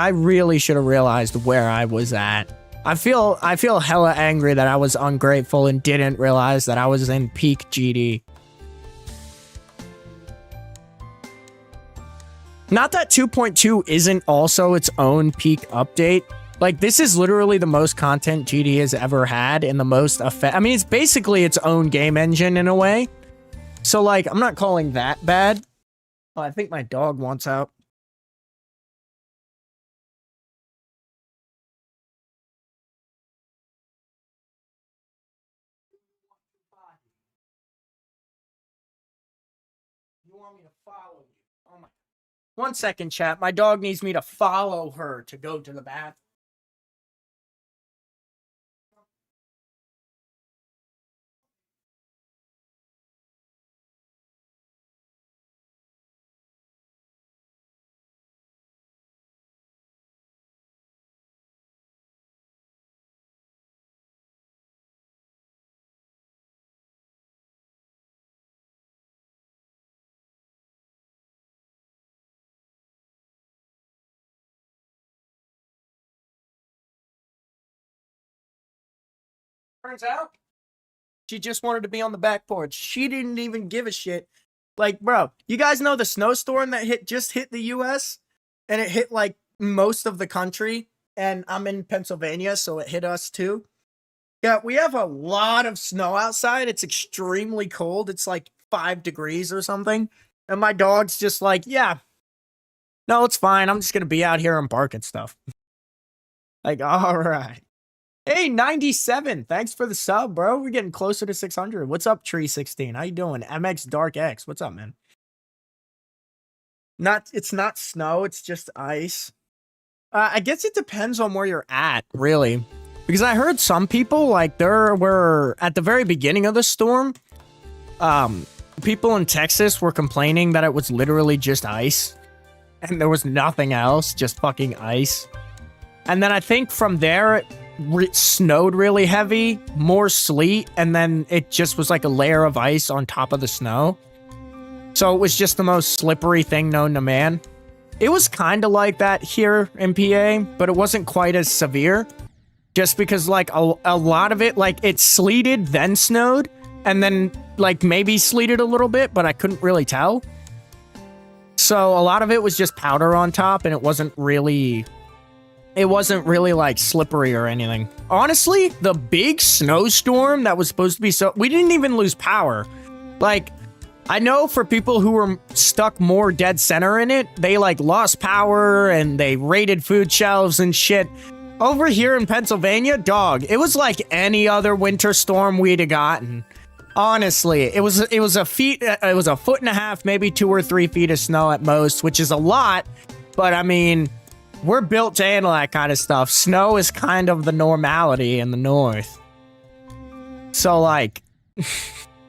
really should have realized where I was at. I feel hella angry that I was ungrateful and didn't realize that I was in peak GD. Not that 2.2 isn't also its own peak update. Like, this is literally the most content GD has ever had and the most effect. I mean, it's basically its own game engine in a way. So, like, I'm not calling that bad. Oh, I think my dog wants out. You want me to follow you? Oh my. 1 second, chat. My dog needs me to follow her to go to the bathroom. Turns out, she just wanted to be on the back porch. She didn't even give a shit. Like, bro, you guys know the snowstorm that just hit the US? And it hit, like, most of the country. And I'm in Pennsylvania, so it hit us too. Yeah, we have a lot of snow outside. It's extremely cold. It's like 5 degrees or something. And my dog's just like, yeah, no, it's fine. I'm just going to be out here and bark and stuff. Like, all right. Hey, 97. Thanks for the sub, bro. We're getting closer to 600. What's up, Tree16? How you doing? MX Dark X. What's up, man? It's not snow. It's just ice. I guess it depends on where you're at, really. Because I heard some people, like, there were, at the very beginning of the storm, people in Texas were complaining that it was literally just ice. And there was nothing else, just fucking ice. And then I think from there, it snowed really heavy, more sleet, and then it just was like a layer of ice on top of the snow. So it was just the most slippery thing known to man. It was kind of like that here in PA, but it wasn't quite as severe. Just because, like, a lot of it, like, it sleeted, then snowed, and then, like, maybe sleeted a little bit, but I couldn't really tell. So a lot of it was just powder on top, and it wasn't really, like, slippery or anything. Honestly, the big snowstorm that was supposed to be we didn't even lose power. Like, I know for people who were stuck more dead center in it, they, like, lost power, and they raided food shelves and shit. Over here in Pennsylvania, dog, it was like any other winter storm we'd have gotten. Honestly, it was a foot and a half, maybe 2 or 3 feet of snow at most, which is a lot. But I mean, we're built to handle that kind of stuff. Snow is kind of the normality in the north. So, like,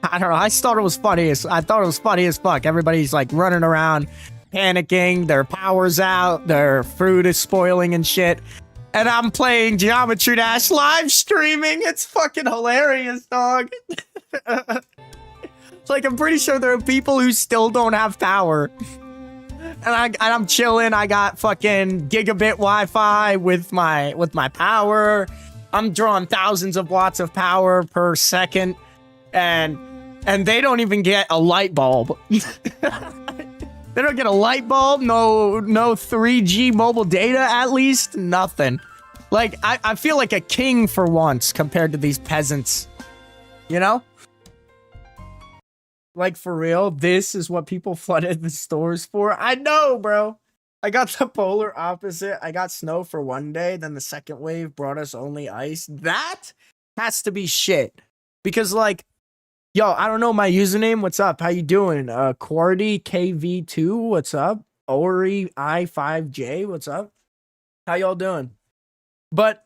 I don't know. I thought it was funny as fuck. Everybody's like running around, panicking. Their power's out. Their food is spoiling and shit. And I'm playing Geometry Dash live streaming. It's fucking hilarious, dog. It's like, I'm pretty sure there are people who still don't have power. And I'm chilling. I got fucking gigabit Wi-Fi with my power. I'm drawing thousands of watts of power per second. And they don't even get a light bulb. They don't get a light bulb, no 3G mobile data, at least, nothing. Like, I feel like a king for once compared to these peasants, you know? Like, for real, this is what people flooded the stores for? I know, bro. I got the polar opposite. I got snow for one day, then the second wave brought us only ice. That has to be shit. Because, like, yo, I don't know my username. What's up? How you doing? Quardy KV2. What's up? Ori I5J. What's up? How y'all doing? But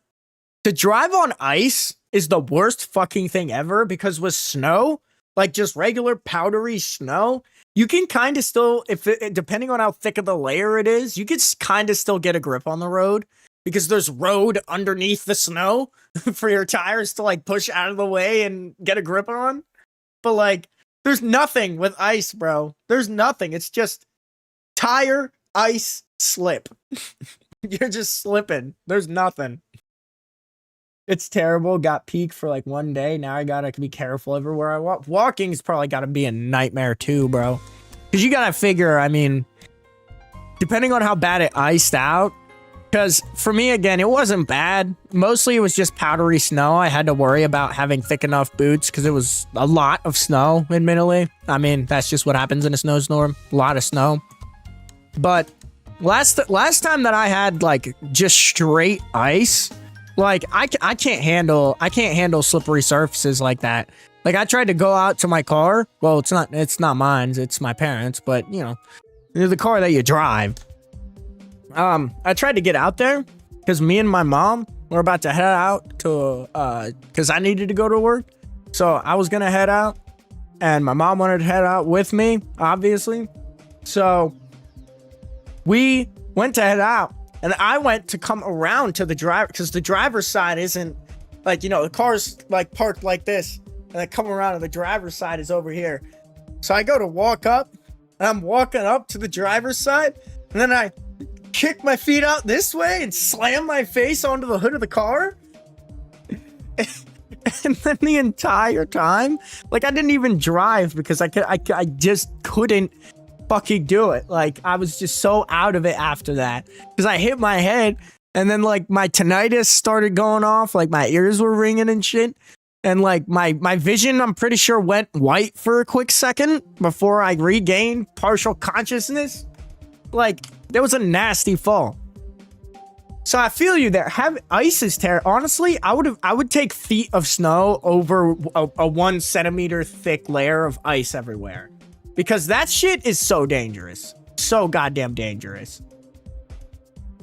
to drive on ice is the worst fucking thing ever, because with snow, like just regular powdery snow, you can kind of still, depending on how thick of the layer it is, you can kind of still get a grip on the road, because there's road underneath the snow for your tires to like push out of the way and get a grip on. But, like, there's nothing with ice, bro. There's nothing. It's just tire, ice slip. You're just slipping. There's nothing. It's terrible. Got peak for like one day. Now I gotta be careful everywhere I walk. Walking's probably gotta be a nightmare too, bro. Because you gotta figure, I mean, depending on how bad it iced out. Because for me, again, it wasn't bad. Mostly it was just powdery snow. I had to worry about having thick enough boots because it was a lot of snow, admittedly. I mean, that's just what happens in a snowstorm. A lot of snow. But last time that I had like just straight ice, like I can't handle slippery surfaces like that. Like I tried to go out to my car. Well, it's not mine, it's my parents, but you know, the car that you drive. I tried to get out there because me and my mom were about to head out to because I needed to go to work. So I was gonna head out and my mom wanted to head out with me, obviously. So we went to head out and I went to come around to the driver because the driver's side isn't like, you know, the car's like parked like this and I come around and the driver's side is over here. So I go to walk up and I'm walking up to the driver's side and then I kick my feet out this way and slam my face onto the hood of the car. And then the entire time, like I didn't even drive because I just couldn't fucking do it. Like I was just so out of it after that because I hit my head and then like my tinnitus started going off, like my ears were ringing and shit. And like my vision, I'm pretty sure went white for a quick second before I regained partial consciousness. Like there was a nasty fall. So I feel you there. Have ice is terrible. Honestly, I would take feet of snow over a 1 centimeter thick layer of ice everywhere. Because that shit is so dangerous. So goddamn dangerous.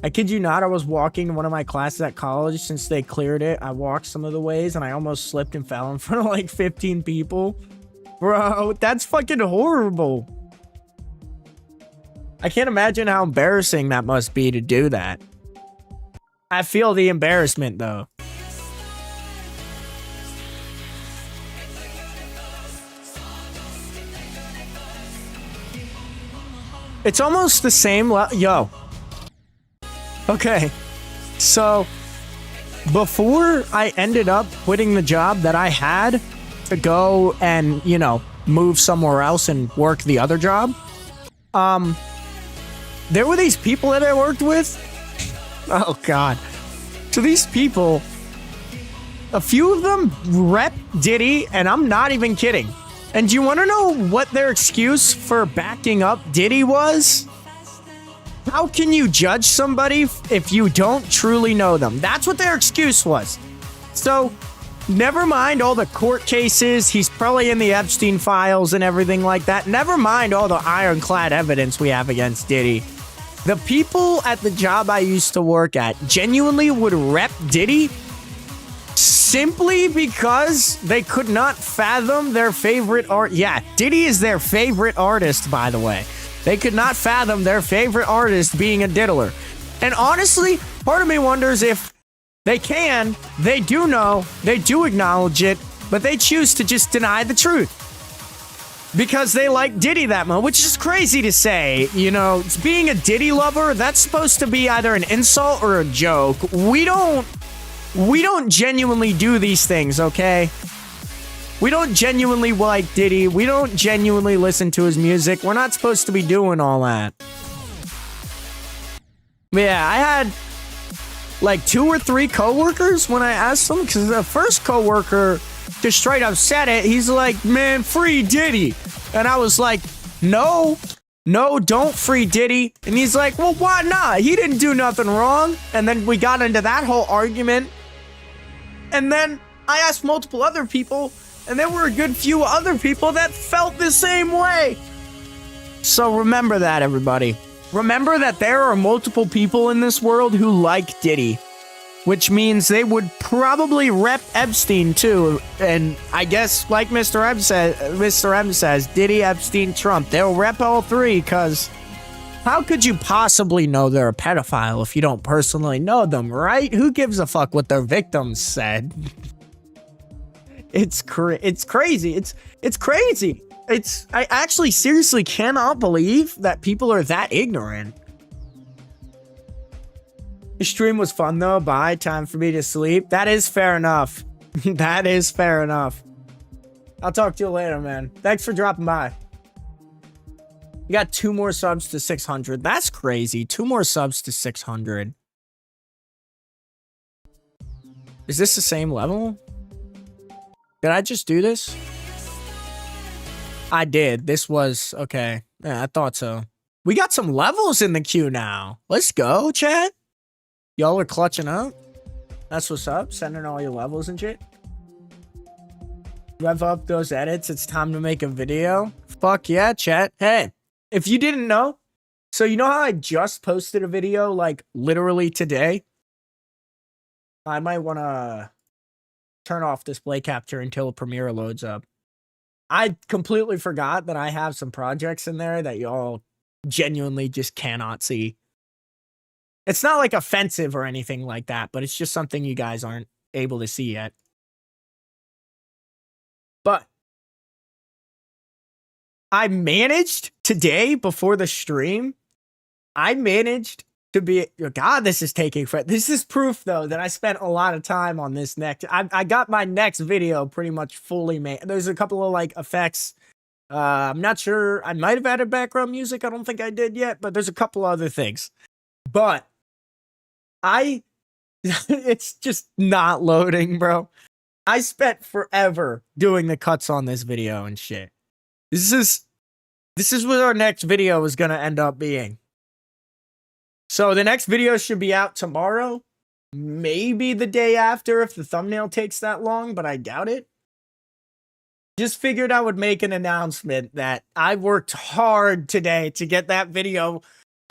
I kid you not, I was walking in one of my classes at college since they cleared it. I walked some of the ways and I almost slipped and fell in front of like 15 people. Bro, that's fucking horrible. I can't imagine how embarrassing that must be to do that. I feel the embarrassment though. It's almost the same yo. Okay. So before I ended up quitting the job that I had to go and, you know, move somewhere else and work the other job, there were these people that I worked with. Oh, God. So these people, a few of them rep Diddy, and I'm not even kidding. And do you want to know what their excuse for backing up Diddy was? How can you judge somebody if you don't truly know them? That's what their excuse was. So, never mind all the court cases. He's probably in the Epstein files and everything like that. Never mind all the ironclad evidence we have against Diddy. The people at the job I used to work at genuinely would rep Diddy simply because they could not fathom their favorite art. Yeah, Diddy is their favorite artist, by the way. They could not fathom their favorite artist being a diddler. And honestly, part of me wonders if they do know, they do acknowledge it, but they choose to just deny the truth. Because they like Diddy that much, which is crazy to say. You know, being a Diddy lover, that's supposed to be either an insult or a joke. We don't genuinely do these things, okay? We don't genuinely like Diddy. We don't genuinely listen to his music. We're not supposed to be doing all that. But yeah, I had like 2 or 3 coworkers when I asked them, because the first coworker just straight up said it. He's like, man, free Diddy. And I was like, no, don't free Diddy. And he's like, well, why not? He didn't do nothing wrong. And then we got into that whole argument. And then I asked multiple other people, and there were a good few other people that felt the same way. So remember that, everybody. Remember that there are multiple people in this world who like Diddy, which means they would probably rep Epstein too. And I guess, like Mr. M says, Diddy, Epstein, Trump, they'll rep all 3, because how could you possibly know they're a pedophile if you don't personally know them, right? Who gives a fuck what their victims said? It's crazy. It's crazy. I actually seriously cannot believe that people are that ignorant. The stream was fun though. Bye. Time for me to sleep. That is fair enough. That is fair enough. I'll talk to you later, man. Thanks for dropping by. You got 2 more subs to 600. That's crazy. 2 more subs to 600. Is this the same level? Did I just do this? I did. This was... Okay. Yeah, I thought so. We got some levels in the queue now. Let's go, chat. Y'all are clutching up. That's what's up. Sending all your levels and shit. Rev up those edits. It's time to make a video. Fuck yeah, chat. Hey, if you didn't know, so you know how I just posted a video like literally today? I might want to turn off display capture until Premiere loads up. I completely forgot that I have some projects in there that y'all genuinely just cannot see. It's not like offensive or anything like that, but it's just something you guys aren't able to see yet. But I managed today before the stream. I managed to be... God, this is taking... This is proof, though, that I spent a lot of time on this next... I got my next video pretty much fully made. There's a couple of, like, effects. I'm not sure. I might have added background music. I don't think I did yet, but there's a couple other things. But it's just not loading, bro. I spent forever doing the cuts on this video and shit. This is what our next video is going to end up being. So the next video should be out tomorrow. Maybe the day after if the thumbnail takes that long, but I doubt it. Just figured I would make an announcement that I worked hard today to get that video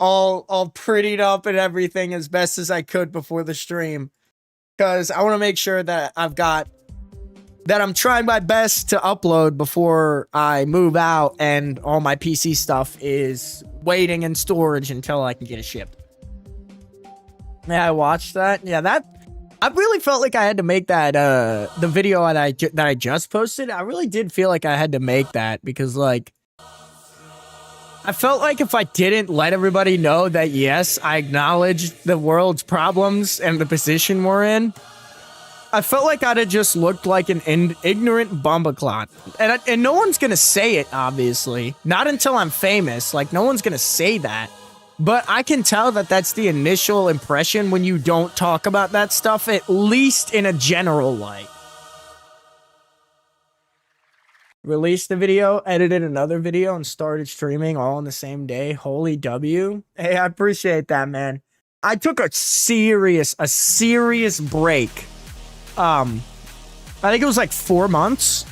all prettied up and everything as best as I could before the stream. Because I want to make sure that I'm trying my best to upload before I move out and all my PC stuff is waiting in storage until I can get it shipped. Yeah, I watched that. Yeah, I really felt like I had to make that, the video that I just posted. I really did feel like I had to make that because, like, I felt like if I didn't let everybody know that, yes, I acknowledge the world's problems and the position we're in, I felt like I'd have just looked like an ignorant bumbleclot. And no one's gonna say it, obviously. Not until I'm famous. Like, no one's gonna say that. But I can tell that that's the initial impression when you don't talk about that stuff, at least in a general light. Released the video, edited another video, and started streaming all on the same day. Holy W. Hey, I appreciate that, man. I took a serious break. I think it was like 4 months.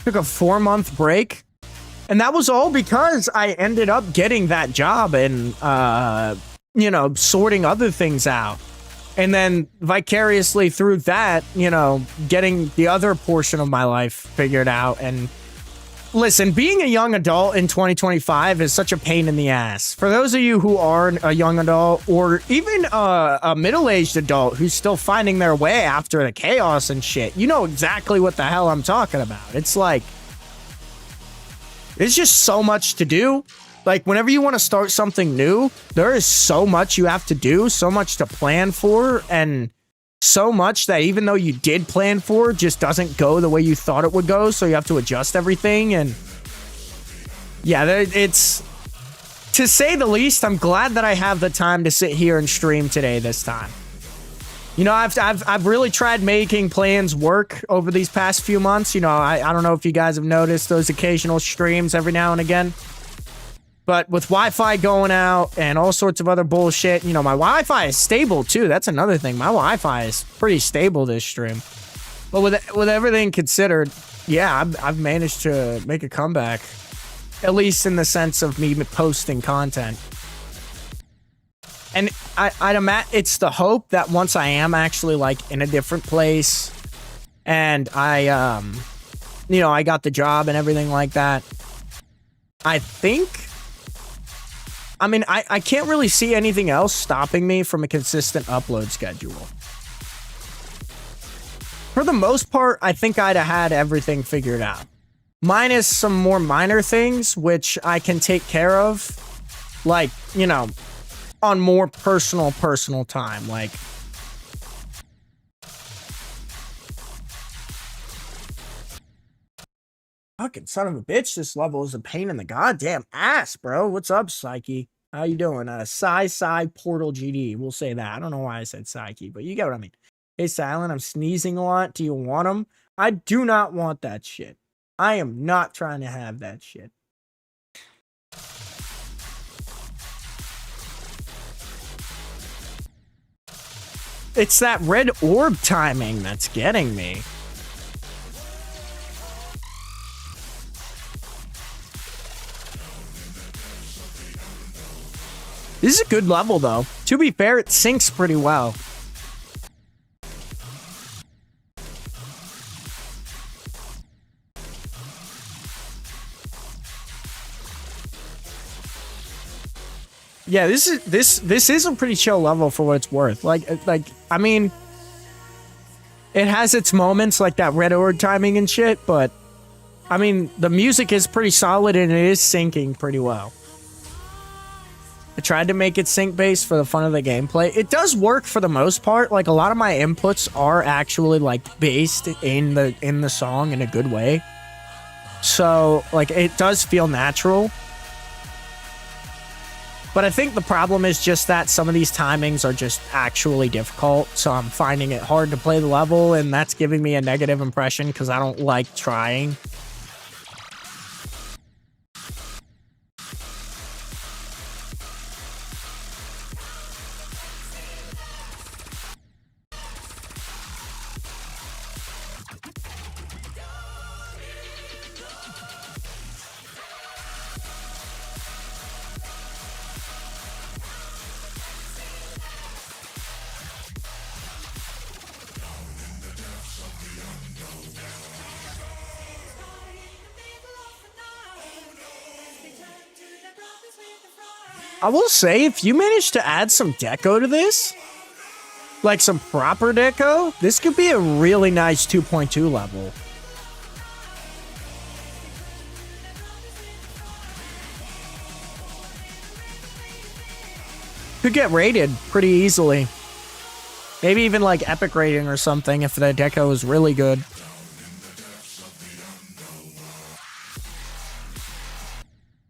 Took a 4-month break. And that was all because I ended up getting that job and, you know, sorting other things out. And then vicariously through that, you know, getting the other portion of my life figured out. And listen, being a young adult in 2025 is such a pain in the ass. For those of you who are a young adult or even a middle-aged adult who's still finding their way after the chaos and shit, you know exactly what the hell I'm talking about. It's like, there's just so much to do. Like, whenever you want to start something new, there is so much you have to do, so much to plan for, and so much that even though you did plan for, just doesn't go the way you thought it would go, so you have to adjust everything, and yeah, it's, to say the least, I'm glad that I have the time to sit here and stream today this time. You know, I've really tried making plans work over these past few months. You know, I don't know if you guys have noticed those occasional streams every now and again. But with Wi-Fi going out and all sorts of other bullshit, you know, my Wi-Fi is stable too. That's another thing. My Wi-Fi is pretty stable this stream. But with everything considered, yeah, I've managed to make a comeback. At least in the sense of me posting content. And I'd imagine it's the hope that once I am actually like in a different place and I, you know, I got the job and everything like that. I think, I mean, I can't really see anything else stopping me from a consistent upload schedule. For the most part, I think I'd have had everything figured out. Minus some more minor things, which I can take care of. Like, you know, on more personal time. Like, fucking son of a bitch, this level is a pain in the goddamn ass, bro. What's up, Psyche? How you doing? Psy Portal GD. We'll say that. I don't know why I said Psyche, but you get what I mean. Hey, Silent, I'm sneezing a lot. Do you want them? I do not want that shit. I am not trying to have that shit. It's that red orb timing that's getting me. This is a good level, though. To be fair, it syncs pretty well. Yeah, this is a pretty chill level for what it's worth. Like I mean, it has its moments like that red orb timing and shit, but I mean, the music is pretty solid and it is syncing pretty well. I tried to make it sync based for the fun of the gameplay. It does work for the most part. Like, a lot of my inputs are actually like based in the song in a good way. So, like, it does feel natural. But I think the problem is just that some of these timings are just actually difficult. So I'm finding it hard to play the level, and that's giving me a negative impression because I don't like trying. I will say, if you manage to add some deco to this, like some proper deco, this could be a really nice 2.2 level. Could get rated pretty easily. Maybe even like epic rating or something if the deco is really good.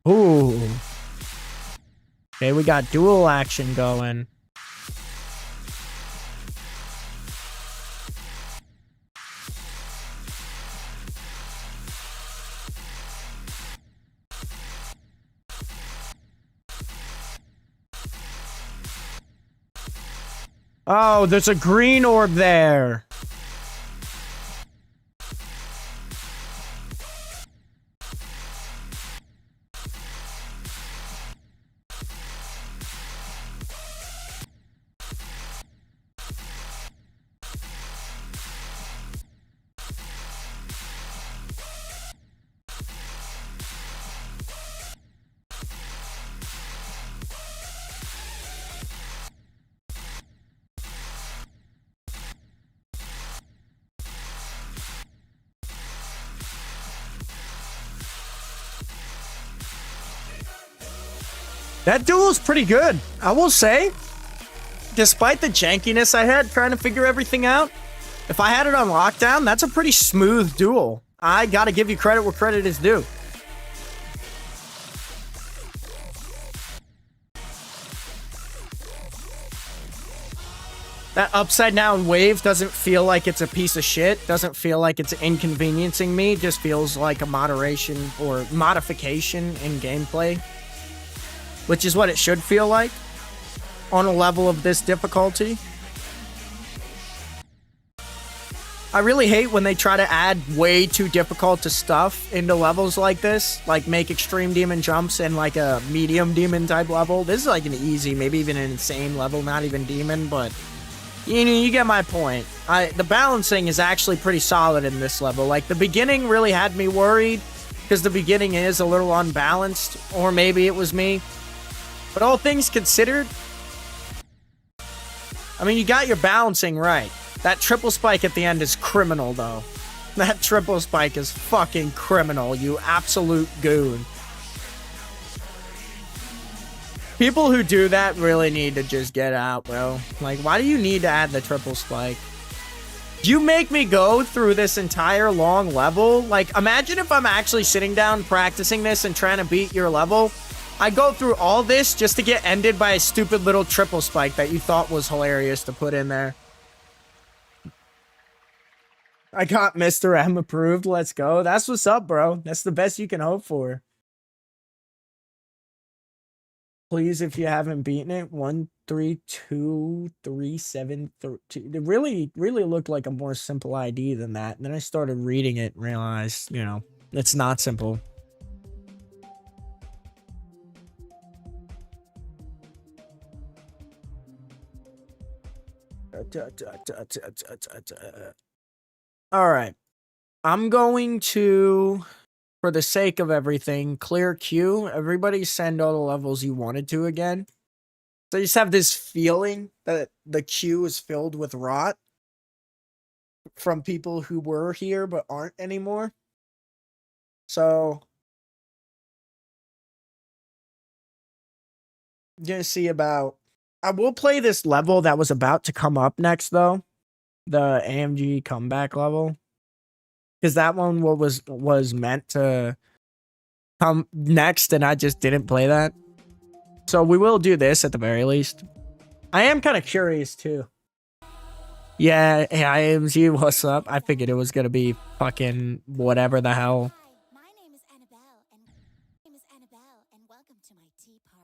Ooh. Okay, we got dual action going. Oh, there's a green orb there. That duel's pretty good, I will say. Despite the jankiness I had trying to figure everything out, if I had it on lockdown, that's a pretty smooth duel. I gotta give you credit where credit is due. That upside down wave doesn't feel like it's a piece of shit, doesn't feel like it's inconveniencing me, just feels like a moderation or modification in gameplay. Which is what it should feel like on a level of this difficulty. I really hate when they try to add way too difficult to stuff into levels like this, like make extreme demon jumps in like a medium demon type level. This is like an easy, maybe even an insane level, not even demon, but you know, you get my point. The balancing is actually pretty solid in this level. Like, the beginning really had me worried because the beginning is a little unbalanced, or maybe it was me. But all things considered, I mean, you got your balancing right. That triple spike at the end is criminal, though. That triple spike is fucking criminal, you absolute goon. People who do that really need to just get out, bro. Like, why do you need to add the triple spike? You make me go through this entire long level. Like, imagine if I'm actually sitting down practicing this and trying to beat your level. I go through all this just to get ended by a stupid little triple spike that you thought was hilarious to put in there. I got Mr. M approved. Let's go. That's what's up, bro. That's the best you can hope for. Please, if you haven't beaten it, 132373. It really looked like a more simple ID than that. And then I started reading it and realized, you know, it's not simple. All right. I'm going to, for the sake of everything, clear queue. Everybody send all the levels you wanted to again. So I just have this feeling that the queue is filled with rot from people who were here but aren't anymore. So I'm gonna see about. I will play this level that was about to come up next, though, the AMG comeback level, because that one was meant to come next, and I just didn't play that. So we will do this at the very least. I am kind of curious too. Yeah, hey, AMG, what's up? I figured it was gonna be fucking whatever the hell.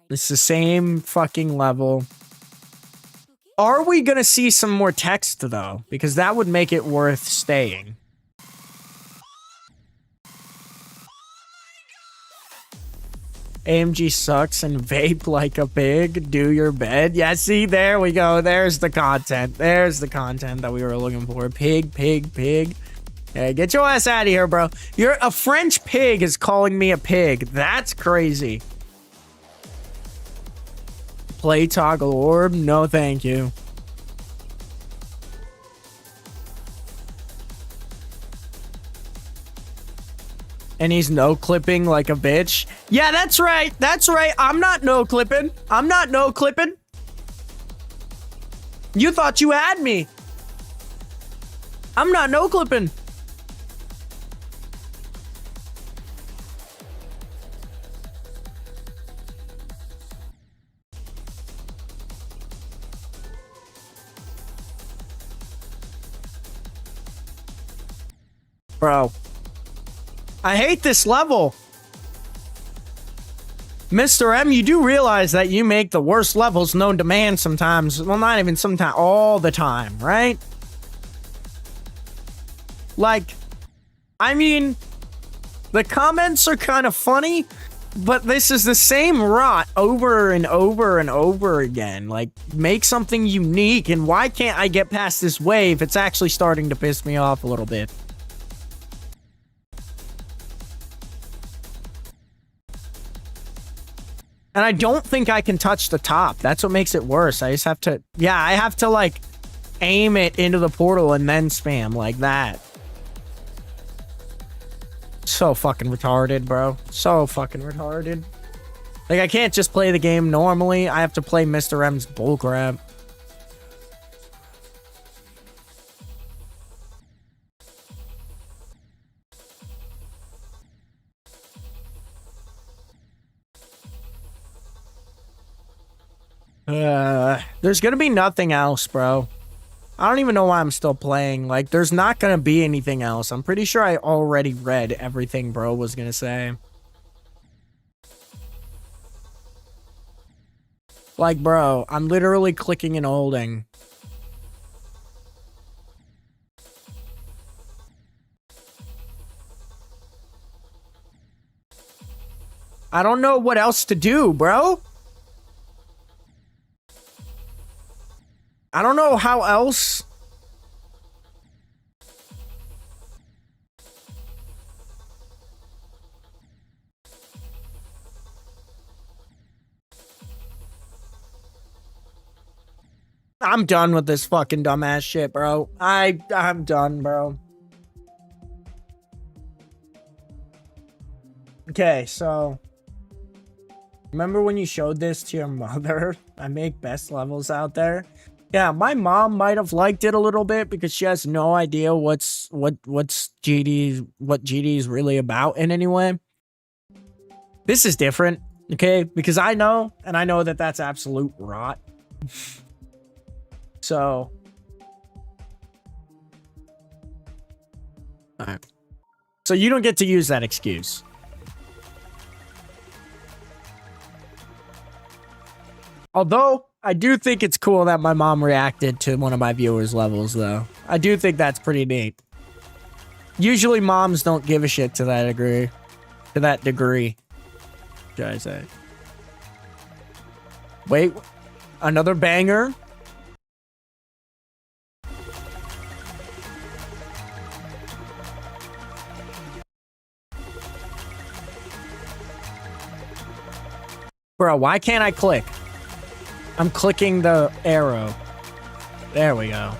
It's the same fucking level. Are we gonna see some more text though? Because that would make it worth staying. AMG sucks and vape like a pig. Do your bed. Yeah, see, there we go. There's the content. There's the content that we were looking for. Pig, pig, pig. Hey, get your ass out of here, bro. You're a French pig is calling me a pig. That's crazy. Play toggle orb? No, thank you. And he's no-clipping like a bitch. Yeah, that's right. That's right. I'm not no-clipping. I'm not no-clipping. You thought you had me. I'm not no-clipping. Bro. I hate this level. Mr. M, you do realize that you make the worst levels known to man sometimes. Well, not even sometimes, all the time, right? Like, I mean, the comments are kind of funny, but this is the same rot over and over and over again. Like, make something unique, and why can't I get past this wave? It's actually starting to piss me off a little bit. And I don't think I can touch the top. That's what makes it worse. I just have to... Yeah, I have to, like, aim it into the portal and then spam like that. So fucking retarded, bro. So fucking retarded. Like, I can't just play the game normally. I have to play Mr. M's bullcrap. There's gonna be nothing else, bro. I don't even know why I'm still playing. Like, there's not gonna be anything else. I'm pretty sure I already read everything bro was gonna say. Like, bro, I'm literally clicking and holding. I don't know what else to do, bro. I don't know how else. I'm done with this fucking dumbass shit, bro. I'm done, bro. Okay, so Remember when you showed this to your mother? I make best levels out there. Yeah, my mom might have liked it a little bit because she has no idea what GD is really about in any way. This is different, okay? Because I know, and I know that that's absolute rot. So, all right. So you don't get to use that excuse. Although, I do think it's cool that my mom reacted to one of my viewers' levels, though. I do think that's pretty neat. Usually, moms don't give a shit to that degree. To that degree. Should I say? Wait. Another banger? Bro, why can't I click? I'm clicking the arrow. There we go.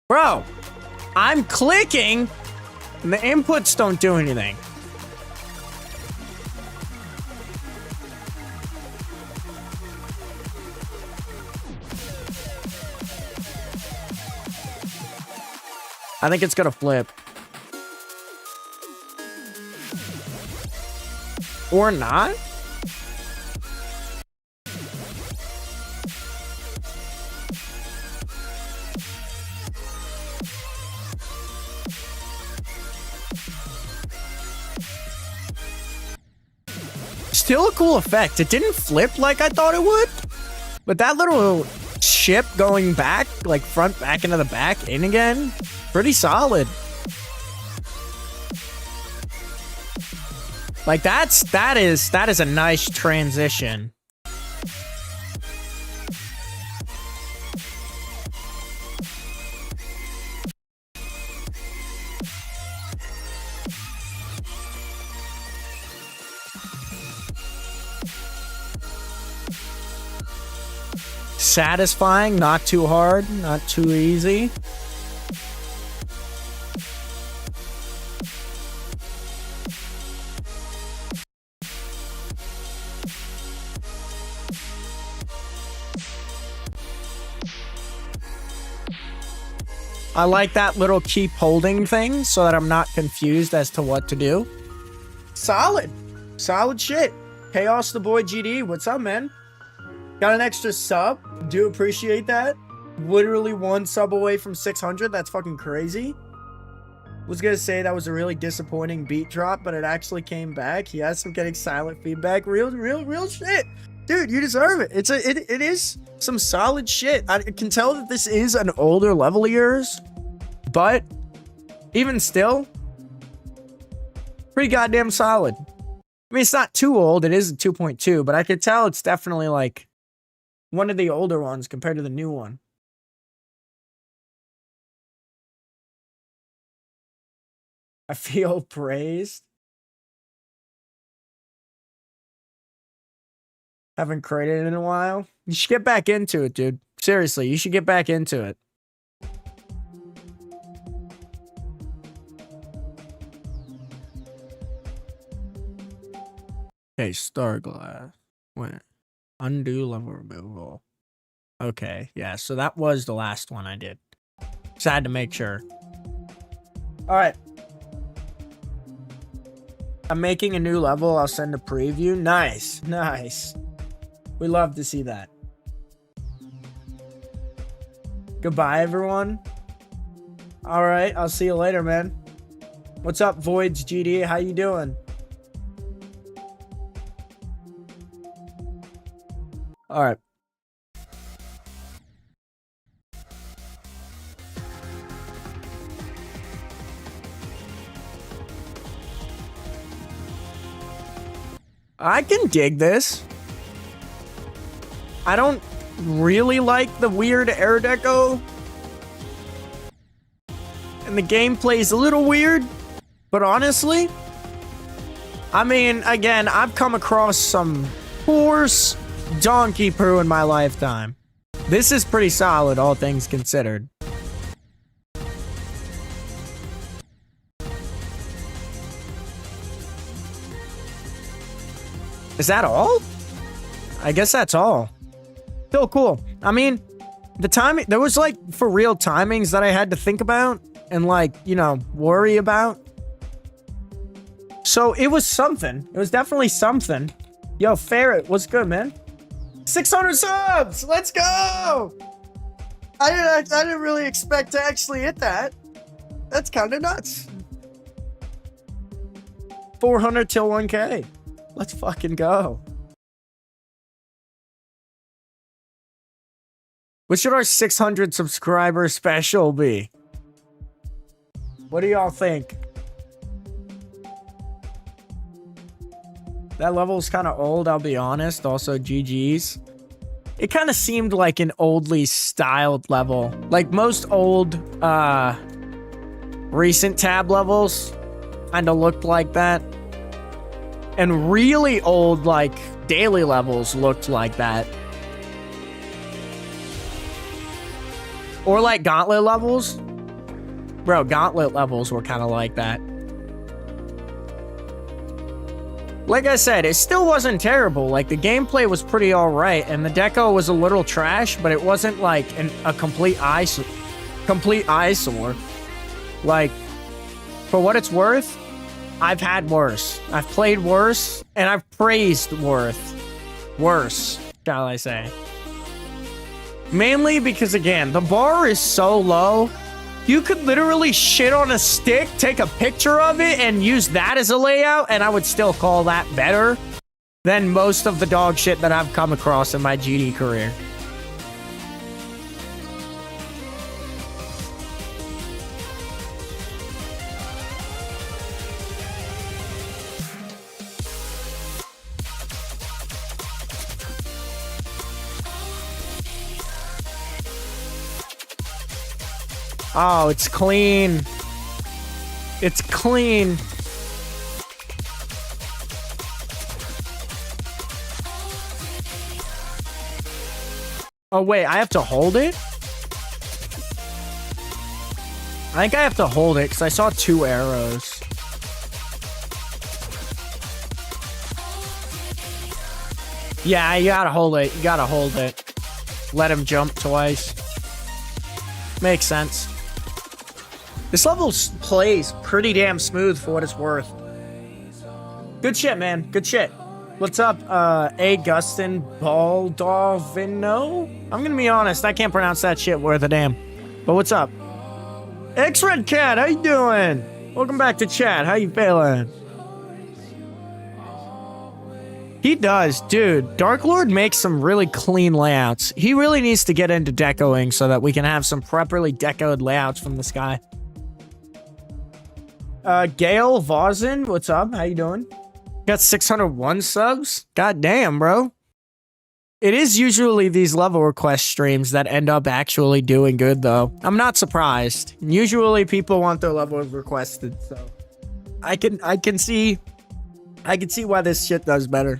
Bro, I'm clicking and the inputs don't do anything. I think it's gonna flip. Or not? Still a cool effect. It didn't flip like I thought it would. But that little ship going back, like front, back into the back, in again, pretty solid. Like that is a nice transition. Satisfying, not too hard, not too easy. I like that little keep holding thing so that I'm not confused as to what to do. Solid. Solid shit. Chaos the Boy GD, what's up, man? Got an extra sub. Do appreciate that. Literally one sub away from 600. That's fucking crazy. Was gonna say that was a really disappointing beat drop, but it actually came back. Yes, I'm getting silent feedback. Real shit. Dude, you deserve it. It is some solid shit. I can tell that this is an older level of yours, but even still, pretty goddamn solid. I mean, it's not too old. It is a 2.2, but I could tell it's definitely like one of the older ones compared to the new one. I feel praised. Haven't created it in a while. You should get back into it, dude. Seriously, you should get back into it. Okay, Starglass. Wait. Undo level removal. Okay, yeah, so that was the last one I did. Just had to make sure. Alright. I'm making a new level. I'll send a preview. Nice. Nice. We love to see that. Goodbye, everyone. Alright, I'll see you later, man. What's up, Voids GD? How you doing? Alright. I can dig this. I don't really like the weird air deco. And the gameplay's a little weird. But honestly, I mean, again, I've come across some horse donkey poo in my lifetime. This is pretty solid, all things considered. Is that all? I guess that's all. Still cool. I mean, the timing, there was like for real timings that I had to think about and like, you know, worry about. So it was something. It was definitely something. Yo, Ferret, what's good, man? 600 subs! Let's go! I didn't really expect to actually hit that. That's kind of nuts. 400 till 1K. Let's fucking go. What should our 600 subscriber special be? What do y'all think? That level's kind of old, I'll be honest. Also, GG's. It kind of seemed like an oldly styled level. Like most old, recent tab levels kind of looked like that. And really old, like, daily levels looked like that. Or like gauntlet levels. Bro, gauntlet levels were kind of like that. Like I said, it still wasn't terrible. Like, the gameplay was pretty alright, and the deco was a little trash, but it wasn't like a complete eyesore. Like, for what it's worth, I've had worse. I've played worse, and I've praised worse, shall I say. Mainly because, again, the bar is so low. You could literally shit on a stick, take a picture of it, and use that as a layout, and I would still call that better than most of the dog shit that I've come across in my GD career. Oh, it's clean. It's clean. Oh, wait, I have to hold it? I think I have to hold it because I saw 2 arrows. Yeah, you gotta hold it. You gotta hold it. Let him jump twice. Makes sense. This level plays pretty damn smooth for what it's worth. Good shit, man. Good shit. What's up, Augustin Baldovino? I'm gonna be honest, I can't pronounce that shit worth a damn. But what's up? X-Red Cat, how you doing? Welcome back to chat. How you feeling? He does, dude. Dark Lord makes some really clean layouts. He really needs to get into decoing so that we can have some properly decoed layouts from this guy. Gail Vozen, what's up? How you doing? Got 601 subs? God damn, bro. It is usually these level request streams that end up actually doing good, though. I'm not surprised. Usually people want their levels requested, so I can see why this shit does better.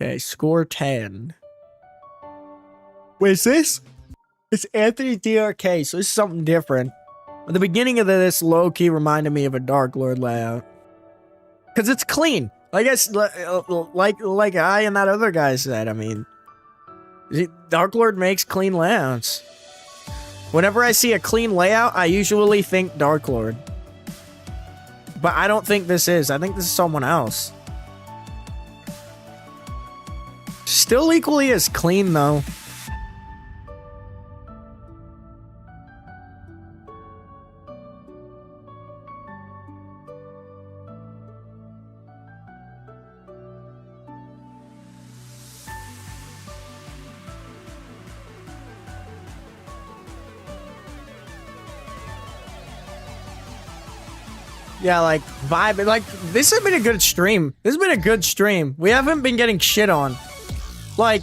Okay, score 10. Wait, is this? It's Anthony DRK, so it's something different. At the beginning of this, low-key reminded me of a Dark Lord layout. Because it's clean. I guess, like I and that other guy said, I mean, Dark Lord makes clean layouts. Whenever I see a clean layout, I usually think Dark Lord. But I don't think this is. I think this is someone else. Still equally as clean, though. Yeah, like, vibe. Like, this has been a good stream. This has been a good stream. We haven't been getting shit on. Like,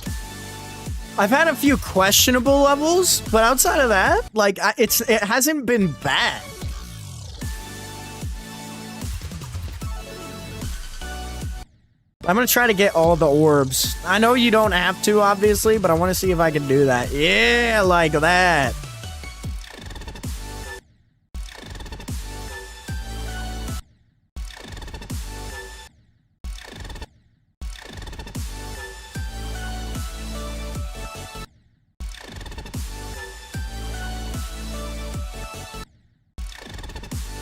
I've had a few questionable levels, but outside of that, like, it hasn't been bad. I'm gonna try to get all the orbs. I know you don't have to, obviously, but I want to see if I can do that. Yeah, like that.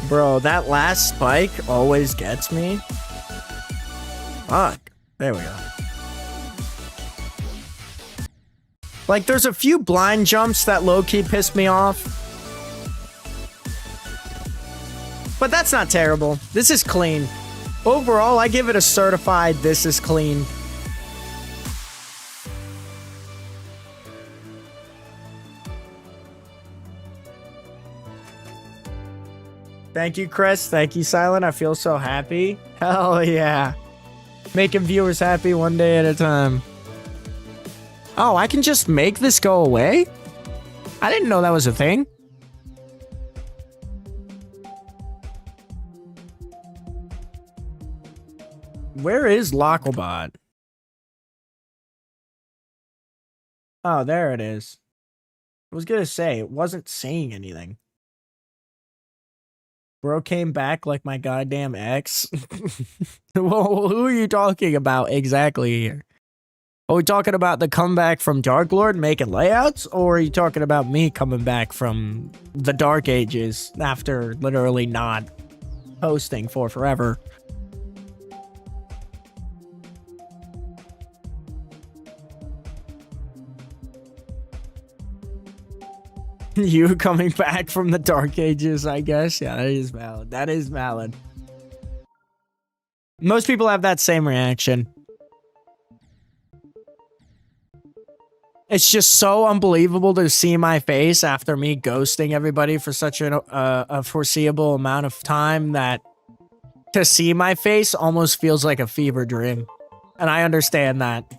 Bro, that last spike always gets me. Fuck. There we go. Like, there's a few blind jumps that low-key piss me off. But that's not terrible. This is clean. Overall, I give it a certified this is clean. Thank you, Chris. Thank you, Silent. I feel so happy. Hell yeah. Making viewers happy one day at a time. Oh, I can just make this go away? I didn't know that was a thing. Where is Locklebot? Oh, there it is. I was gonna say, it wasn't saying anything. Bro came back like my goddamn ex. Well, who are you talking about exactly here? Are we talking about the comeback from Dark Lord making layouts? Or are you talking about me coming back from the Dark Ages after literally not hosting for forever? You coming back from the Dark Ages, I guess? Yeah, that is valid. That is valid. Most people have that same reaction. It's just so unbelievable to see my face after me ghosting everybody for such a foreseeable amount of time that to see my face almost feels like a fever dream. And I understand that.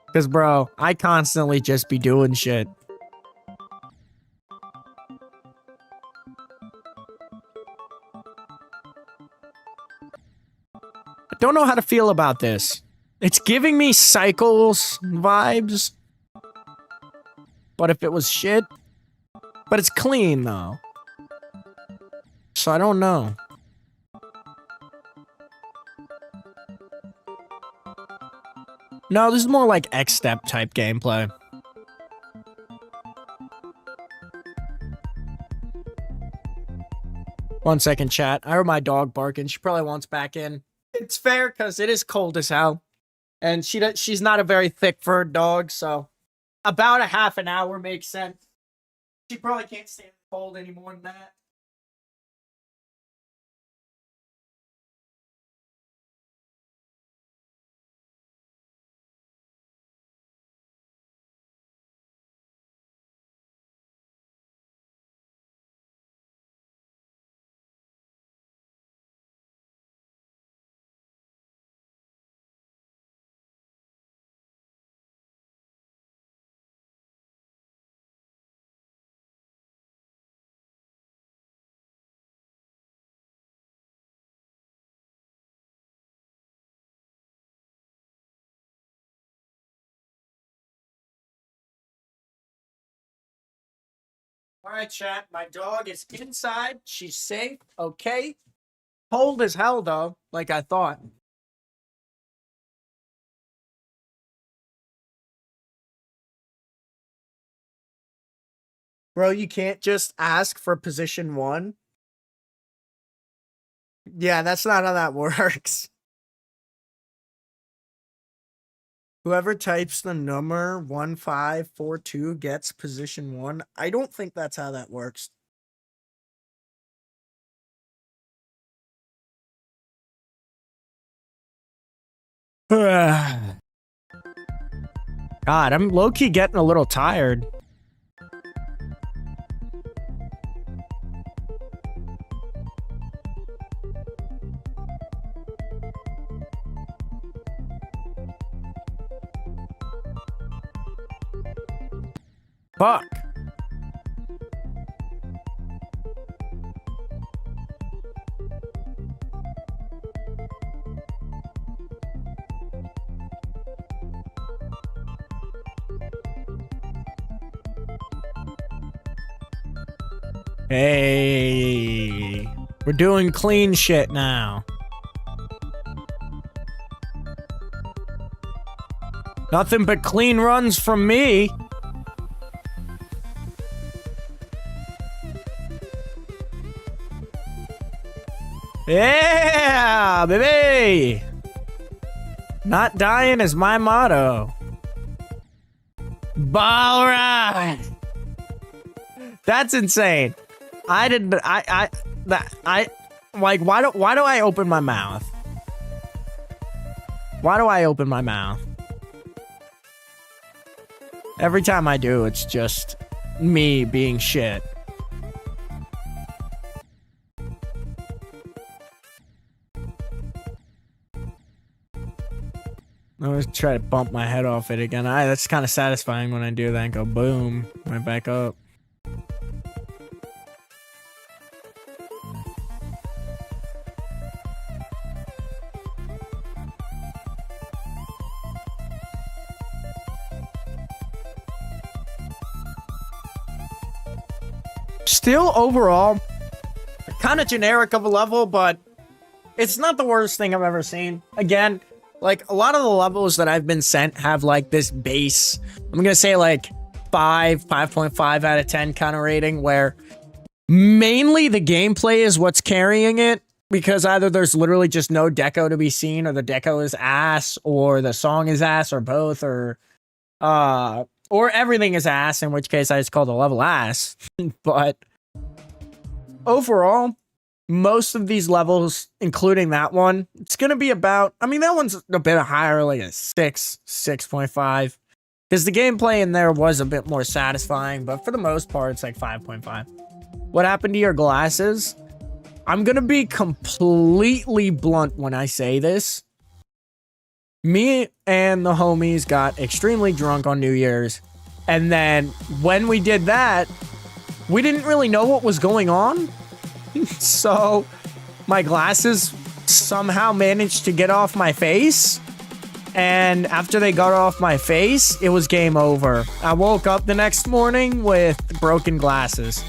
Because, bro, I constantly just be doing shit. I don't know how to feel about this. It's giving me Cycles vibes. But if it was shit. But it's clean, though. So I don't know. No, this is more like X-Step type gameplay. One second, chat. I heard my dog barking. She probably wants back in. It's fair, because it is cold as hell. And she's not a very thick-furred dog, so about a half an hour makes sense. She probably can't stand the cold any more than that. All right, chat. My dog is inside. She's safe. Okay. Cold as hell, though, like I thought. Bro, you can't just ask for position 1. Yeah, that's not how that works. Whoever types the number 1542 gets position 1. I don't think that's how that works. God, I'm low-key getting a little tired. Fuck. Hey, we're doing clean shit now. Nothing but clean runs from me. Yeah, baby! Not dying is my motto. Ball ride! That's insane. Like, why do I open my mouth? Why do I open my mouth? Every time I do, it's just me being shit. I always try to bump my head off it again. That's kind of satisfying when I do that and go boom, right back up. Still, overall, kind of generic of a level, but it's not the worst thing I've ever seen. Again, like, a lot of the levels that I've been sent have, like, this base, I'm gonna say, like, 5.5 out of 10 kind of rating, where mainly the gameplay is what's carrying it, because either there's literally just no deco to be seen, or the deco is ass, or the song is ass, or both, or everything is ass, in which case I just call the level ass. But overall, most of these levels, including that one, it's going to be about, I mean, that one's a bit higher, like a 6.5. Because the gameplay in there was a bit more satisfying, but for the most part, it's like 5.5. What happened to your glasses? I'm going to be completely blunt when I say this. Me and the homies got extremely drunk on New Year's. And then when we did that, we didn't really know what was going on. So my glasses somehow managed to get off my face. And after they got off my face, it was game over. I woke up the next morning with broken glasses.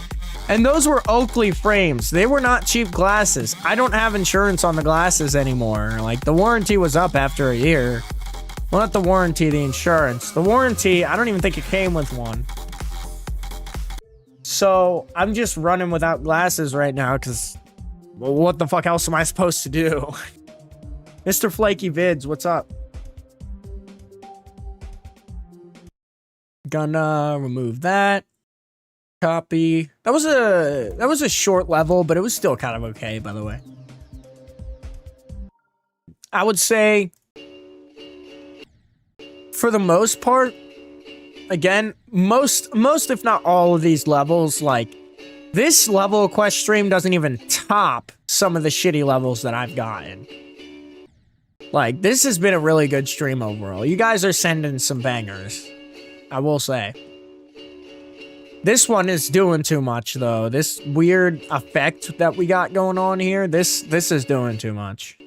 And those were Oakley frames. They were not cheap glasses. I don't have insurance on the glasses anymore. Like, the warranty was up after a year. Well, not the warranty, the insurance. The warranty, I don't even think it came with one. So, I'm just running without glasses right now, because, well, what the fuck else am I supposed to do? Mr. Flaky Vids, what's up? Gonna remove that. Copy. That was a short level, but it was still kind of okay, by the way. I would say, for the most part, again, most if not all of these levels, like, this level of Quest Stream doesn't even top some of the shitty levels that I've gotten. Like, this has been a really good stream overall. You guys are sending some bangers, I will say. This one is doing too much, though. This weird effect that we got going on here, this is doing too much.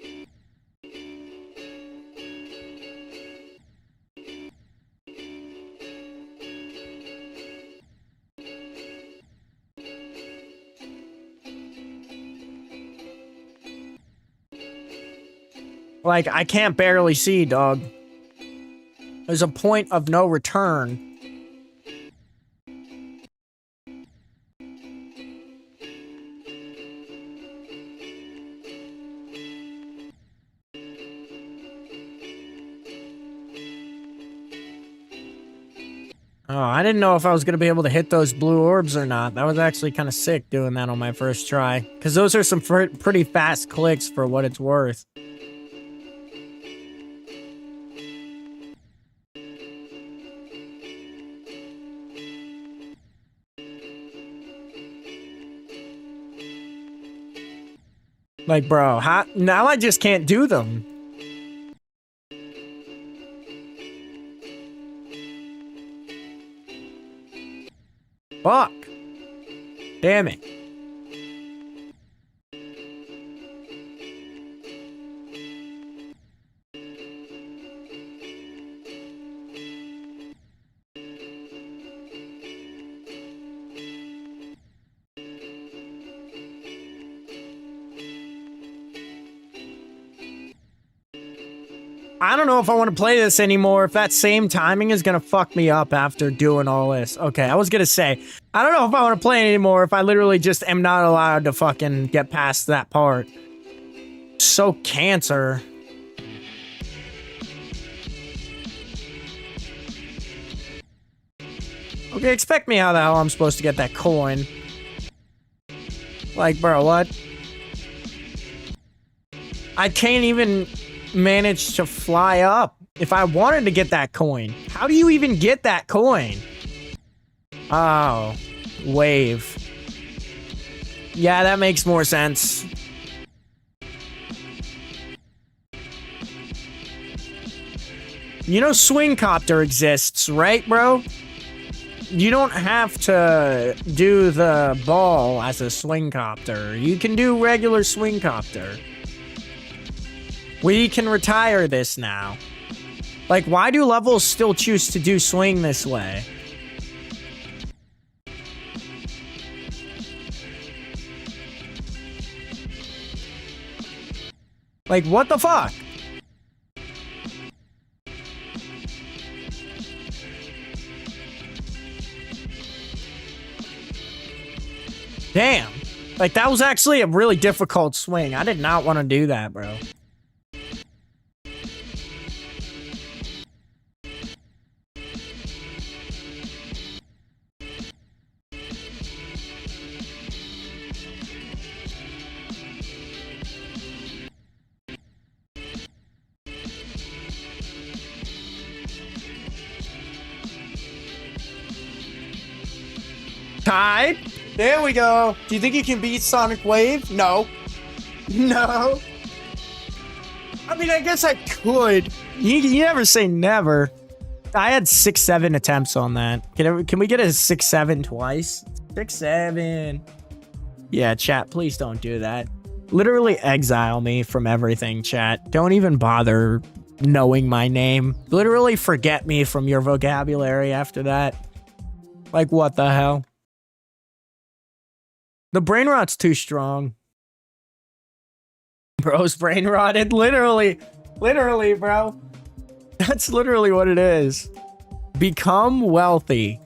Like, I can't barely see, dog. There's a point of no return. Oh, I didn't know if I was going to be able to hit those blue orbs or not. That was actually kind of sick doing that on my first try. Because those are some pretty fast clicks for what it's worth. Like, bro, now I just can't do them. Fuck. Damn it. I don't know if I want to play this anymore, if that same timing is going to fuck me up after doing all this. Okay, I was going to say, I don't know if I want to play it anymore if I literally just am not allowed to fucking get past that part. So cancer. Okay, expect me how the hell I'm supposed to get that coin. Like, bro, what? I can't even manage to fly up if I wanted to get that coin. How do you even get that coin? Oh, wave. Yeah, that makes more sense. You know swing copter exists, right, bro? You don't have to do the ball as a swing copter. You can do regular swing copter. We can retire this now. Like, why do levels still choose to do swing this way? Like, what the fuck? Damn. Like, that was actually a really difficult swing. I did not want to do that, bro. Tied? There we go. Do you think you can beat Sonic Wave? No. No. I mean, I guess I could. You never say never. I had 6-7 attempts on that. Can we get a 6-7 twice? 6-7. Yeah, chat, please don't do that. Literally exile me from everything, chat. Don't even bother knowing my name. Literally forget me from your vocabulary after that. Like, what the hell? The brain rot's too strong. Bro's brain rotted. Literally, bro. That's literally what it is. Become wealthy.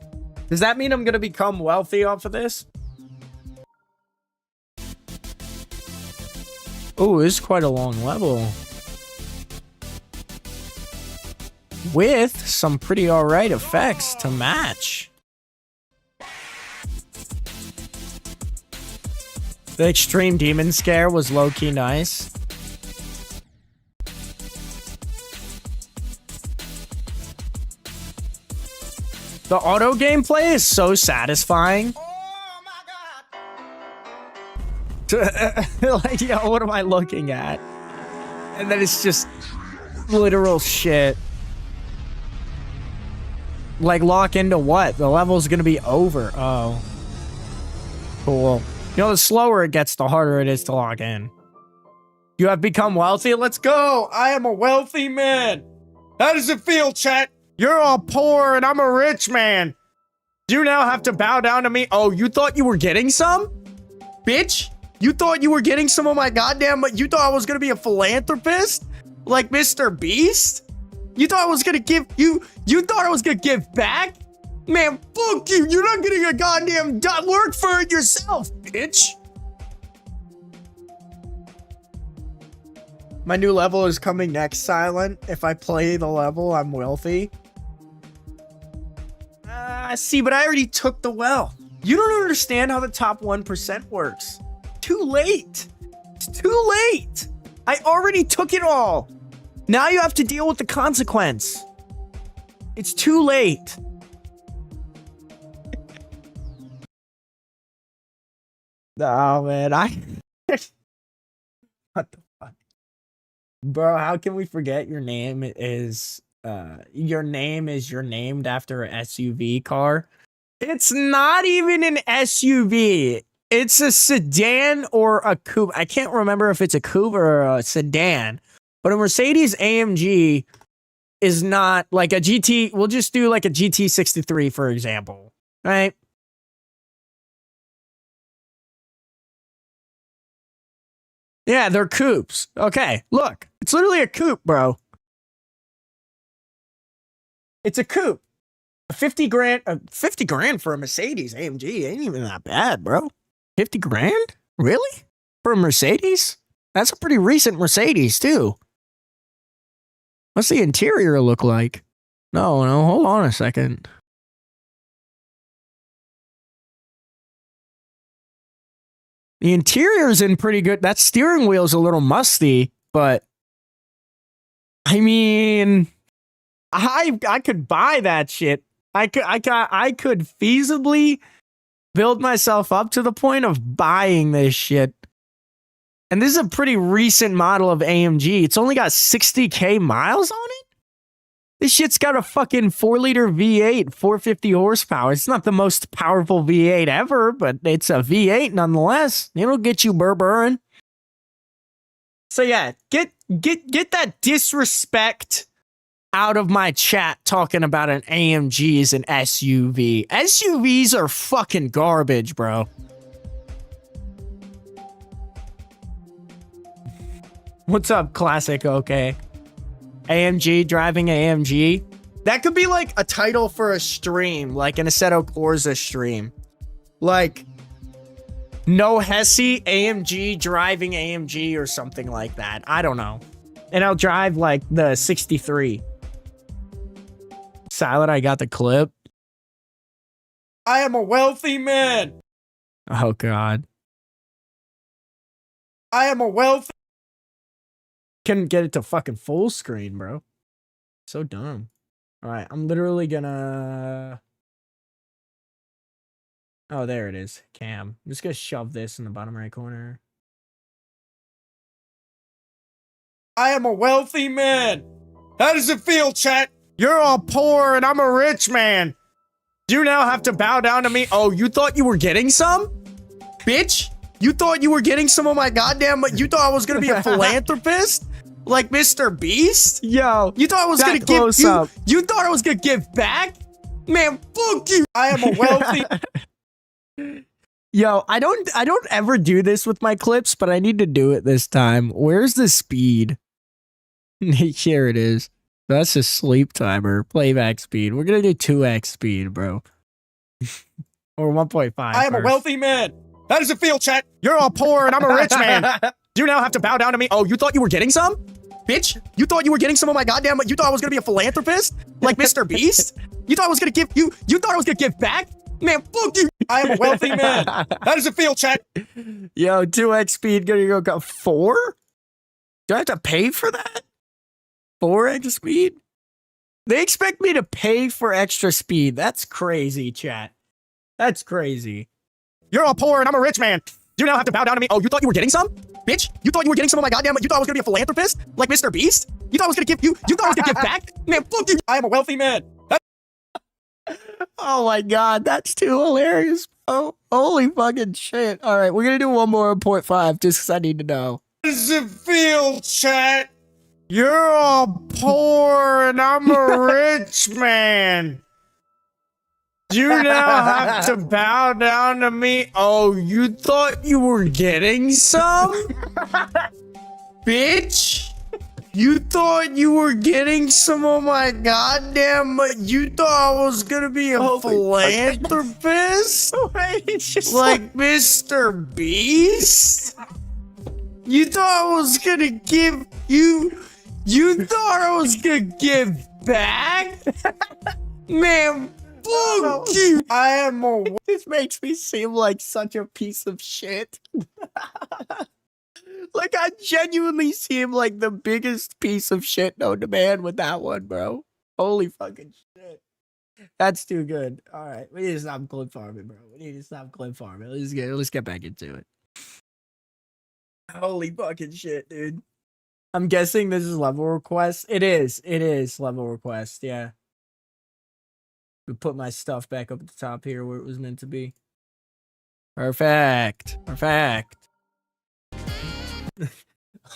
Does that mean I'm gonna become wealthy off of this? Oh, this is quite a long level. With some pretty alright effects to match. The extreme demon scare was low-key nice. The auto gameplay is so satisfying. Oh my god! Like, yo, what am I looking at? And then it's just literal shit. Like, lock into what? The level's gonna be over. Oh. Cool. You know, the slower it gets, the harder it is to log in. You have become wealthy? Let's go! I am a wealthy man! How does it feel, chat? You're all poor and I'm a rich man. You now have to bow down to me. Oh, you thought you were getting some? Bitch? You thought you were getting some of my goddamn... You thought I was gonna be a philanthropist? Like Mr. Beast? You thought I was gonna give... You thought I was gonna give back? Man, fuck you! You're not getting a goddamn dot. Work for it yourself, bitch! My new level is coming next, Silent. If I play the level, I'm wealthy. See, but I already took the well. You don't understand how the top 1% works. Too late. It's too late. I already took it all. Now you have to deal with the consequence. It's too late. Oh, man, what the fuck? Bro, how can we forget your name is, you're named after an SUV car? It's not even an SUV. It's a sedan or a coupe. I can't remember if it's a coupe or a sedan, but a Mercedes AMG is not like a GT. We'll just do like a GT63, for example, right? Yeah, they're coupes. Okay, look. It's literally a coupe, bro. It's a coupe. 50 grand. 50 grand for a Mercedes AMG ain't even that bad, bro. 50 grand? Really? For a Mercedes? That's a pretty recent Mercedes, too. What's the interior look like? No, hold on a second. The interior's in pretty good. That steering wheel's a little musty, but I mean, I could buy that shit. I could feasibly build myself up to the point of buying this shit. And this is a pretty recent model of AMG. It's only got 60K miles on it? This shit's got a fucking 4-liter V8, 450 horsepower. It's not the most powerful V8 ever, but it's a V8 nonetheless. It'll get you burring. So yeah, get that disrespect out of my chat talking about an AMG is an SUV. SUVs are fucking garbage, bro. What's up, Classic? Okay. AMG, driving AMG. That could be like a title for a stream, like an Assetto Corsa stream. Like, no Hesse, AMG, driving AMG or something like that. I don't know. And I'll drive like the 63. Silent, I got the clip. I am a wealthy man. Oh, God. I am a wealthy... Couldn't get it to fucking full screen, bro. So dumb. All right, I'm literally gonna... Oh, there it is. Cam. I'm just gonna shove this in the bottom right corner. I am a wealthy man. How does it feel, chat? You're all poor and I'm a rich man. You now have to bow down to me. Oh, you thought you were getting some? Bitch? You thought you were getting some of my goddamn... You thought I was gonna be a philanthropist? Like Mr. Beast? Yo, you thought I was gonna give you? You thought I was gonna give back? Man, fuck you! I am a wealthy. Yo, I don't ever do this with my clips, but I need to do it this time. Where's the speed? Here it is. That's a sleep timer. Playback speed. We're gonna do 2x speed, bro. Or 1.5. I am a wealthy man. How does it feel, chat? You're all poor and I'm a rich man. You now have to bow down to me. Oh, you thought you were getting some? Bitch, you thought you were getting some of my goddamn... You thought I was gonna be a philanthropist? Like Mr. Beast? You thought I was gonna give you... You thought I was gonna give back? Man, fuck you! I am a wealthy man. How does it feel, chat? Yo, 2x speed, gonna go 4? Do I have to pay for that? 4x speed? They expect me to pay for extra speed. That's crazy, chat. That's crazy. You're all poor and I'm a rich man. You now have to bow down to me. Oh, you thought you were getting some? Bitch, you thought you were getting some of my goddamn... You thought I was gonna be a philanthropist? Like Mr. Beast? You thought I was gonna give you... You thought I was gonna give back? Man, fuck you! I am a wealthy man. Oh my God, that's too hilarious. Oh, holy fucking shit. All right, we're gonna do one more 0.5 just because I need to know. How does it feel, chat? You're all poor and I'm a rich man. You now have to bow down to me. Oh, you thought you were getting some? Bitch? You thought you were getting some of my goddamn... You thought I was gonna be a philanthropist? Like Mr. Beast? You thought I was gonna give you... You thought I was gonna give back? Man... Fuck you! I am a... This makes me seem like such a piece of shit. Like, I genuinely seem like the biggest piece of shit known to man with that one, bro. Holy fucking shit. That's too good. Alright, we need to stop clip farming, bro. We need to stop clip farming. Let's get back into it. Holy fucking shit, dude. I'm guessing this is level request. It is level request, yeah. Put my stuff back up at the top here where it was meant to be. Perfect. Perfect.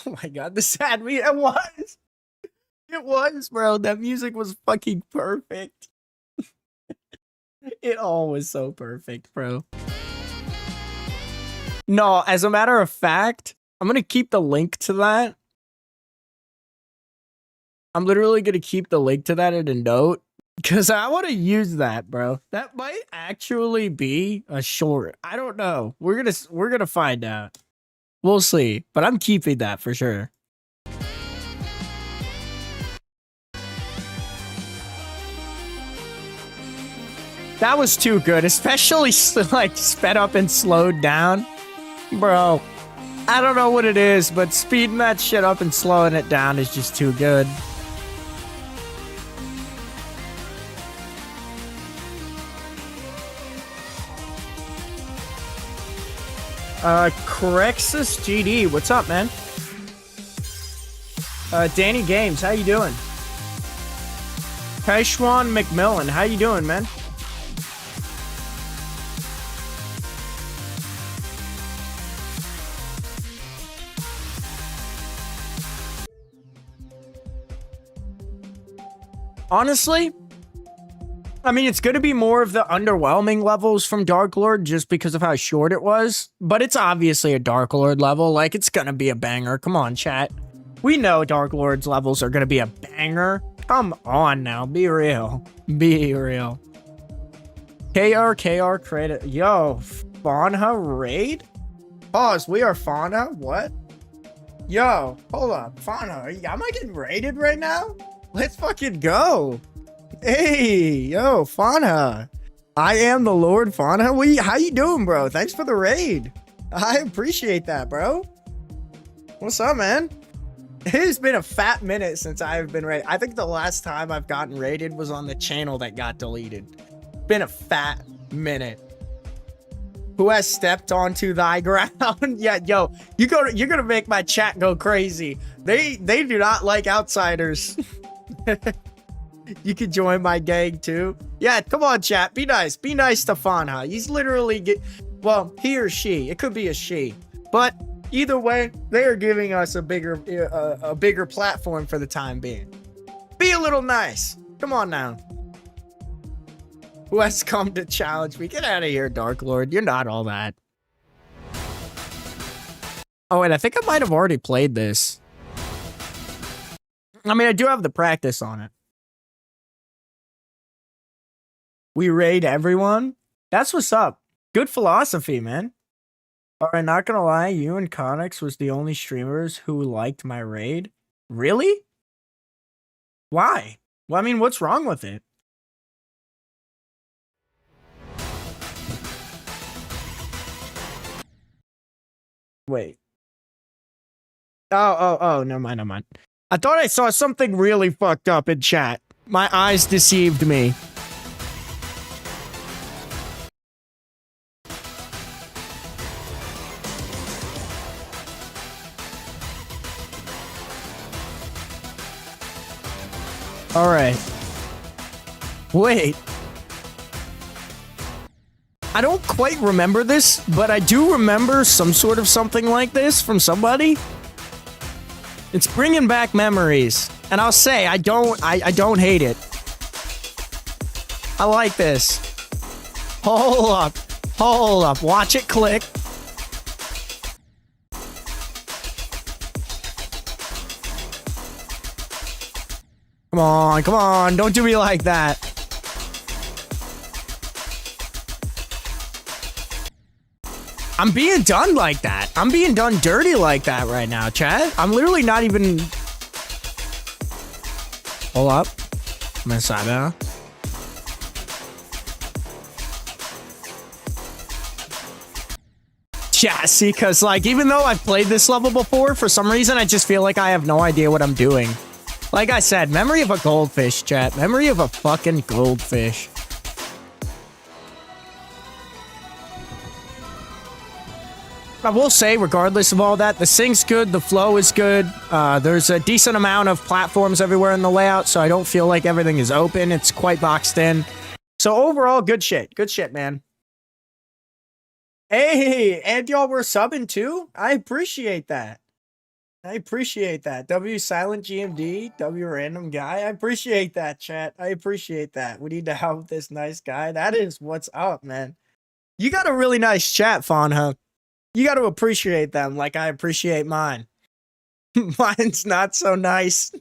Oh my God, the sad me. It was. It was, bro. That music was fucking perfect. It all was so perfect, bro. No, as a matter of fact, I'm gonna keep the link to that. I'm literally gonna keep the link to that in a note. Because I want to use that, bro. That might actually be a short. I don't know. We're gonna find out. We'll see. But I'm keeping that for sure. That was too good, especially like sped up and slowed down. Bro, I don't know what it is, but speeding that shit up and slowing it down is just too good. Corexus GD, what's up, man? Danny Games, how you doing? Kaishwan McMillan, how you doing, man? Honestly, I mean, it's going to be more of the underwhelming levels from Dark Lord just because of how short it was. But it's obviously a Dark Lord level. Like, it's going to be a banger. Come on, chat. We know Dark Lord's levels are going to be a banger. Come on now. Be real. Be real. KR credit. Yo, Fauna raid? Pause. We are Fauna? What? Yo, hold up. Fauna, am I getting raided right now? Let's fucking go. Hey, yo, Fauna. I am the Lord Fauna. How you doing, bro? Thanks for the raid. I appreciate that, bro. What's up, man? It has been a fat minute since I've been raided. I think the last time I've gotten raided was on the channel that got deleted. Been a fat minute. Who has stepped onto thy ground? Yeah, yo, you're gonna make my chat go crazy. They do not like outsiders. You can join my gang too. Yeah, come on, chat. Be nice. Be nice to Fanha. He's literally well, he or she. It could be a she. But either way, they are giving us a bigger platform for the time being. Be a little nice. Come on now. Who has come to challenge me? Get out of here, Dark Lord. You're not all that. Oh, wait, I think I might have already played this. I mean, I do have the practice on it. We raid everyone? That's what's up. Good philosophy, man. Alright, not gonna lie, you and Connex was the only streamers who liked my raid. Really? Why? Well, I mean, what's wrong with it? Wait. Oh, never mind. I thought I saw something really fucked up in chat. My eyes deceived me. All right. Wait. I don't quite remember this, but I do remember some sort of something like this from somebody. It's bringing back memories. And I'll say, I don't hate it. I like this. Hold up. Watch it click. Come on. Don't do me like that. I'm being done like that. I'm being done dirty like that right now, Chad. I'm literally not even... Hold up. I'm inside now. Yeah, see, because, like, even though I've played this level before, for some reason, I just feel like I have no idea what I'm doing. Like I said, memory of a goldfish, chat. Memory of a fucking goldfish. I will say, regardless of all that, the sync's good, the flow is good. There's a decent amount of platforms everywhere in the layout, so I don't feel like everything is open. It's quite boxed in. So overall, good shit. Good shit, man. Hey, and y'all were subbing too? I appreciate that. W Silent GMD, W Random Guy. I appreciate that, chat. I appreciate that. We need to help this nice guy. That is what's up, man. You got a really nice chat, Fawnha. You got to appreciate them like I appreciate mine. Mine's not so nice.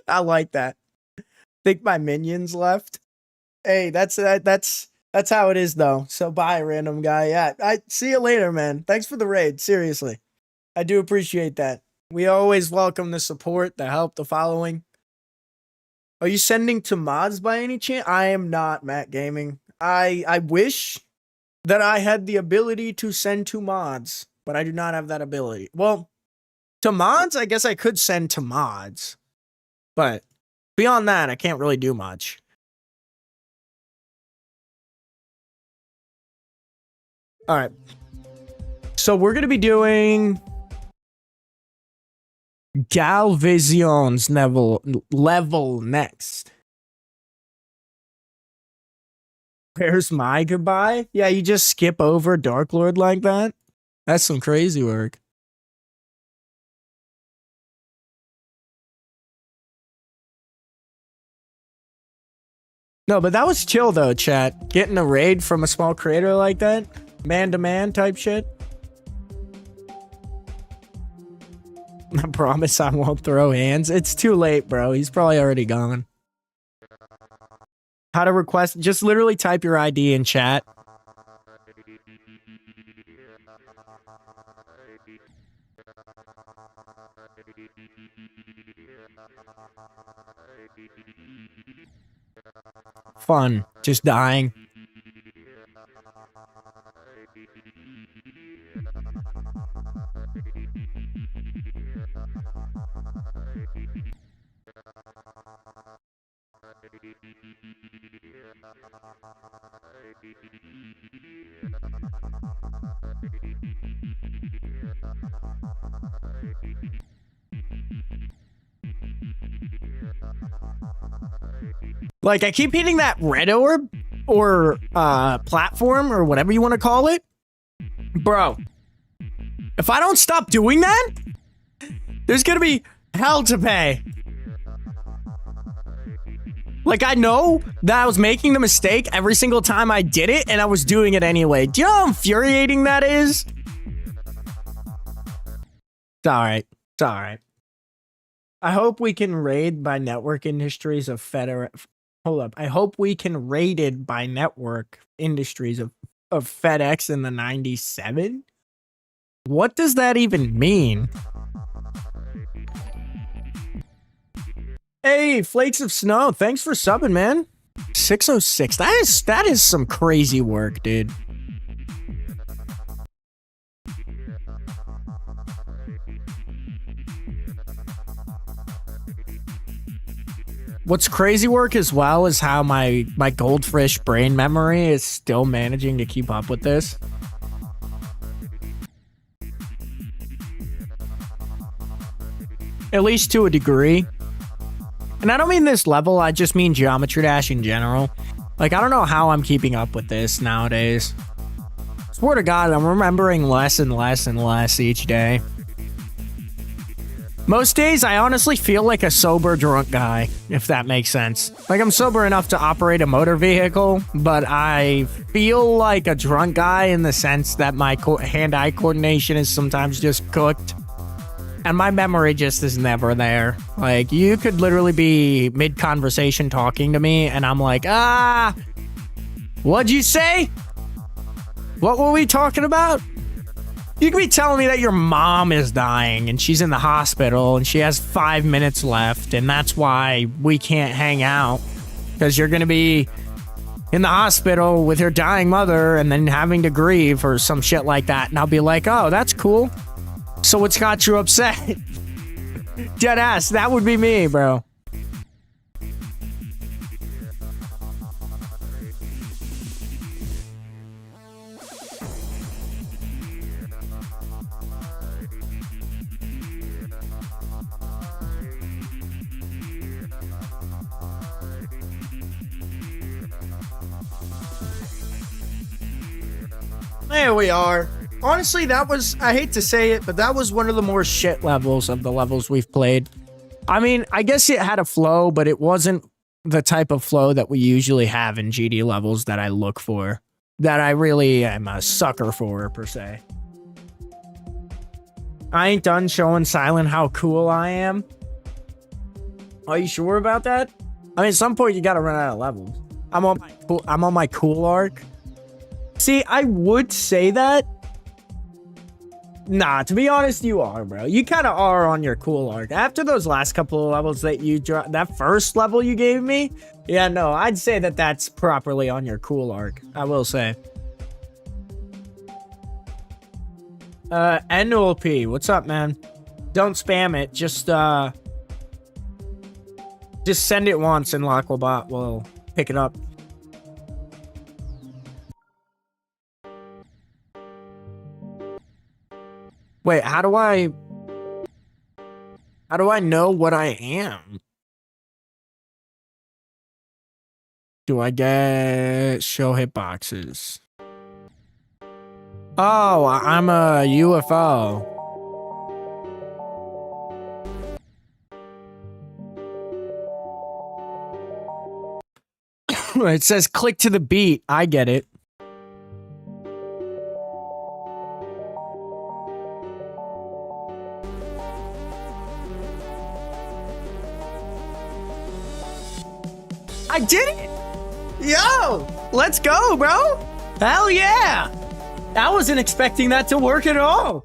I like that. Think my minions left. Hey, that's That's how it is, though. So bye, random guy. Yeah, I see you later, man. Thanks for the raid. Seriously, I do appreciate that. We always welcome the support, the help, the following. Are you sending to mods by any chance? I am not, Matt Gaming. I wish that I had the ability to send to mods, but I do not have that ability. Well, to mods, I guess I could send to mods, but beyond that, I can't really do much. All right. So we're going to be doing Galvision's level next. Where's my goodbye? Yeah, you just skip over Dark Lord like that? That's some crazy work. No, but that was chill though, chat. Getting a raid from a small creator like that. Man-to-man type shit. I promise I won't throw hands. It's too late, bro. He's probably already gone. How to request? Just literally type your ID in chat. Fun. Just dying. Like, I keep hitting that red orb or platform or whatever you want to call it. Bro, if I don't stop doing that, there's gonna be hell to pay. Like, I know that I was making the mistake every single time I did it, and I was doing it anyway. Do you know how infuriating that is? It's alright. It's alright. I hope we can raid by network industries of Hold up. I hope we can rated by network industries of FedEx in the 97? What does that even mean? Hey, Flakes of Snow, thanks for subbing, man. 606. That is some crazy work, dude. What's crazy work as well is how my goldfish brain memory is still managing to keep up with this. At least to a degree. And I don't mean this level, I just mean Geometry Dash in general. Like, I don't know how I'm keeping up with this nowadays. Swear to God, I'm remembering less and less and less each day. Most days, I honestly feel like a sober drunk guy, if that makes sense. Like, I'm sober enough to operate a motor vehicle, but I feel like a drunk guy in the sense that my hand-eye coordination is sometimes just cooked. And my memory just is never there. Like, you could literally be mid-conversation talking to me, and I'm like, what'd you say? What were we talking about? You could be telling me that your mom is dying, and she's in the hospital, and she has 5 minutes left, and that's why we can't hang out. Because you're gonna be in the hospital with your dying mother, and then having to grieve, or some shit like that. And I'll be like, oh, that's cool. So what's got you upset? Deadass, that would be me, bro. There we are. Honestly, that was, I hate to say it, but that was one of the more shit levels of the levels we've played. I mean, I guess it had a flow, but it wasn't the type of flow that we usually have in GD levels that I look for. That I really am a sucker for, per se. I ain't done showing Silent how cool I am. Are you sure about that? I mean, at some point, you gotta run out of levels. I'm on my cool arc. See, I would say that. Nah, to be honest, you are, bro. You kind of are on your cool arc. After those last couple of levels that you dropped, that first level you gave me, yeah, no, I'd say that that's properly on your cool arc. I will say. NLP, what's up, man? Don't spam it. Just send it once and Locklebot will pick it up. Wait, how do I know what I am? Do I get show hitboxes? Oh, I'm a UFO. It says click to the beat. I get it. I did it! Yo! Let's go, bro! Hell yeah! I wasn't expecting that to work at all.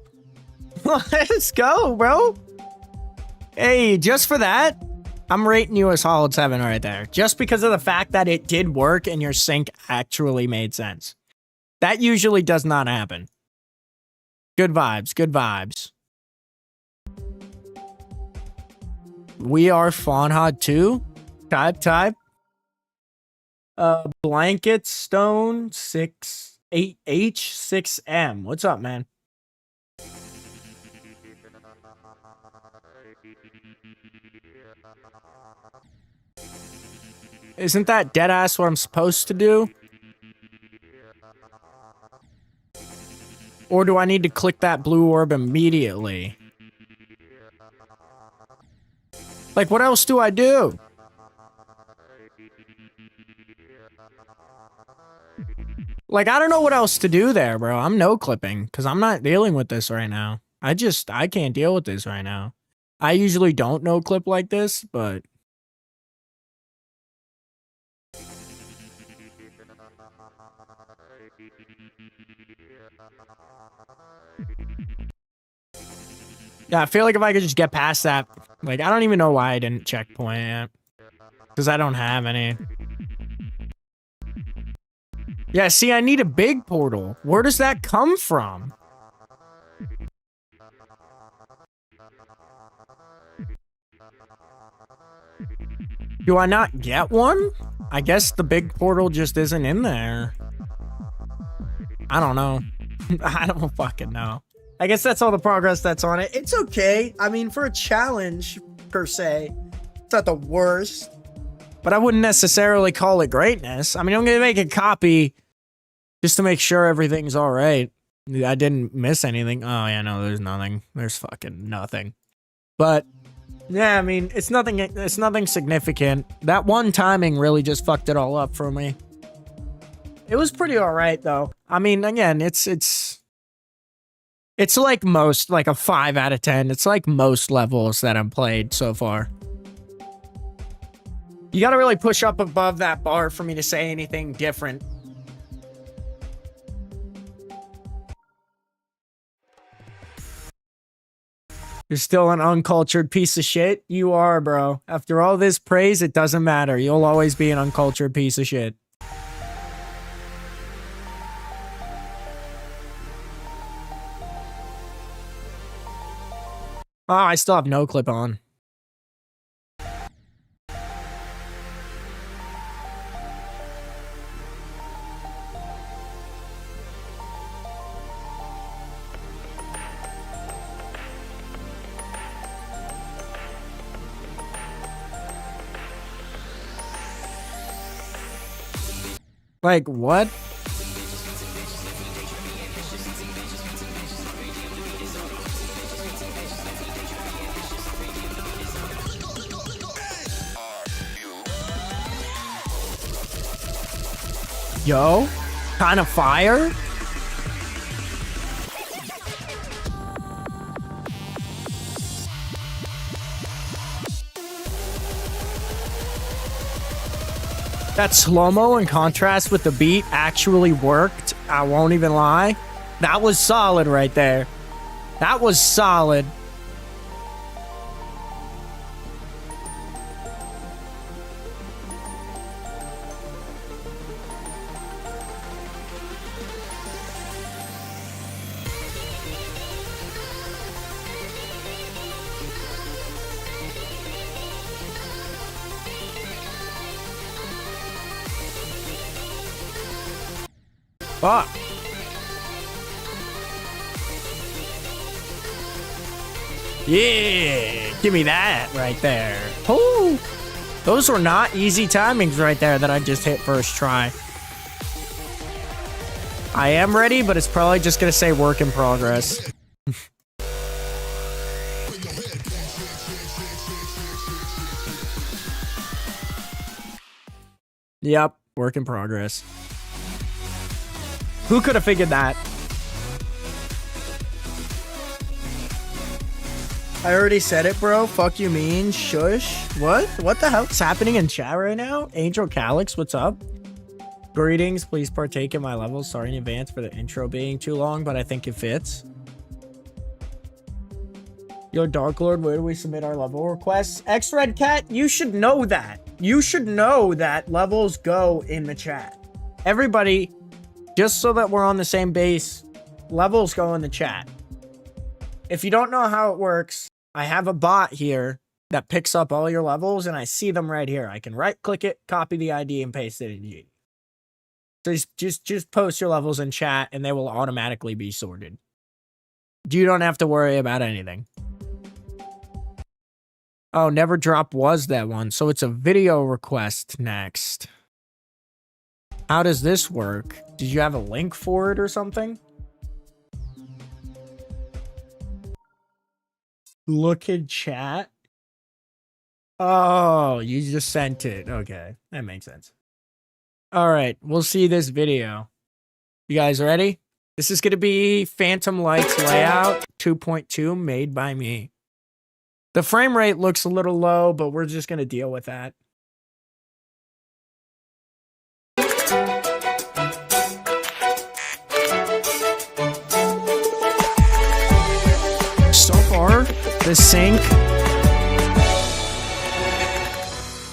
Let's go, bro. Hey, just for that, I'm rating you a solid 7 right there. Just because of the fact that it did work and your sync actually made sense. That usually does not happen. Good vibes, good vibes. We are Fawnhod 2. Type. Blanket Stone 8H6M. What's up, man? Isn't that deadass what I'm supposed to do? Or do I need to click that blue orb immediately? Like, what else do I do? Like, I don't know what else to do there, bro. I'm no clipping because I'm not dealing with this right now. I can't deal with this right now. I usually don't no clip like this, but yeah, I feel like if I could just get past that, like, I don't even know why I didn't checkpoint yet. Because I don't have any. Yeah, see, I need a big portal. Where does that come from? Do I not get one? I guess the big portal just isn't in there. I don't know. I don't fucking know. I guess that's all the progress that's on it. It's okay. I mean, for a challenge, per se, it's not the worst. But I wouldn't necessarily call it greatness. I mean, I'm going to make a copy just to make sure everything's all right. I didn't miss anything. Oh, yeah, no, there's nothing. There's fucking nothing. But, yeah, I mean, it's nothing significant. That one timing really just fucked it all up for me. It was pretty all right, though. I mean, again, it's like most, like a 5 out of 10. It's like most levels that I've played so far. You gotta really push up above that bar for me to say anything different. You're still an uncultured piece of shit? You are, bro. After all this praise, it doesn't matter. You'll always be an uncultured piece of shit. Oh, I still have no clip on. Like, what? Yo, kind of fire? That slow-mo in contrast with the beat actually worked. I won't even lie. That was solid right there. That was solid. Fuck. Yeah, give me that right there. Oh, those were not easy timings right there that I just hit first try. I am ready, but it's probably just gonna say work in progress. Yep, work in progress. Who could have figured that? I already said it, bro. Fuck you mean? Shush. What? What the hell's happening in chat right now? Angel Calyx, what's up? Greetings. Please partake in my levels. Sorry in advance for the intro being too long, but I think it fits. Yo, Dark Lord, where do we submit our level requests? X-Red Cat, you should know that. You should know that levels go in the chat. Everybody... Just so that we're on the same base, levels go in the chat. If you don't know how it works, I have a bot here that picks up all your levels, and I see them right here. I can right-click it, copy the ID, and paste it in G. So just post your levels in chat, and they will automatically be sorted. You don't have to worry about anything. Oh, Never Drop was that one, so it's a video request next. How does this work? Did you have a link for it or something? Look in chat. Oh, you just sent it. Okay, that makes sense. All right, we'll see this video. You guys ready? This is going to be Phantom Lights Layout 2.2 made by me. The frame rate looks a little low, but we're just going to deal with that. So far, the sync...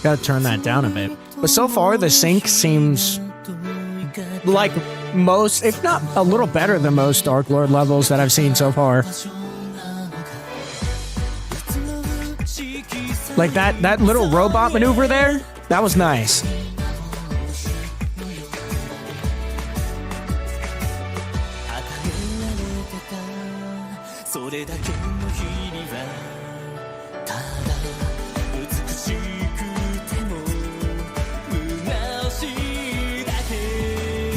Gotta turn that down a bit. But so far, the sync seems like most, if not a little better than most Dark Lord levels that I've seen so far. Like that little robot maneuver there, that was nice.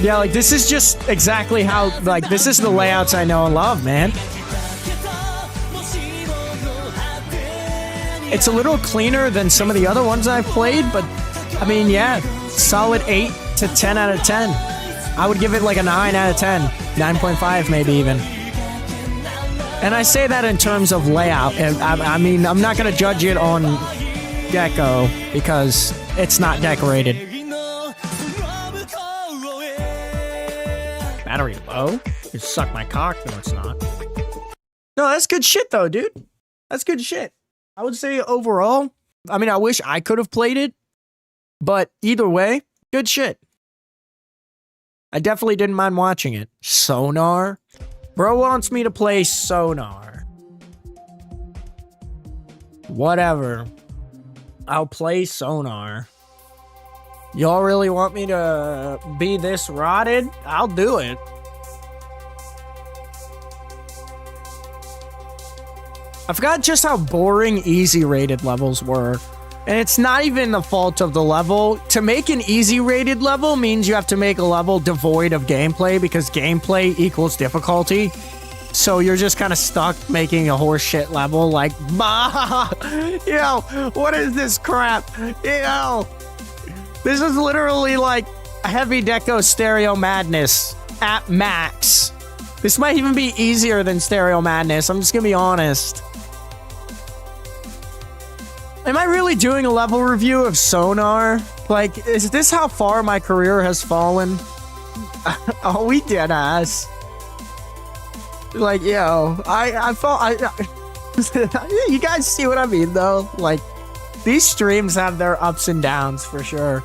Yeah, like this is just exactly how, like this is the layouts I know and love, man. It's a little cleaner than some of the other ones I've played, but I mean, yeah, solid 8 to 10 out of 10. I would give it like a 9 out of 10, 9.5 maybe even. And I say that in terms of layout. I mean, I'm not going to judge it on deco because it's not decorated. Battery low? You suck my cock. No, it's not. No, that's good shit though, dude. That's good shit. I would say overall, I mean, I wish I could have played it, but either way, good shit. I definitely didn't mind watching it. Sonar? Bro wants me to play Sonar. Whatever. I'll play Sonar. Y'all really want me to be this rotted? I'll do it. I forgot just how boring easy rated levels were. And it's not even the fault of the level. To make an easy rated level means you have to make a level devoid of gameplay because gameplay equals difficulty. So you're just kind of stuck making a horseshit level like, bah! Yo, what is this crap? Yo! This is literally like heavy deco stereo madness at max. This might even be easier than stereo madness. I'm just gonna be honest. Am I really doing a level review of Sonar? Like, is this how far my career has fallen? Oh, we dead ass. Like, yo, I you guys see what I mean, though? Like, these streams have their ups and downs for sure.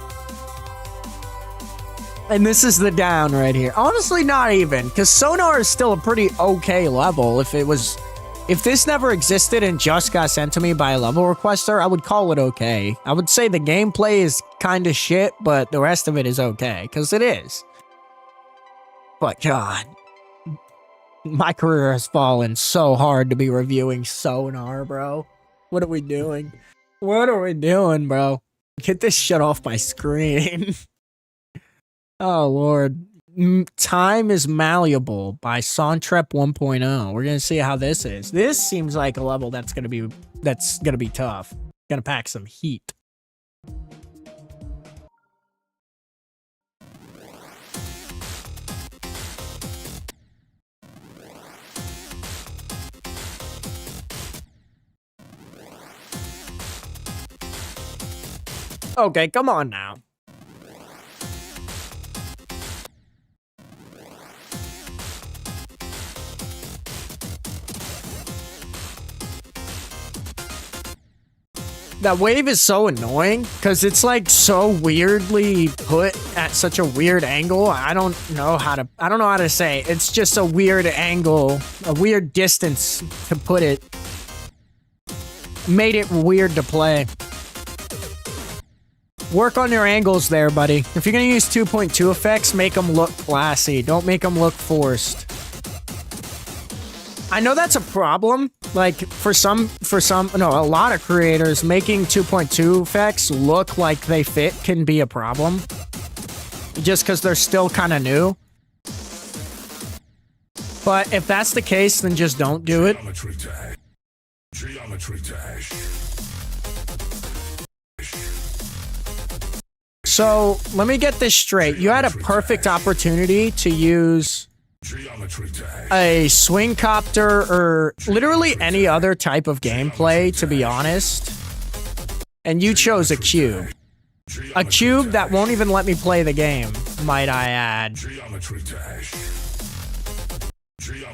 And this is the down right here. Honestly, not even, because Sonar is still a pretty okay level. If this never existed and just got sent to me by a level requester, I would call it okay. I would say the gameplay is kind of shit, but the rest of it is okay, because it is. But God, my career has fallen so hard to be reviewing Sonar, bro. What are we doing? What are we doing, bro? Get this shit off my screen. Oh, Lord. Time is Malleable by Sontrep 1.0. We're going to see how this is. This seems like a level that's going to be tough. Going to pack some heat. Okay, come on now. That wave is so annoying because it's like so weirdly put at such a weird angle. I don't know how to say it. It's just a weird angle, a weird distance to put it. Made it weird to play. Work on your angles there, buddy. If you're gonna use 2.2 effects, make them look classy. Don't make them look forced. I know that's a problem. Like, a lot of creators, making 2.2 effects look like they fit can be a problem. Just because they're still kind of new. But if that's the case, then just don't do it. Geometry dash. So, let me get this straight. You had a perfect opportunity to use a swing copter or literally any other type of gameplay, to be honest. And you chose a cube. A cube that won't even let me play the game, might I add.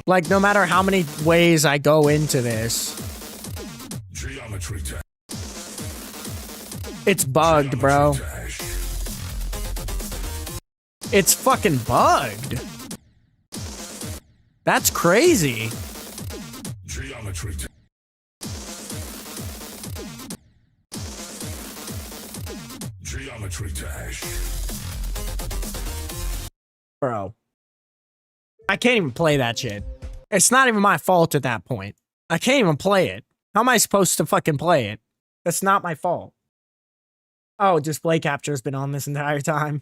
Like, no matter how many ways I go into this. It's bugged, bro. It's fucking bugged. That's crazy. Geometry dash. Bro. I can't even play that shit. It's not even my fault at that point. I can't even play it. How am I supposed to fucking play it? That's not my fault. Oh, display capture's been on this entire time.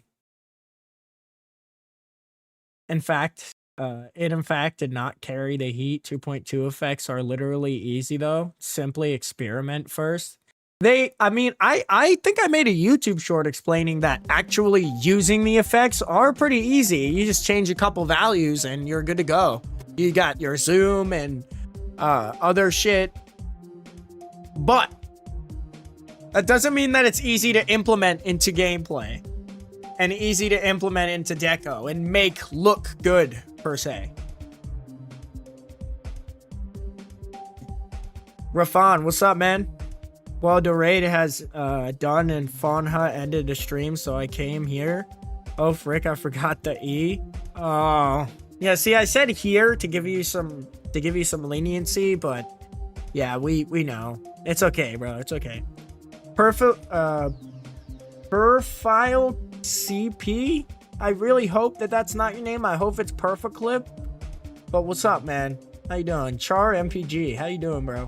In fact, it in fact did not carry the heat. 2.2 effects are literally easy though. Simply experiment first. I think I made a YouTube short explaining that actually using the effects are pretty easy. You just change a couple values and you're good to go. You got your zoom and other shit. But that doesn't mean that it's easy to implement into gameplay. And easy to implement into deco and make look good, per se. Rafan, what's up, man? Well, the raid has done and Fawnhut ended the stream, so I came here. Oh, frick, I forgot the E. Oh. Yeah, see, I said here to give you some leniency, but yeah, we know. It's okay, bro. It's okay. Profile CP? I really hope that that's not your name. I hope it's Perfaclip. But what's up, man? How you doing? Char MPG. How you doing, bro?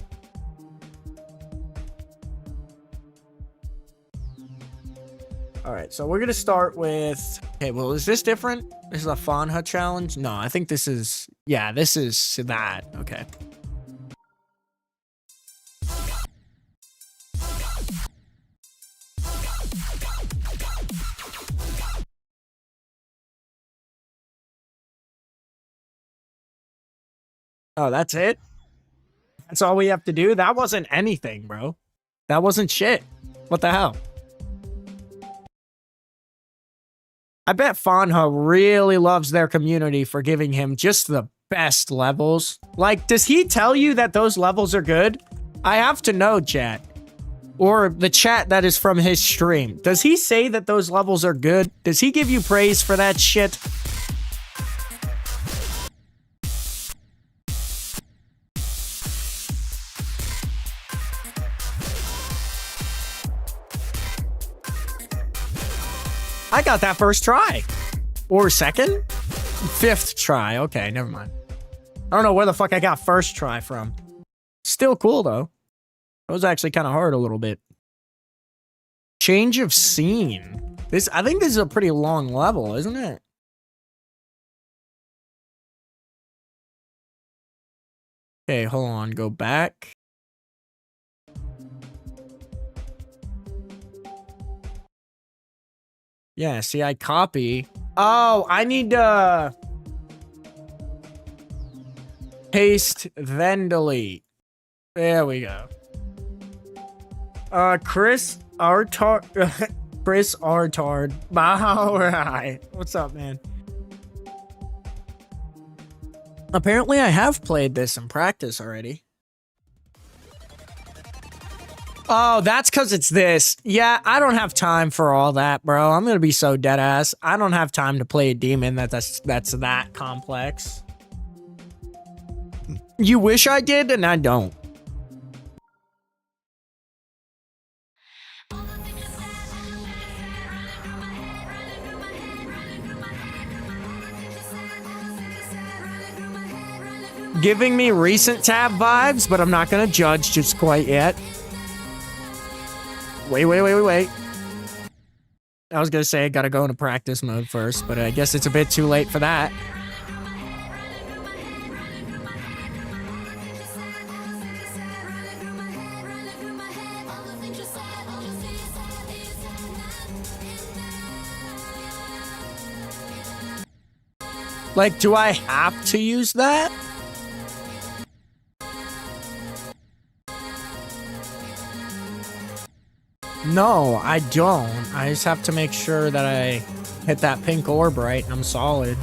All right, so we're going to start with... Okay, well, is this different? This is a Fawnhut challenge? No, I think this is... Yeah, this is that. Okay. Oh, that's it? That's all we have to do? That wasn't anything, bro. That wasn't shit. What the hell? I bet Fanha really loves their community for giving him just the best levels. Like, does he tell you that those levels are good? I have to know, chat. Or the chat that is from his stream. Does he say that those levels are good? Does he give you praise for that shit? I got that first try. Or second? Fifth try. Okay, never mind. I don't know where the fuck I got first try from. Still cool, though. It was actually kind of hard a little bit. Change of scene. I think this is a pretty long level, isn't it? Okay, hold on. Go back. Yeah, see, I copy. Oh, I need to paste, then delete. There we go. Chris Artard. Chris Artard. Alright. What's up, man? Apparently, I have played this in practice already. Oh, that's because it's this. Yeah, I don't have time for all that, bro. I'm gonna be so dead ass. I don't have time to play a demon that's that complex. You wish I did, and I don't. Giving me recent tab vibes, but I'm not gonna judge just quite yet. Wait. I was gonna say I gotta go into practice mode first, but I guess it's a bit too late for that. Like, do I have to use that? No, I don't. I just have to make sure that I hit that pink orb right and I'm solid.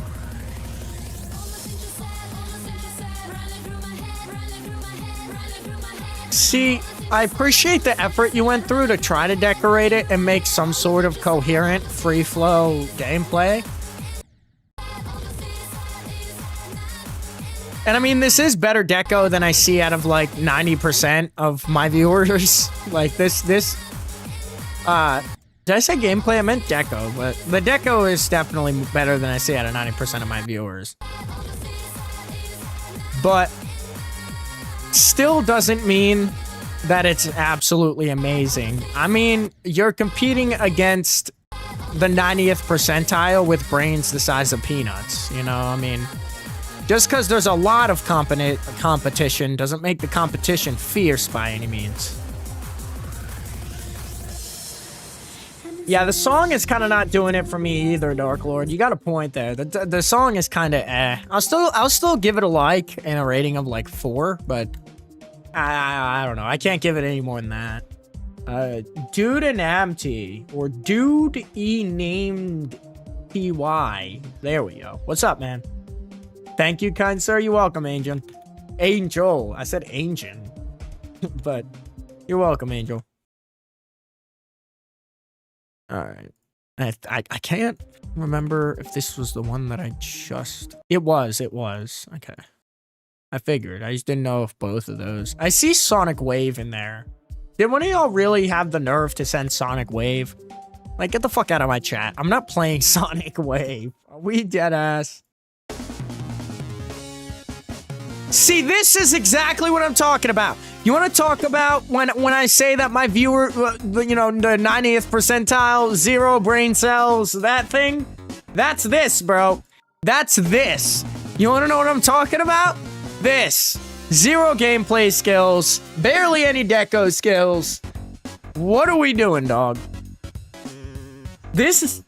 See, I appreciate the effort you went through to try to decorate it and make some sort of coherent, free-flow gameplay. And I mean, this is better deco than I see out of like 90% of my viewers. Like this, did I say gameplay? I meant deco, but the deco is definitely better than I see out of 90% of my viewers. But still doesn't mean that it's absolutely amazing. I mean, you're competing against the 90th percentile with brains the size of peanuts, you know? I mean, just because there's a lot of competition doesn't make the competition fierce by any means. Yeah, the song is kind of not doing it for me either, Dark Lord. You got a point there. The song is kind of eh. I'll still give it a like and a rating of like 4, but I don't know. I can't give it any more than that. Dude and Amty, or Dude E named TY. There we go. What's up, man? Thank you, kind sir. You're welcome, Angel. Angel. I said Angel. But you're welcome, Angel. Alright. I can't remember if this was the one that I just... It was. Okay. I figured. I just didn't know if both of those... I see Sonic Wave in there. Did one of y'all really have the nerve to send Sonic Wave? Like, get the fuck out of my chat. I'm not playing Sonic Wave. Are we dead ass? See, this is exactly what I'm talking about. You want to talk about when I say that my viewer, you know, the 90th percentile, 0 brain cells, that thing? That's this, bro. That's this. You want to know what I'm talking about? This. 0 gameplay skills, barely any deco skills. What are we doing, dog? This is...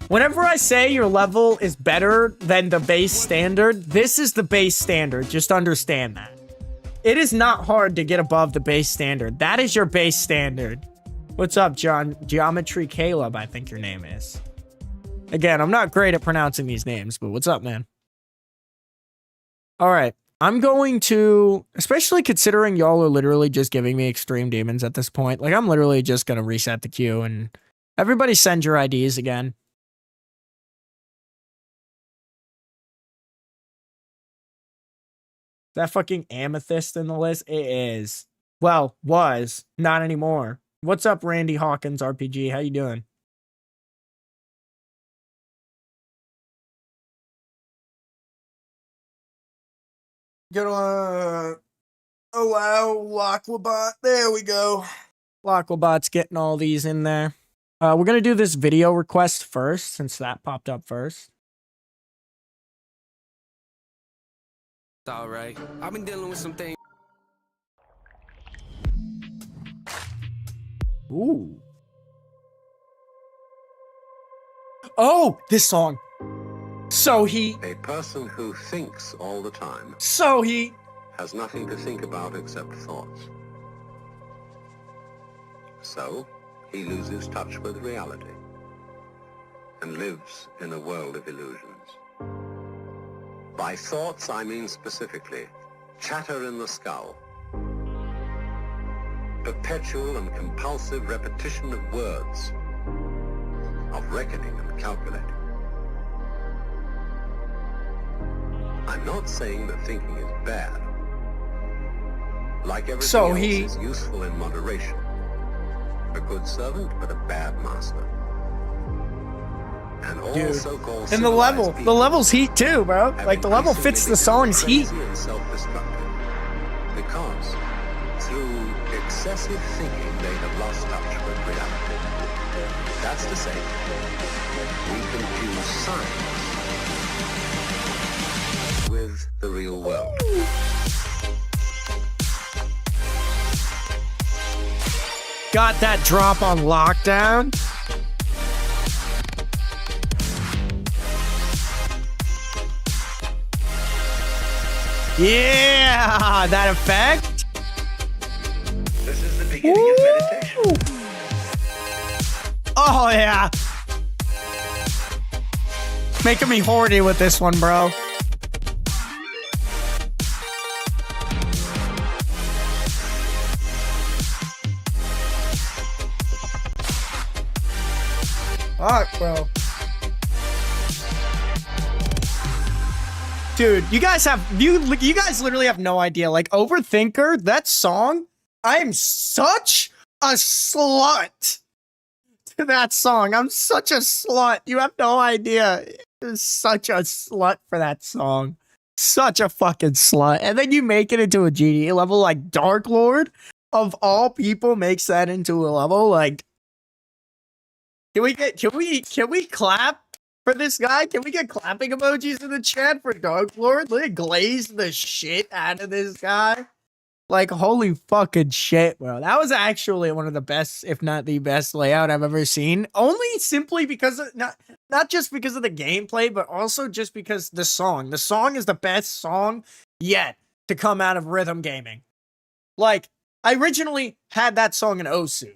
Whenever I say your level is better than the base standard, this is the base standard. Just understand that. It is not hard to get above the base standard. That is your base standard. What's up, John? Geometry Caleb, I think your name is. Again, I'm not great at pronouncing these names, but what's up, man? All right. I'm going to, especially considering y'all are literally just giving me extreme demons at this point. Like, I'm literally just going to reset the queue and everybody send your IDs again. That fucking amethyst in the list? It is. Well, was. Not anymore. What's up, Randy Hawkins RPG? How you doing? Gonna allow Locklebot. There we go. Locklebot's getting all these in there. We're gonna do this video request first, since that popped up first. All right. I've been dealing with some things. Ooh. Oh, this song. So he. A person who thinks all the time So he. has nothing to think about except thoughts. So he loses touch with reality and lives in a world of illusions. By thoughts, I mean specifically chatter in the skull, perpetual and compulsive repetition of words, of reckoning and calculating. I'm not saying that thinking is bad. Like everything else is useful in moderation. A good servant, but a bad master. And all so-called And the level's heat too, bro. Like the level fits the song's heat. And self-destructive. Because through excessive thinking they have lost touch with reality. That's to say, we confuse science with the real world. Got that drop on lockdown. Yeah, that effect. This is the beginning of meditation. Oh yeah. Making me horny with this one, bro. Fuck, bro. Dude, you guys literally have no idea. Like, Overthinker, that song, I am such a slut to that song. I'm such a slut. You have no idea. I'm such a slut for that song. Such a fucking slut. And then you make it into a GD level, like Dark Lord, of all people, makes that into a level. Like, can we clap for this guy? Can we get clapping emojis in the chat for Dark Lord? Let it glaze the shit out of this guy. Like, holy fucking shit, bro. That was actually one of the best, if not the best layout I've ever seen. Only simply because of, not just because of the gameplay, but also just because the song. The song is the best song yet to come out of rhythm gaming. Like, I originally had that song in Osu.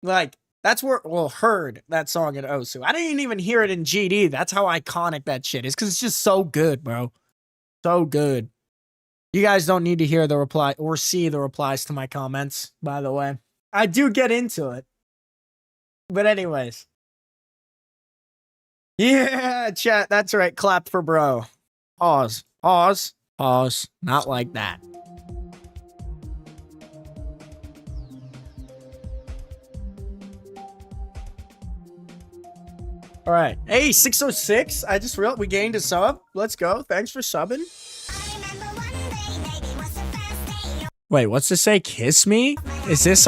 Like, that's where, well, heard that song in Osu. I didn't even hear it in GD. That's how iconic that shit is, because it's just so good, bro. So good. You guys don't need to hear the reply or see the replies to my comments, by the way. I do get into it. But anyways. Yeah, chat. That's right. Clap for bro. Pause. Pause. Pause. Not like that. All right. Hey, 606. I just realized we gained a sub. Let's go. Thanks for subbing. Wait, what's this say? Kiss me? Is this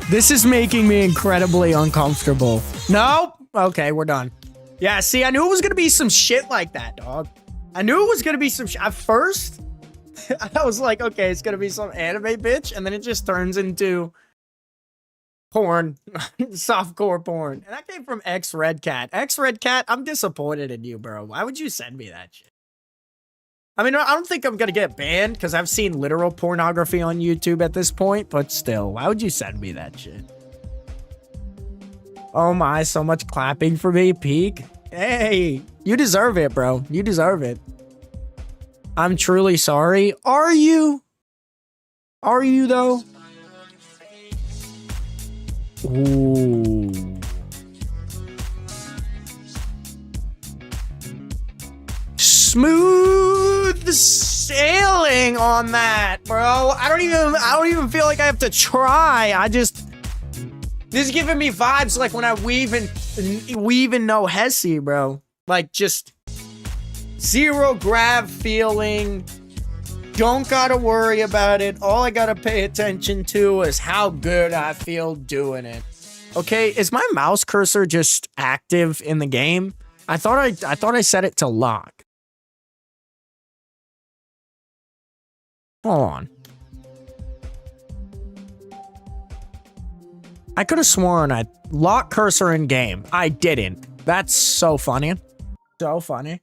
This is making me incredibly uncomfortable. Nope. Okay, we're done. Yeah, see, I knew it was gonna be some shit like that, dog. I knew it was gonna be some shit. At first, I was like, okay, it's gonna be some anime bitch, and then it just turns into porn. Softcore porn. And that came from X Red Cat. X Red Cat, I'm disappointed in you, bro. Why would you send me that shit? I mean, I don't think I'm gonna get banned because I've seen literal pornography on YouTube at this point, but still, why would you send me that shit? Oh my, so much clapping for me, Peak. Hey, you deserve it, bro. You deserve it. I'm truly sorry. Are you? Are you, though? Ooh. Smooth sailing on that, bro. I don't even feel like I have to try. This is giving me vibes like when I weave in no Hesse, bro. Like just zero grab feeling. Don't gotta worry about it. All I gotta pay attention to is how good I feel doing it. Okay, is my mouse cursor just active in the game? I thought I set it to lock. Hold on. I could have sworn I locked cursor in game. I didn't. That's so funny. So funny.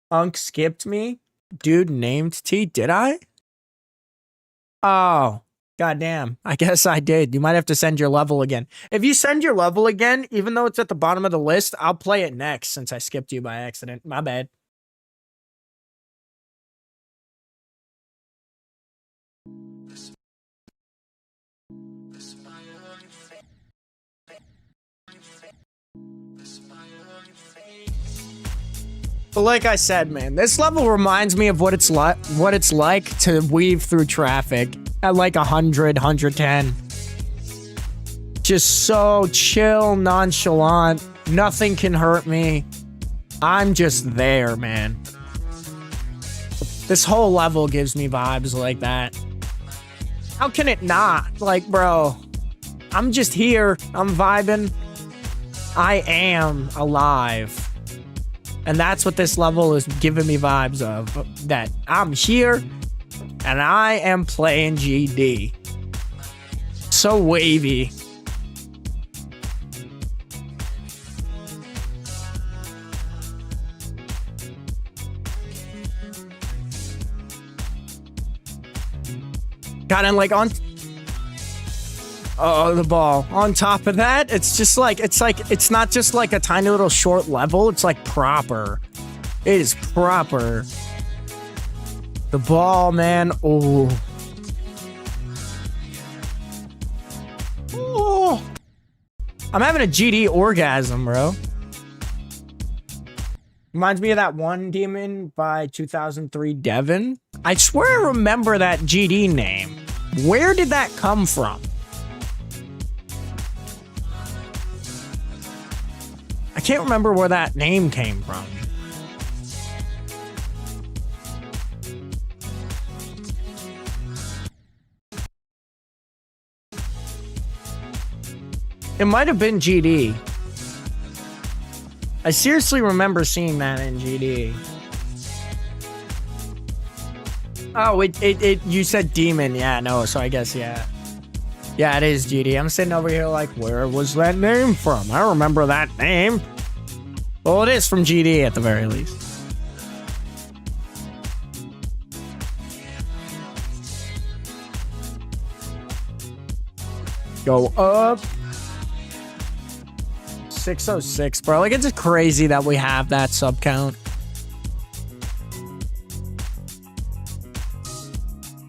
Unk skipped me. Dude named T. Did I? Oh. Goddamn. I guess I did. You might have to send your level again. If you send your level again, even though it's at the bottom of the list, I'll play it next since I skipped you by accident. My bad. But like I said, man, this level reminds me of what it's like to weave through traffic at like 100, 110. Just so chill, nonchalant. Nothing can hurt me. I'm just there, man. This whole level gives me vibes like that. How can it not? Like, bro, I'm just here. I'm vibing. I am alive. And that's what this level is giving me vibes of. That I'm here and I am playing GD. So wavy. God, and like on... Oh, the ball. On top of that, it's just like, it's not just like a tiny little short level. It's like proper. It is proper. The ball, man. Oh. Oh. I'm having a GD orgasm, bro. Reminds me of that one demon by 2003 Devon. I swear I remember that GD name. Where did that come from? I can't remember where that name came from. It might have been GD. I seriously remember seeing that in GD. Oh, you said demon. Yeah, no, so I guess, yeah. Yeah, it is GD. I'm sitting over here like, where was that name from? I remember that name. Well, it is from GD at the very least. Go up. 606, bro. Like, it's just crazy that we have that sub count.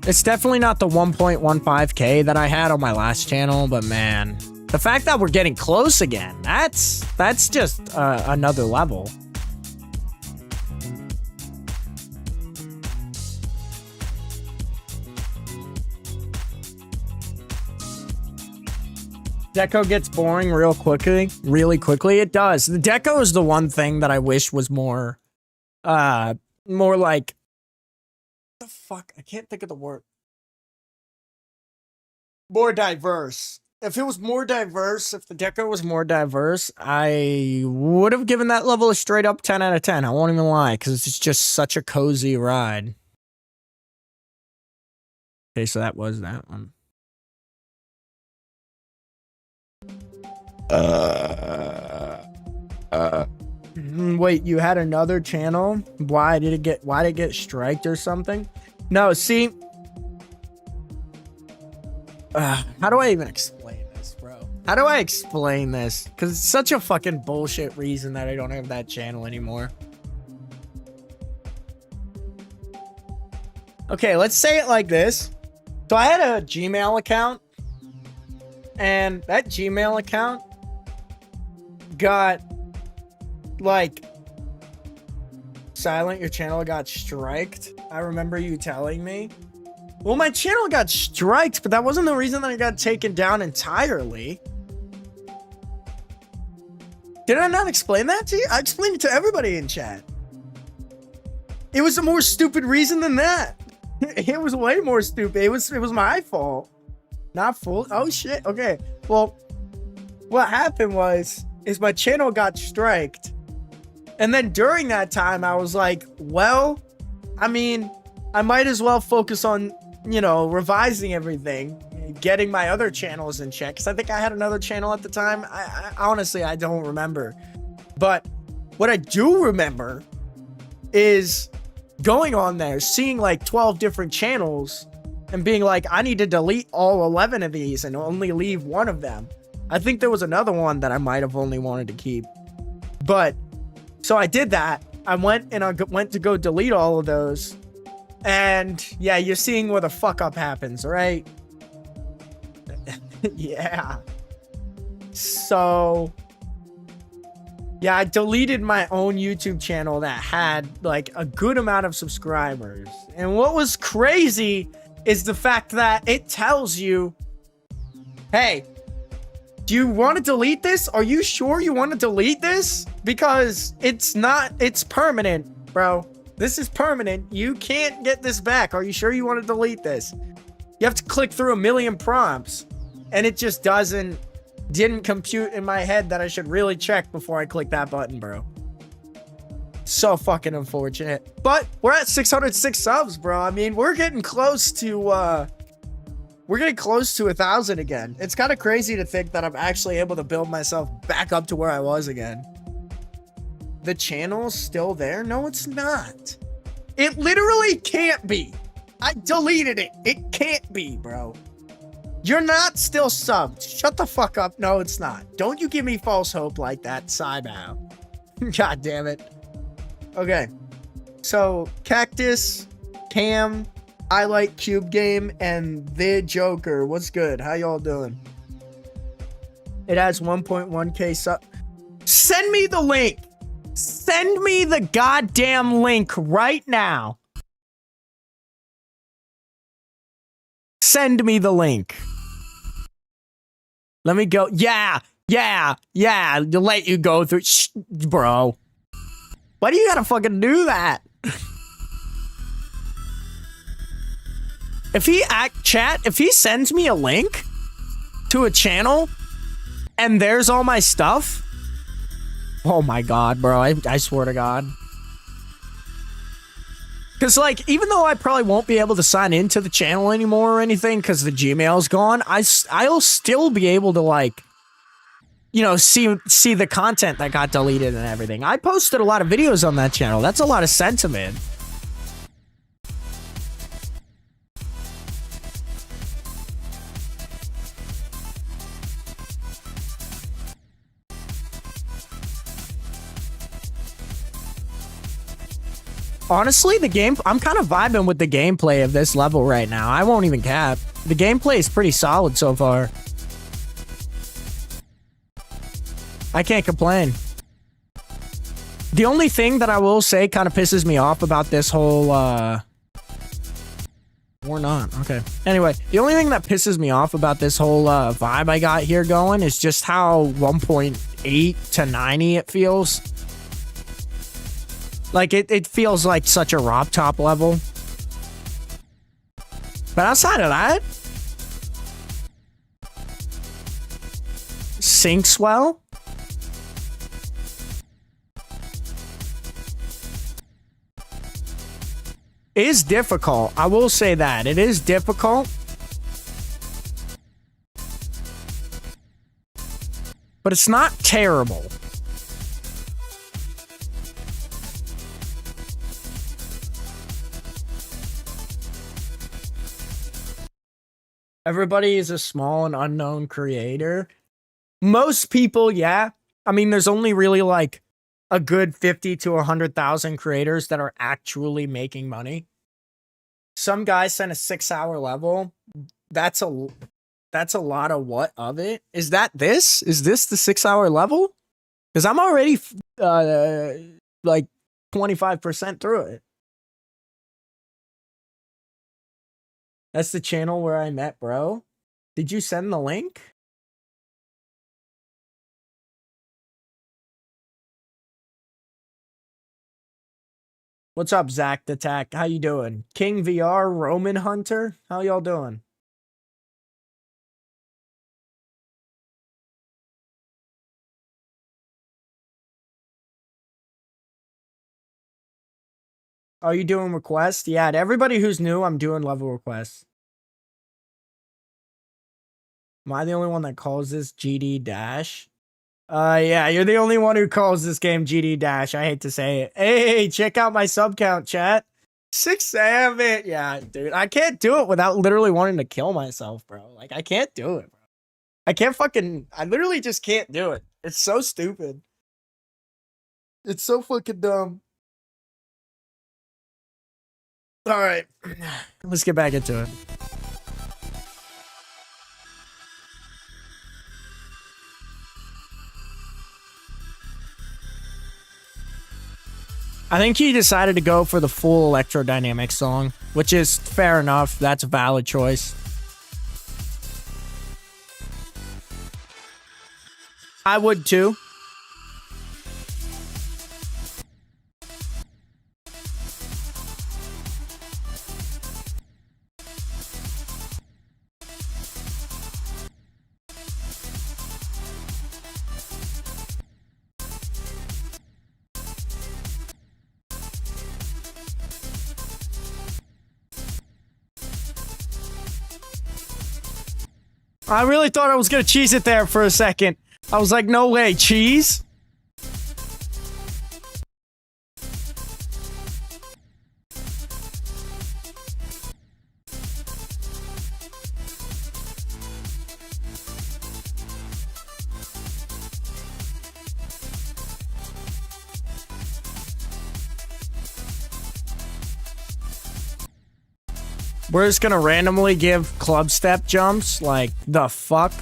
It's definitely not the 1.15K that I had on my last channel, but man, the fact that we're getting close again, that's just another level. Deco gets boring really quickly. It does. The deco is the one thing that I wish was more like, the fuck? I can't think of the word. More diverse. If it was more diverse, if the deco was more diverse, I would have given that level a straight up 10 out of 10. I won't even lie, because it's just such a cozy ride. Okay, so that was that one. Wait, you had another channel? Why did it get striked or something? No, see, how do I even explain this, bro? How do I explain this? Because it's such a fucking bullshit reason that I don't have that channel anymore. Okay, let's say it like this. So I had a Gmail account, and that Gmail account got, like, silent. Your channel got striked. I remember you telling me. Well, my channel got striked, but that wasn't the reason that it got taken down entirely. Did I not explain that to you? I explained it to everybody in chat. It was a more stupid reason than that. It was way more stupid. It was my fault. Not full. Oh shit. Okay. Well, what happened is my channel got striked. And then during that time, I was like, well, I mean, I might as well focus on, you know, revising everything, getting my other channels in check. Because I think I had another channel at the time. I honestly, I don't remember. But what I do remember is going on there, seeing like 12 different channels and being like, I need to delete all 11 of these and only leave one of them. I think there was another one that I might have only wanted to keep. But so I did that. I went to go delete all of those. And yeah, you're seeing where the fuck up happens, right? Yeah. So yeah, I deleted my own YouTube channel that had like a good amount of subscribers. And what was crazy is the fact that it tells you, hey, do you want to delete this? Are you sure you want to delete this? Because it's permanent, bro. This is permanent. You can't get this back. Are you sure you want to delete this? You have to click through a million prompts. And it just didn't compute in my head that I should really check before I click that button, bro. So fucking unfortunate. But we're at 606 subs, bro. I mean, we're getting close to 1,000 again. It's kind of crazy to think that I'm actually able to build myself back up to where I was again. The channel's still there? No, it's not. It literally can't be. I deleted it. It can't be, bro. You're not still subbed. Shut the fuck up. No, it's not. Don't you give me false hope like that, Cybow. God damn it. Okay. So, Cactus, Cam, I Like Cube Game, and The Joker. What's good? How y'all doing? It has 1.1k sub. Send me the link. Send me the goddamn link right now. Send me the link. Let me go. Yeah. They'll let you go through. Shh, bro. Why do you gotta fucking do that? If he sends me a link to a channel and there's all my stuff. Oh my God, bro. I swear to God. Because, like, even though I probably won't be able to sign into the channel anymore or anything because the Gmail's gone, I'll still be able to, like, you know, see the content that got deleted and everything. I posted a lot of videos on that channel. That's a lot of sentiment. Honestly, I'm kind of vibing with the gameplay of this level right now. I won't even cap. The gameplay is pretty solid so far. I can't complain. The only thing that I will say kind of pisses me off about this whole, or not. Okay. Anyway, the only thing that pisses me off about this whole vibe I got here going is just how 1.8 to 90 it feels. Like, it feels like such a Rob Top level. But outside of that, syncs well. It is difficult. I will say that. It is difficult. But it's not terrible. Everybody is a small and unknown creator. Most people, yeah. I mean, there's only really like a good 50 to 100,000 creators that are actually making money. Some guys send a 6-hour level. That's a lot of what of it? Is this? Is this the 6-hour level? Because I'm already like 25% through it. That's the channel where I met bro. Did you send the link? What's up, Zach Attack? How you doing? King VR, Roman Hunter? How y'all doing? Are you doing requests? Yeah, to everybody who's new, I'm doing level requests. Am I the only one that calls this GD Dash? Yeah, you're the only one who calls this game GD Dash. I hate to say it. Hey, check out my sub count, chat. 6-7. Yeah, dude, I can't do it without literally wanting to kill myself, bro. Like, I can't do it, bro. I literally just can't do it. It's so stupid. It's so fucking dumb. All right, let's get back into it. I think he decided to go for the full electrodynamic song, which is fair enough. That's a valid choice. I would too. I really thought I was gonna cheese it there for a second. I was like, no way, cheese? We're just gonna randomly give club step jumps? Like, the fuck?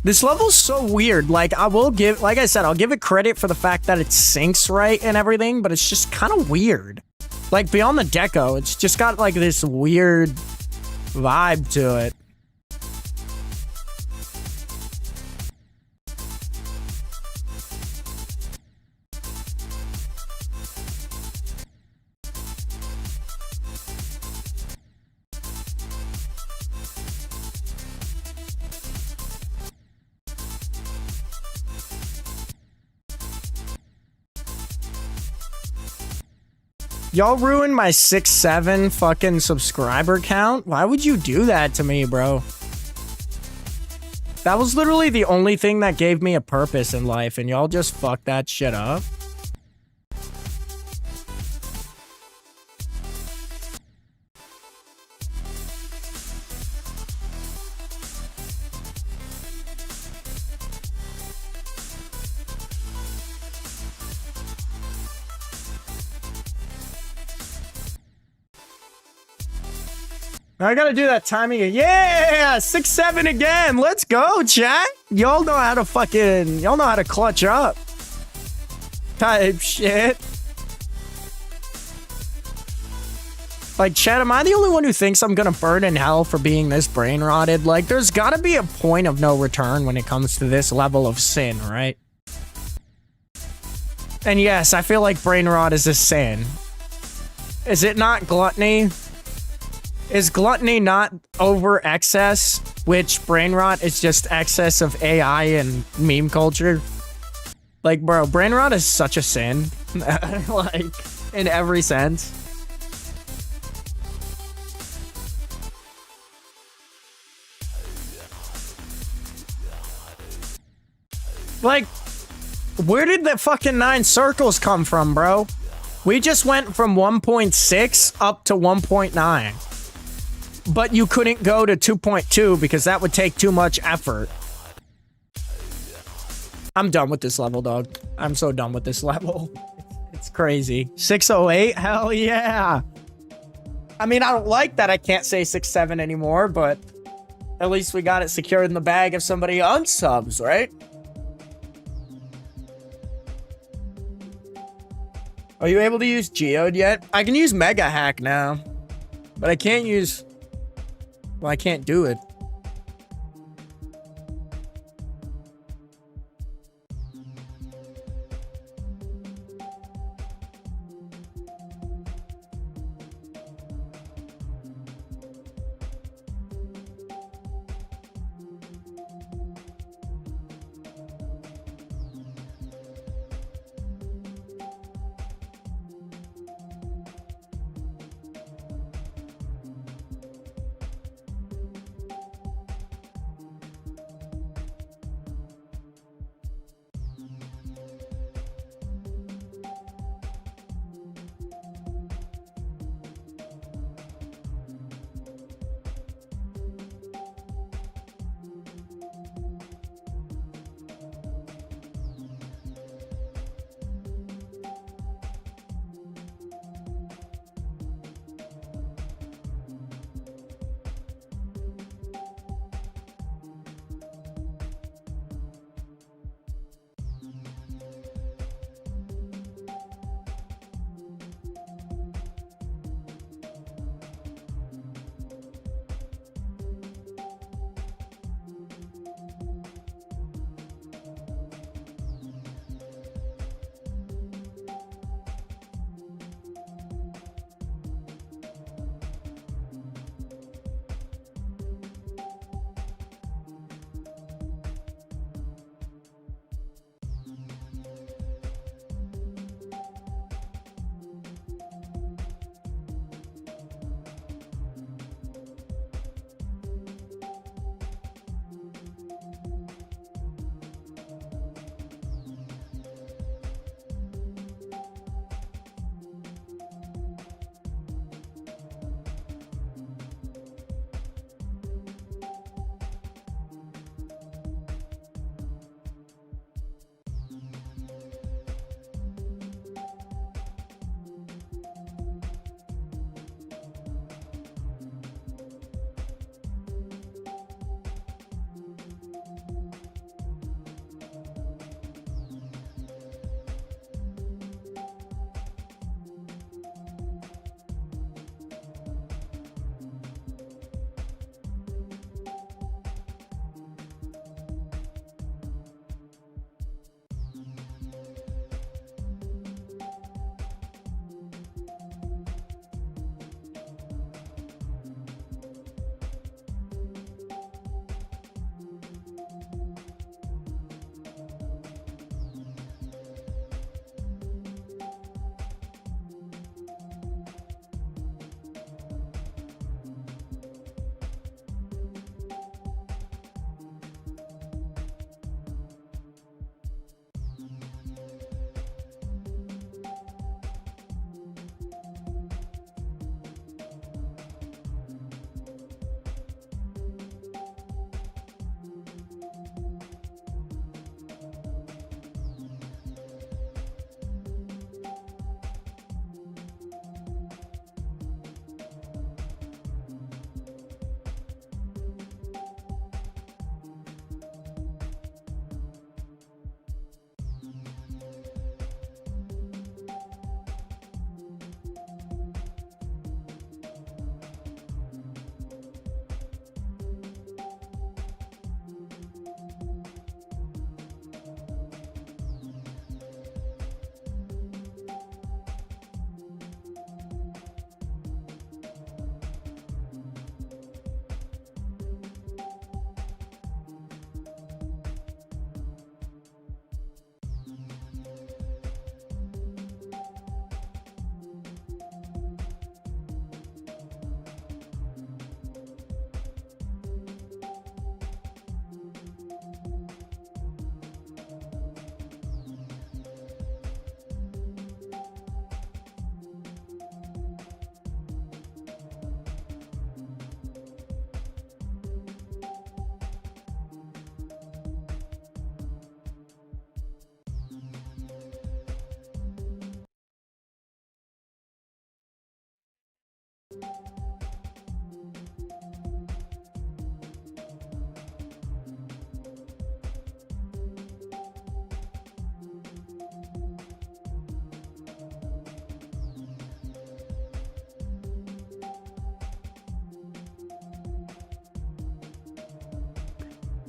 This level's so weird. Like, like I said, I'll give it credit for the fact that it syncs right and everything, but it's just kind of weird. Like, beyond the deco, it's just got like this weird vibe to it. Y'all ruined my 6-7 fucking subscriber count? Why would you do that to me, bro? That was literally the only thing that gave me a purpose in life, and y'all just fucked that shit up. I gotta do that timing. Yeah, 6-7 again. Let's go, chat. Y'all know how to clutch up. Type shit. Like, chat, am I the only one who thinks I'm gonna burn in hell for being this brain rotted? Like, there's gotta be a point of no return when it comes to this level of sin, right? And yes, I feel like brain rot is a sin. Is it not gluttony? Is gluttony not over excess, which brain rot is just excess of AI and meme culture? Like, bro, brain rot is such a sin. Like, in every sense. Like, Where did the fucking 9 circles come from, bro? We just went from 1.6 up to 1.9. But you couldn't go to 2.2 because that would take too much effort. I'm done with this level, dog. I'm so done with this level. It's crazy. 608? Hell yeah. I mean, I don't like that I can't say 6-7 anymore, but at least we got it secured in the bag if somebody unsubs, right? Are you able to use Geode yet? I can use Mega Hack now, but I can't use... Well, I can't do it.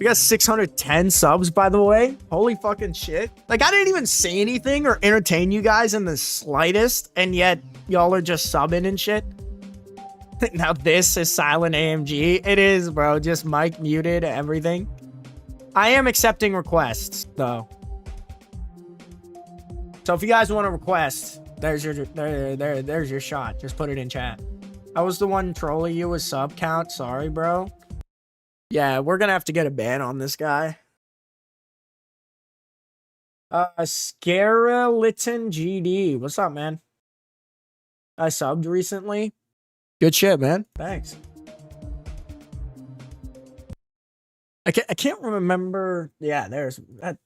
We got 610 subs, by the way. Holy fucking shit. Like, I didn't even say anything or entertain you guys in the slightest, and yet y'all are just subbing and shit. Now this is silent AMG. It is, bro. Just mic muted, everything. I am accepting requests, though. So if you guys want to request, there's your shot. Just put it in chat. I was the one trolling you with sub count. Sorry, bro. Yeah, we're gonna have to get a ban on this guy. Scareliton GD. What's up, man? I subbed recently. Good shit, man. Thanks. I can't remember. Yeah,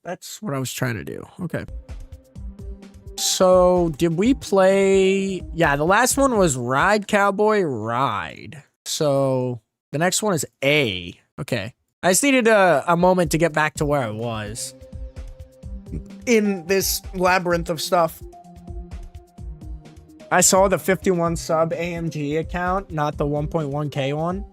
that's what I was trying to do. Okay. So, did we play? Yeah, the last one was Ride Cowboy Ride. So, the next one is A. Okay. I just needed a moment to get back to where I was in this labyrinth of stuff. I saw the 51 sub AMG account, not the 1.1K one.